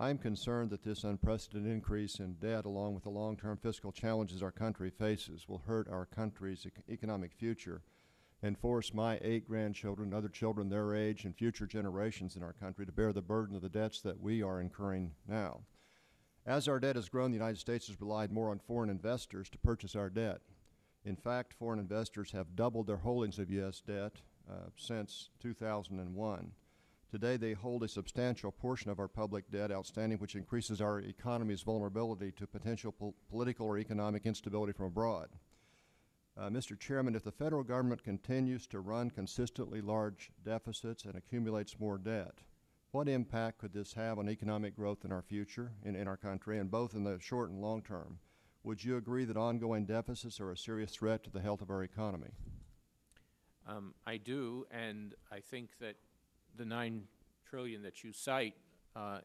I'm concerned that this unprecedented increase in debt, along with the long-term fiscal challenges our country faces, will hurt our country's economic future and force my 8 grandchildren, other children their age, and future generations in our country to bear the burden of the debts that we are incurring now. As our debt has grown, the United States has relied more on foreign investors to purchase our debt. In fact, foreign investors have doubled their holdings of U.S. debt since 2001. Today, they hold a substantial portion of our public debt outstanding, which increases our economy's vulnerability to potential political or economic instability from abroad. Mr. Chairman, if the federal government continues to run consistently large deficits and accumulates more debt, what impact could this have on economic growth in our future, in our country, and both in the short and long term? Would you agree that ongoing deficits are a serious threat to the health of our economy? I do, and I think that the $9 trillion that you cite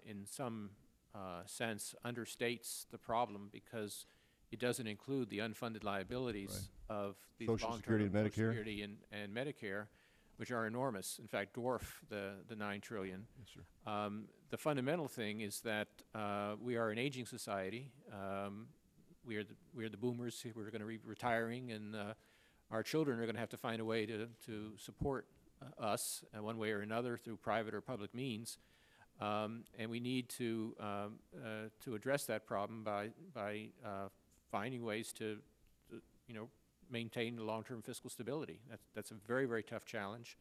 in some sense understates the problem, because it doesn't include the unfunded liabilities of these Social Security and Medicare? Social Security and Medicare, which are enormous, in fact dwarf the $9 trillion. Yes, sir. The fundamental thing is that we are an aging society. We are the boomers who are going to be retiring, and our children are going to have to find a way to support us one way or another through private or public means, and we need to address that problem by finding ways to maintain long-term fiscal stability. That's a very, very tough challenge,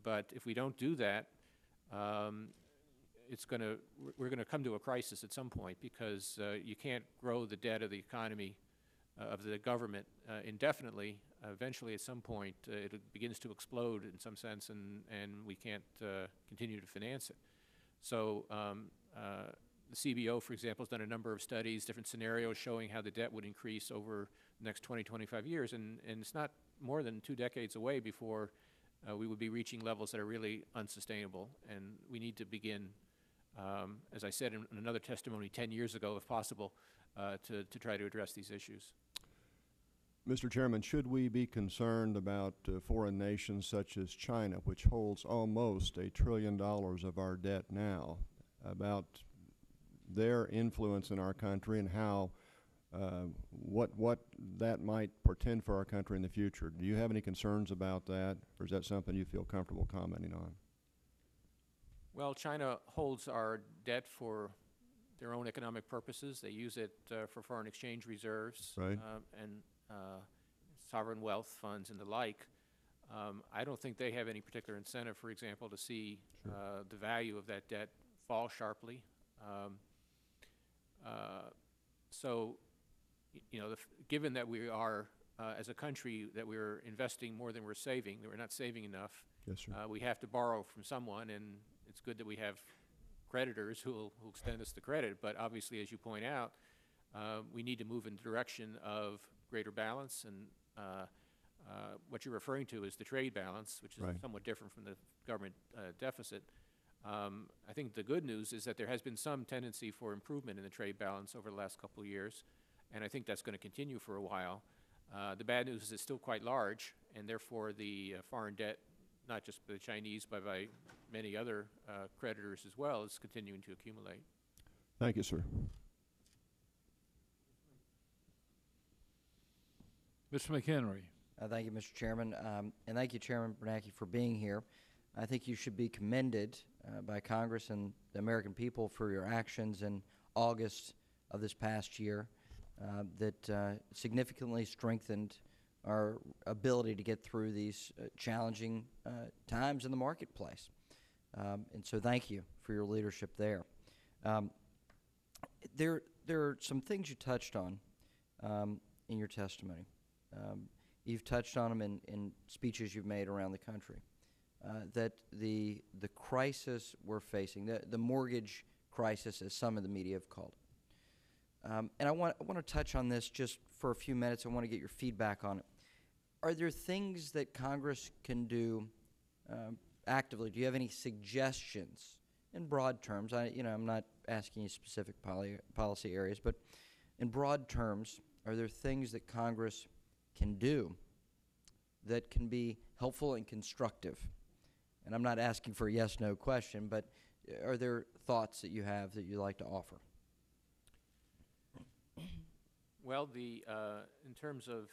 but if we don't do that, we're going to come to a crisis at some point, because you can't grow the debt of the economy of the government indefinitely. Eventually, at some point, it begins to explode in some sense, and we can't continue to finance it. So the CBO, for example, has done a number of studies, different scenarios showing how the debt would increase over the next 20, 25 years, and it's not more than 2 decades away before we would be reaching levels that are really unsustainable, and we need to begin, as I said in another testimony 10 years ago, if possible, to try to address these issues. Mr. Chairman, should we be concerned about foreign nations such as China, which holds almost $1 trillion of our debt now, about their influence in our country and how what that might portend for our country in the future? Do you have any concerns about that, or is that something you feel comfortable commenting on? Well, China holds our debt for their own economic purposes. They use it for foreign exchange reserves, right, and sovereign wealth funds and the like. I don't think they have any particular incentive, for example, to see the value of that debt fall sharply. So, you know, given that we are, as a country, that we're investing more than we're saving, that we're not saving enough, yes, sir, we have to borrow from someone, and it's good that we have creditors who will extend us the credit. But obviously, as you point out, we need to move in the direction of greater balance, and what you're referring to is the trade balance, which is right, somewhat different from the government deficit. I think the good news is that there has been some tendency for improvement in the trade balance over the last couple of years, and I think that's going to continue for a while. The bad news is it's still quite large, and therefore the foreign debt, not just by the Chinese, but by many other creditors as well, is continuing to accumulate. Thank you, sir. Mr. McHenry. Thank you, Mr. Chairman, and thank you, Chairman Bernanke, for being here. I think you should be commended by Congress and the American people for your actions in August of this past year that significantly strengthened our ability to get through these challenging times in the marketplace. And so thank you for your leadership there. There are some things you touched on in your testimony. You've touched on them in speeches you've made around the country. That the crisis we're facing, the mortgage crisis, as some of the media have called it. And I want to touch on this just for a few minutes. I want to get your feedback on it. Are there things that Congress can do actively? Do you have any suggestions in broad terms? I'm not asking you specific policy areas, but in broad terms, are there things that Congress can do that can be helpful and constructive? And I'm not asking for a yes/no question, but are there thoughts that you have that you'd like to offer? Well, in terms of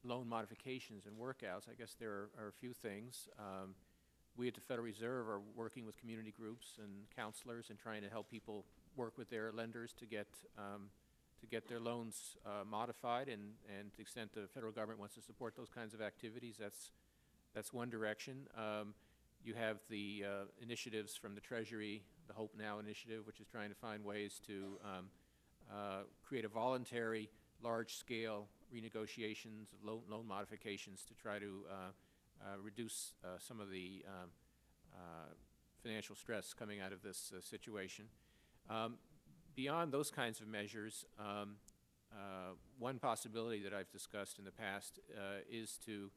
loan modifications and workouts, I guess there are a few things. We at the Federal Reserve are working with community groups and counselors and trying to help people work with their lenders to get their loans modified, and to the extent the federal government wants to support those kinds of activities, that's one direction. You have the initiatives from the Treasury, the Hope Now initiative, which is trying to find ways to create a voluntary, large-scale renegotiations of loan modifications to try to reduce some of the financial stress coming out of this situation. Beyond those kinds of measures, one possibility that I've discussed in the past is to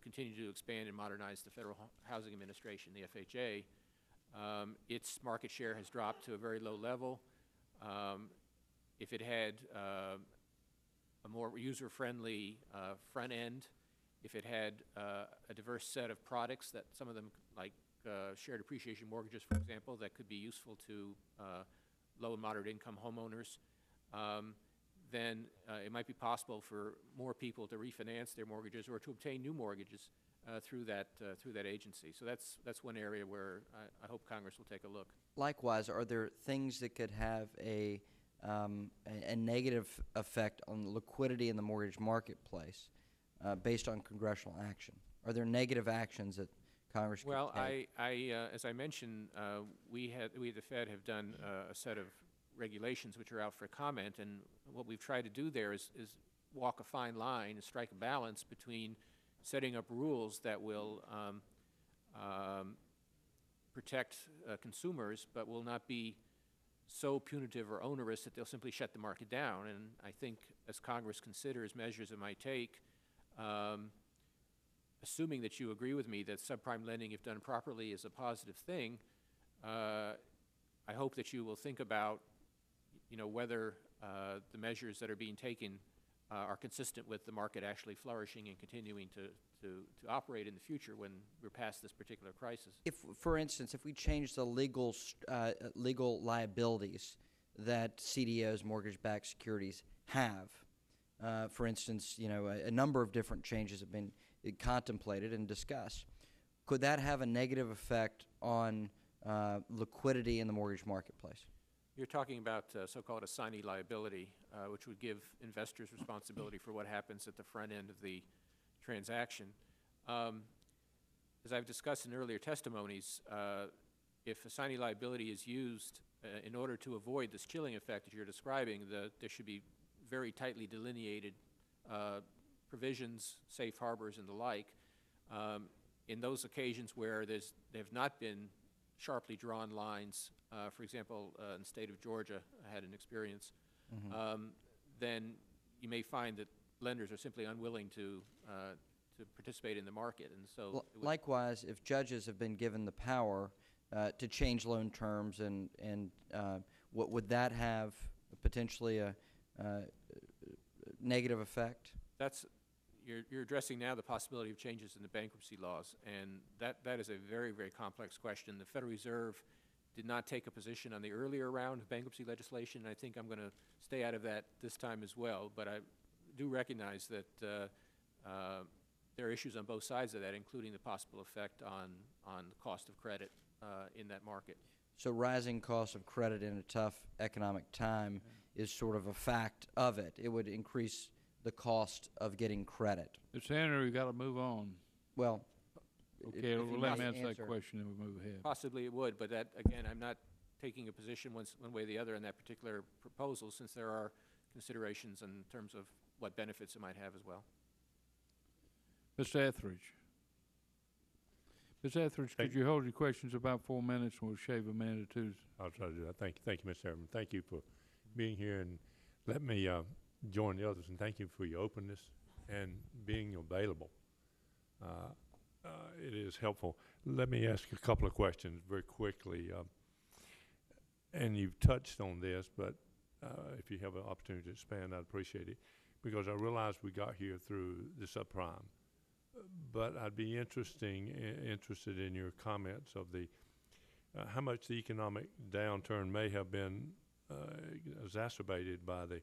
continue to expand and modernize the Federal Housing Administration, the FHA. Its market share has dropped to a very low level. If it had a more user-friendly front end, if it had a diverse set of products, that some of them, like shared appreciation mortgages, for example, that could be useful to low and moderate income homeowners, then it might be possible for more people to refinance their mortgages or to obtain new mortgages through that agency. So that's one area where I hope Congress will take a look. Likewise, are there things that could have a negative effect on liquidity in the mortgage marketplace based on congressional action? Are there negative actions that Congress could take? Well, as I mentioned, we at the Fed have done a set of regulations which are out for comment, and what we've tried to do there is walk a fine line and strike a balance between setting up rules that will protect consumers but will not be so punitive or onerous that they'll simply shut the market down. And I think as Congress considers measures it might take, assuming that you agree with me that subprime lending, if done properly, is a positive thing, I hope that you will think about whether the measures that are being taken are consistent with the market actually flourishing and continuing to operate in the future when we're past this particular crisis. If, for instance, if we change the legal liabilities that CDOs, mortgage-backed securities, have, for instance, a number of different changes have been contemplated and discussed, could that have a negative effect on liquidity in the mortgage marketplace? You're talking about so-called assignee liability, which would give investors responsibility for what happens at the front end of the transaction. As I've discussed in earlier testimonies, if assignee liability is used in order to avoid this chilling effect that you're describing, there should be very tightly delineated provisions, safe harbors, and the like. In those occasions where there have not been sharply drawn lines, for example, in the state of Georgia, I had an experience, then you may find that lenders are simply unwilling to participate in the market. And so likewise, if judges have been given the power to change loan terms, and what would that have potentially a negative effect? You're addressing now the possibility of changes in the bankruptcy laws, and that is a very, very complex question. The Federal Reserve did not take a position on the earlier round of bankruptcy legislation, and I think I'm going to stay out of that this time as well. But I do recognize that there are issues on both sides of that, including the possible effect on the cost of credit in that market. So rising cost of credit in a tough economic time is sort of a fact of it. It would increase the cost of getting credit. Mr. Henry, we've got to move on. Well, okay, we'll let him answer that question and we'll move ahead. Possibly it would, but that, again, I'm not taking a position one way or the other on that particular proposal, since there are considerations in terms of what benefits it might have as well. Mr. Etheridge. Ms. Etheridge, could you hold your questions about 4 minutes, and we'll shave a minute or two? I'll try to do that. Thank you, Mr. Chairman. Thank you for being here, and let me join the others, and thank you for your openness and being available. It is helpful. Let me ask a couple of questions very quickly, and you've touched on this, but if you have an opportunity to expand, I'd appreciate it, because I realize we got here through the subprime. But I'd be interested in your comments of the how much the economic downturn may have been exacerbated by the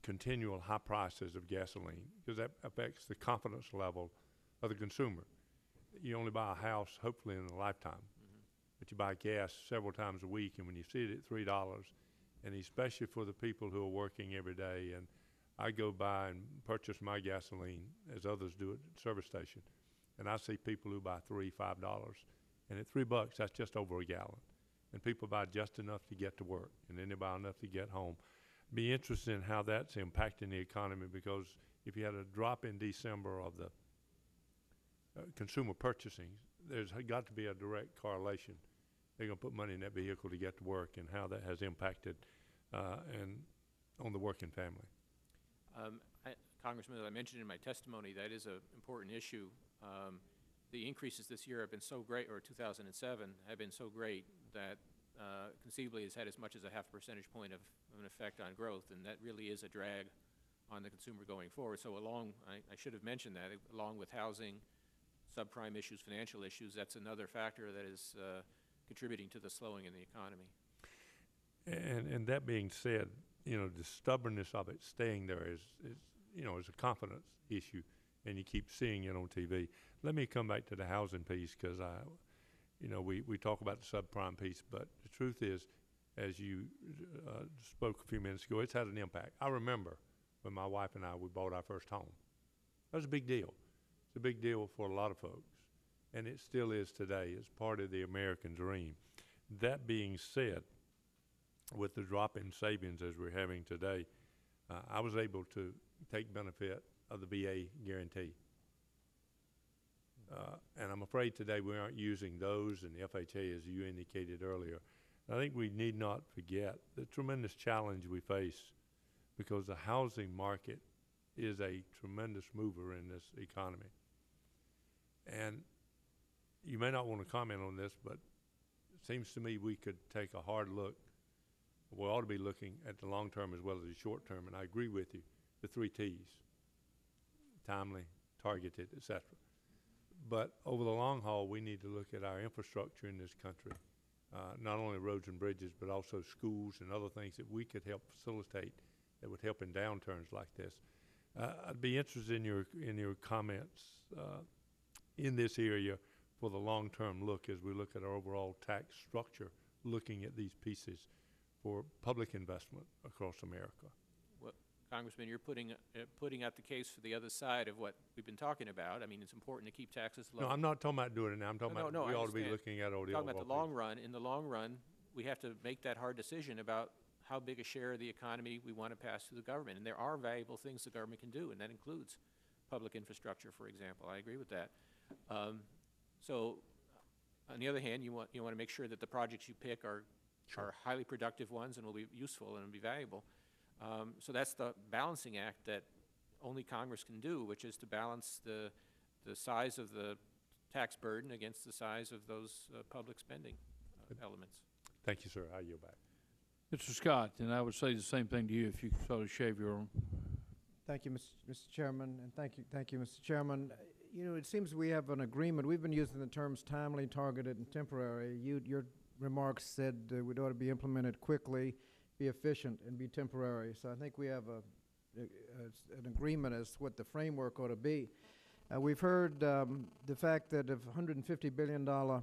continual high prices of gasoline, because that affects the confidence level of the consumer. You only buy a house, hopefully, in a lifetime, but you buy gas several times a week, and when you see it at $3, and especially for the people who are working every day, and I go by and purchase my gasoline, as others do at the service station, and I see people who buy $3, $5, and at $3, that's just over a gallon. And people buy just enough to get to work, and then they buy enough to get home. Be interested in how that's impacting the economy, because if you had a drop in December of the consumer purchasing, there's got to be a direct correlation. They're going to put money in that vehicle to get to work, and how that has impacted and on the working family. Congressman, as I mentioned in my testimony, that is an important issue. The increases this year have been so great, or 2007 have been so great, that conceivably has had as much as a half percentage point of an effect on growth, and that really is a drag on the consumer going forward. So I should have mentioned that, along with housing, subprime issues, financial issues, that's another factor that is contributing to the slowing in the economy. And that being said, the stubbornness of it staying there is a confidence issue, and you keep seeing it on TV. Let me come back to the housing piece, because we talk about the subprime piece, but the truth is, as you spoke a few minutes ago, it's had an impact. I remember when my wife and we bought our first home. That was a big deal. It's a big deal for a lot of folks, and it still is today. It's part of the American dream. That being said, with the drop in savings as we're having today, I was able to take benefit of the VA guarantee. And I'm afraid today we aren't using those, and the FHA, as you indicated earlier. I think we need not forget the tremendous challenge we face, because the housing market is a tremendous mover in this economy. And you may not want to comment on this, but it seems to me we could take a hard look We ought to be looking at the long term as well as the short term, and I agree with you, the 3 T's, timely, targeted, et cetera. But over the long haul, we need to look at our infrastructure in this country, not only roads and bridges, but also schools and other things that we could help facilitate that would help in downturns like this. I'd be interested in your comments in this area for the long-term look as we look at our overall tax structure, looking at these pieces for public investment across America. Well, Congressman, you're putting out the case for the other side of what we've been talking about. I mean, it's important to keep taxes low. No, I'm not talking about doing it now. I'm talking about we I ought to be understand. looking at all the Talking about the overall long run. In the long run, we have to make that hard decision about how big a share of the economy we want to pass to the government. And there are valuable things the government can do, and that includes public infrastructure, for example. I agree with that. So, on the other hand, you want to make sure that the projects you pick are highly productive ones and will be useful and will be valuable. So that's the balancing act that only Congress can do, which is to balance the size of the tax burden against the size of those public spending elements. Thank you, sir. I yield back. Mr. Scott, and I would say the same thing to you if you could sort of shave your own. Thank you, Mr. Chairman, and thank you, Mr. Chairman. You know, it seems we have an agreement. We've been using the terms timely, targeted, and temporary. Your remarks said it ought to be implemented quickly, be efficient, and be temporary. So I think we have an agreement as to what the framework ought to be. We've heard the fact that if $150 billion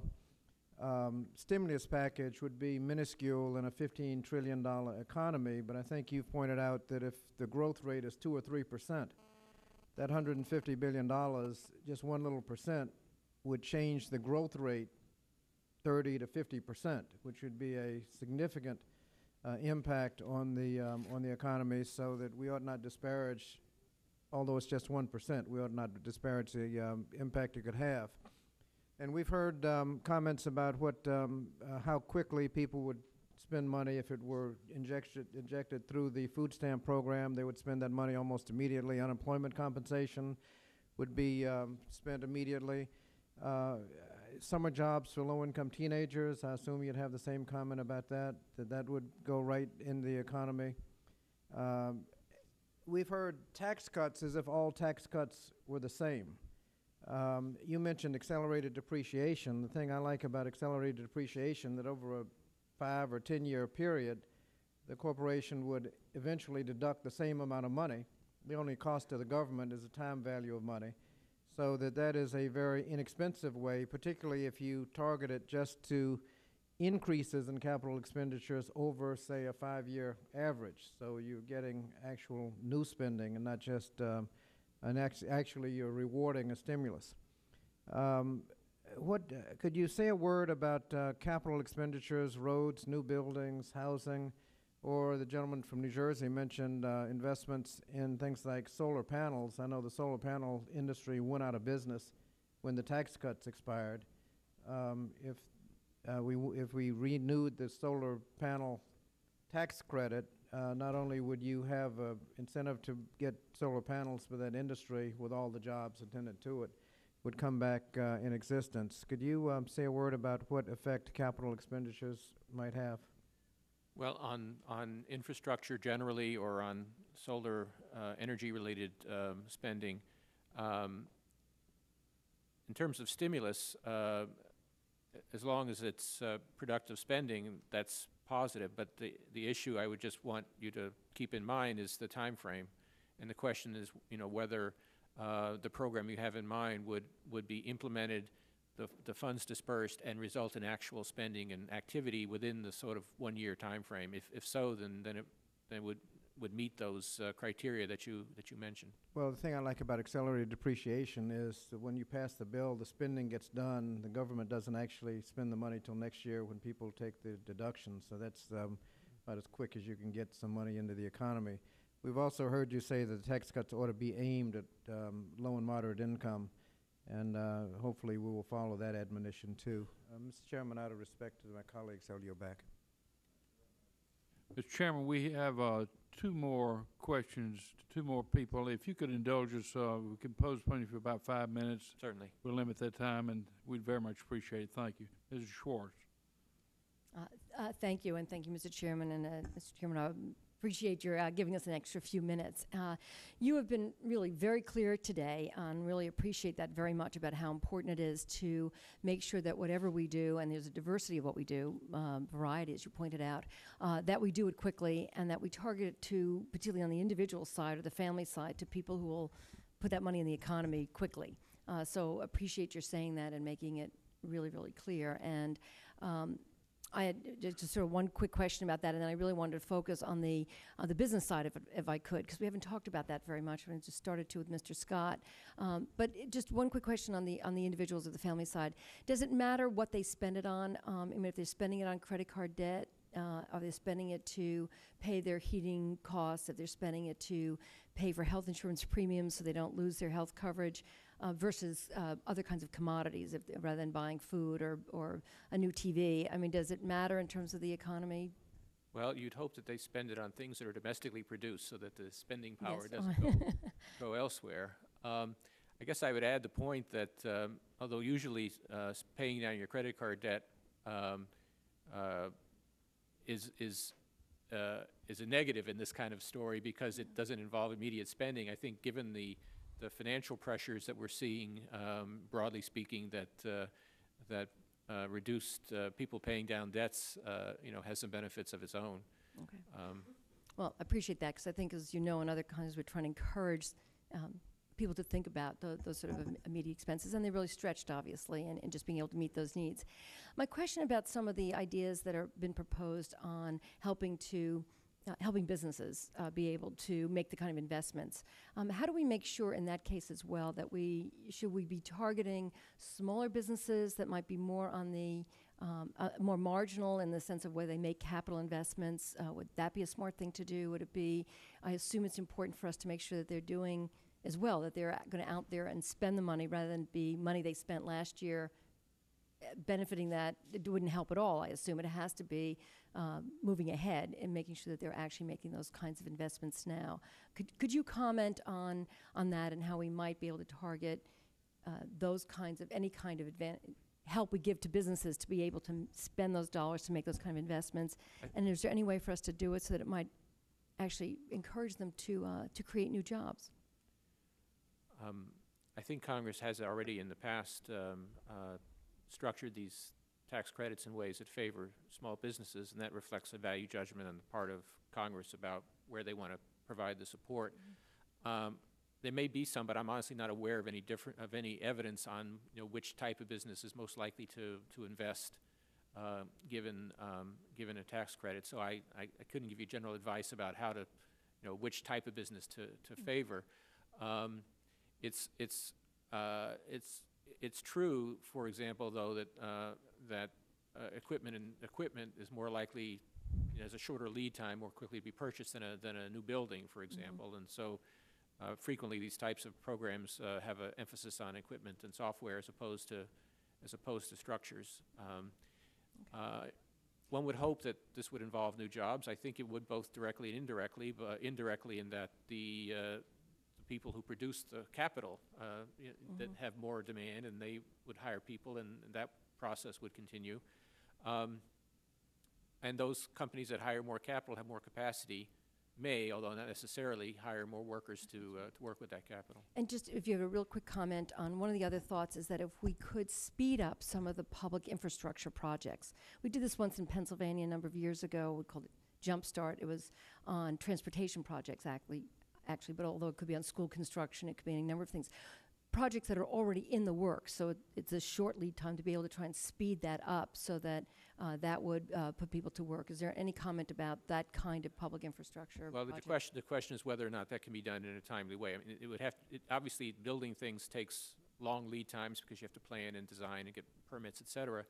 stimulus package would be minuscule in a $15 trillion economy, but I think you've pointed out that if the growth rate is 2 or 3%, that $150 billion, just one little percent, would change the growth rate 30 to 50%, which would be a significant impact on the economy, so that we ought not disparage, although it's just 1%, we ought not disparage the impact it could have. And we've heard comments about how quickly people would spend money if it were injected through the food stamp program. They would spend that money almost immediately. Unemployment compensation would be spent immediately. Summer jobs for low-income teenagers, I assume you'd have the same comment about that would go right in the economy. We've heard tax cuts as if all tax cuts were the same. You mentioned accelerated depreciation. The thing I like about accelerated depreciation, that over a 5 or 10-year period, the corporation would eventually deduct the same amount of money. The only cost to the government is the time value of money. So that is a very inexpensive way, particularly if you target it just to increases in capital expenditures over, say, a 5-year average. So you're getting actual new spending and not just actually you're rewarding a stimulus. Could you say a word about capital expenditures, roads, new buildings, housing, or the gentleman from New Jersey mentioned investments in things like solar panels. I know the solar panel industry went out of business when the tax cuts expired. If we renewed the solar panel tax credit, not only would you have an incentive to get solar panels for that industry with all the jobs attendant to it, would come back in existence. Could you say a word about what effect capital expenditures might have? Well, on infrastructure generally, or on solar energy-related spending, in terms of stimulus, as long as it's productive spending, that's positive. But the issue I would just want you to keep in mind is the time frame, and the question is, whether the program you have in mind would be implemented, the funds dispersed, and result in actual spending and activity within the sort of 1-year time frame. If so, then it would meet those criteria that you mentioned. Well, the thing I like about accelerated depreciation is that when you pass the bill, the spending gets done. The government doesn't actually spend the money till next year when people take the deductions. So that's about as quick as you can get some money into the economy. We've also heard you say that the tax cuts ought to be aimed at low and moderate income, and hopefully we will follow that admonition too. Mr. Chairman, out of respect to my colleagues, I'll yield back. Mr. Chairman, we have 2 more questions, 2 more people. If you could indulge us, we can postpone you for about 5 minutes. Certainly. We'll limit that time, and we'd very much appreciate it. Thank you. Mrs. Schwartz. Thank you, and thank you, Mr. Chairman. And Mr. Chairman, I appreciate your giving us an extra few minutes. You have been really very clear today, and really appreciate that very much, about how important it is to make sure that whatever we do, and there's a diversity of what we do, variety, as you pointed out, that we do it quickly, and that we target it to, particularly on the individual side or the family side, to people who will put that money in the economy quickly. So appreciate your saying that and making it really, really clear. And I had just sort of one quick question about that, and then I really wanted to focus on the business side of it, if I could, because we haven't talked about that very much. I just started to with Mr. Scott. But just one quick question on the individuals of the family side. Does it matter what they spend it on? I mean, if they're spending it on credit card debt, are they spending it to pay their heating costs? If they're spending it to pay for health insurance premiums so they don't lose their health coverage? Versus other kinds of commodities, rather than buying food or a new TV. I mean, does it matter in terms of the economy? Well, you'd hope that they spend it on things that are domestically produced so that the spending power Yes. doesn't go elsewhere. I guess I would add the point that although usually paying down your credit card debt is a negative in this kind of story because it doesn't involve immediate spending, I think given the financial pressures that we're seeing, broadly speaking, that reduced people paying down debts, has some benefits of its own. Okay. Well, I appreciate that, because I think, as you know, in other countries, we're trying to encourage people to think about those sort of immediate expenses, and they're really stretched, obviously, and just being able to meet those needs. My question about some of the ideas that have been proposed on helping businesses be able to make the kind of investments. How do we make sure in that case as well that should we be targeting smaller businesses that might be more on the more marginal in the sense of where they make capital investments? Would that be a smart thing to do? Would it be, I assume it's important for us to make sure that they're doing as well, that they're going to out there and spend the money rather than be money they spent last year benefiting that. It wouldn't help at all. I assume it has to be moving ahead and making sure that they're actually making those kinds of investments now. Could you comment on that and how we might be able to target those kinds of, any kind of help we give to businesses to be able to spend those dollars to make those kind of investments? And is there any way for us to do it so that it might actually encourage them to create new jobs? I think Congress has already in the past structured these tax credits in ways that favor small businesses, and that reflects a value judgment on the part of Congress about where they want to provide the support. There may be some, but I'm honestly not aware of any evidence on which type of business is most likely to invest given a tax credit. So I couldn't give you general advice about how to which type of business to favor. It's true, for example, though, that equipment is more likely, has a shorter lead time, more quickly to be purchased than a new building, for example. And so frequently these types of programs have an emphasis on equipment and software as opposed to structures. One would hope that this would involve new jobs. I think it would, both directly and indirectly, but indirectly in that the people who produce the capital that have more demand, and they would hire people, and that process would continue. And those companies that hire more capital, have more capacity, may, although not necessarily, hire more workers to work with that capital. And just if you have a real quick comment on one of the other thoughts, is that if we could speed up some of the public infrastructure projects. We did this once in Pennsylvania a number of years ago. We called it Jumpstart. It was on transportation projects, actually, but although it could be on school construction, it could be any number of things. Projects that are already in the works, so it's a short lead time to be able to try and speed that up so that that would put people to work. Is there any comment about that kind of public infrastructure? Well, the question is whether or not that can be done in a timely way. I mean, it would have obviously building things takes long lead times because you have to plan and design and get permits, et cetera.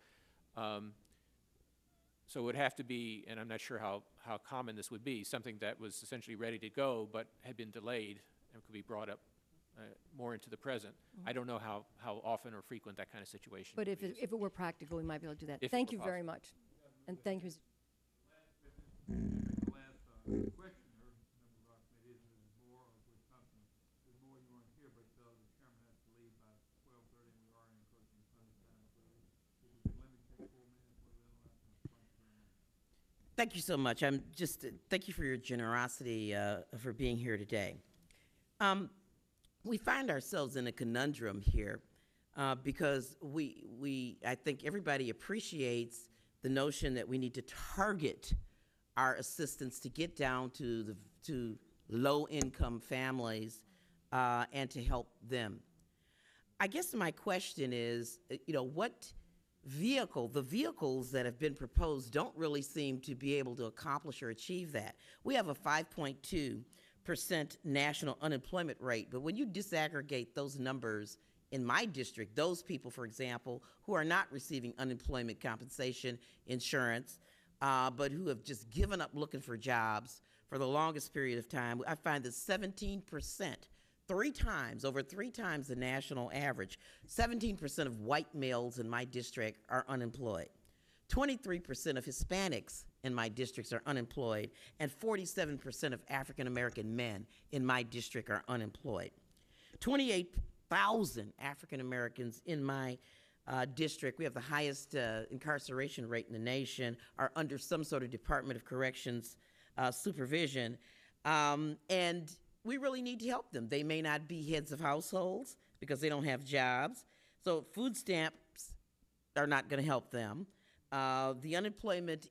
So it would have to be, and I'm not sure how common this would be, something that was essentially ready to go but had been delayed and could be brought up more into the present. I don't know how often or frequent that kind of situation But if is. it were practical, we might be able to do that. If it Thank were you very much. And thank you. Thank you so much. Thank you for your generosity for being here today. We find ourselves in a conundrum here because I think everybody appreciates the notion that we need to target our assistance to get down to low-income families and to help them. I guess my question is, what the vehicles that have been proposed don't really seem to be able to accomplish or achieve that. We have a 5.2% national unemployment rate, but when you disaggregate those numbers in my district, those people, for example, who are not receiving unemployment compensation insurance, but who have just given up looking for jobs for the longest period of time, I find that 17%, over three times the national average, 17% of white males in my district are unemployed. 23% of Hispanics in my districts are unemployed, and 47% of African American men in my district are unemployed. 28,000 African Americans in my district, we have the highest incarceration rate in the nation, are under some sort of Department of Corrections supervision, and we really need to help them. They may not be heads of households because they don't have jobs, so food stamps are not going to help them. The unemployment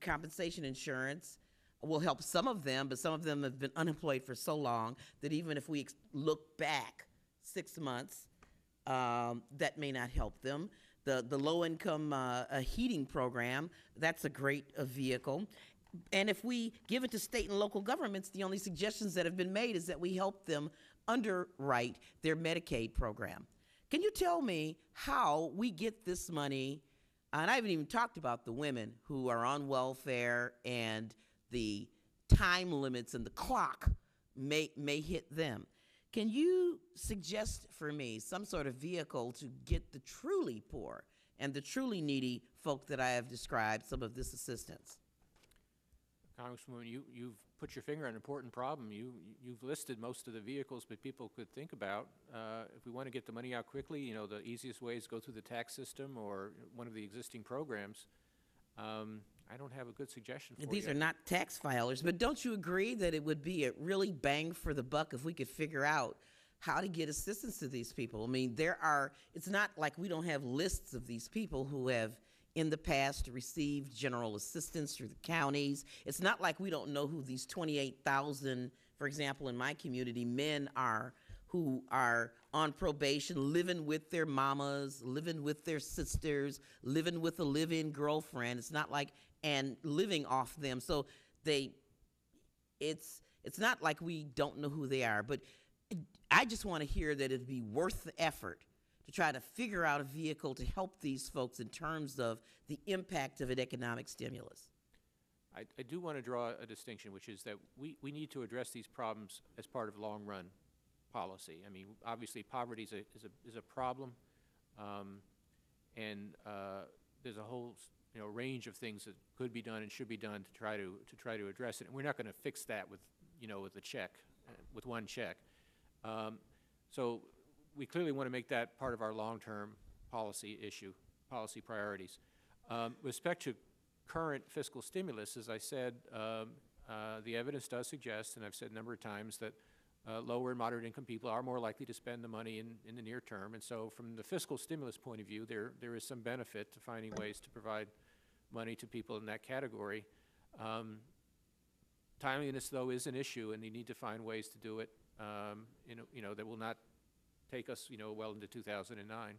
compensation insurance will help some of them, but some of them have been unemployed for so long that even if we look back 6 months, that may not help them. The low-income heating program, that's a great vehicle. And if we give it to state and local governments, the only suggestions that have been made is that we help them underwrite their Medicaid program. Can you tell me how we get this money? And I haven't even talked about the women who are on welfare and the time limits and the clock may hit them. Can you suggest for me some sort of vehicle to get the truly poor and the truly needy folk that I have described some of this assistance? Congresswoman, you've put your finger on an important problem. You've listed most of the vehicles that people could think about. If we want to get the money out quickly, the easiest way is go through the tax system or one of the existing programs. I don't have a good suggestion for you. These are not tax filers, but don't you agree that it would be a really bang for the buck if we could figure out how to get assistance to these people? I mean, it's not like we don't have lists of these people who have in the past received general assistance through the counties. It's not like we don't know who these 28,000, for example, in my community, men are who are on probation, living with their mamas, living with their sisters, living with a live-in girlfriend. It's not like, and living off them. So it's not like we don't know who they are, but I just want to hear that it'd be worth the effort to try to figure out a vehicle to help these folks in terms of the impact of an economic stimulus. I do want to draw a distinction, which is that we need to address these problems as part of long-run policy. I mean, obviously, poverty is a problem, and there's a whole range of things that could be done and should be done to try to address it. And we're not going to fix that with with a check, with one check. So we clearly want to make that part of our long-term policy priorities. With respect to current fiscal stimulus, as I said, the evidence does suggest, and I've said a number of times, that lower and moderate income people are more likely to spend the money in the near term. And so from the fiscal stimulus point of view, there is some benefit to finding ways to provide money to people in that category. Timeliness, though, is an issue, and you need to find ways to do it that will not take us well into 2009.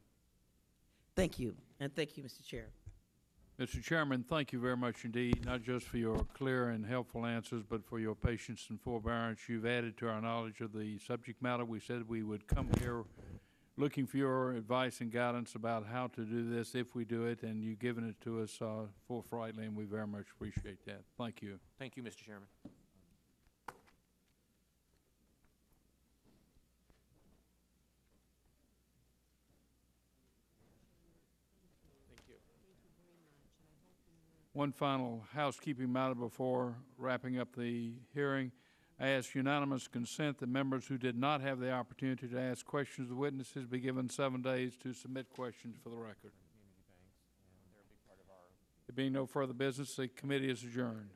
Thank you, and thank you, Mr. Chair. Mr. Chairman, thank you very much indeed, not just for your clear and helpful answers, but for your patience and forbearance. You've added to our knowledge of the subject matter. We said we would come here looking for your advice and guidance about how to do this if we do it, and you've given it to us forthrightly, and we very much appreciate that. Thank you. Thank you, Mr. Chairman. One final housekeeping matter before wrapping up the hearing. I ask unanimous consent that members who did not have the opportunity to ask questions of witnesses be given 7 days to submit questions for the record. Being no further business, the committee is adjourned.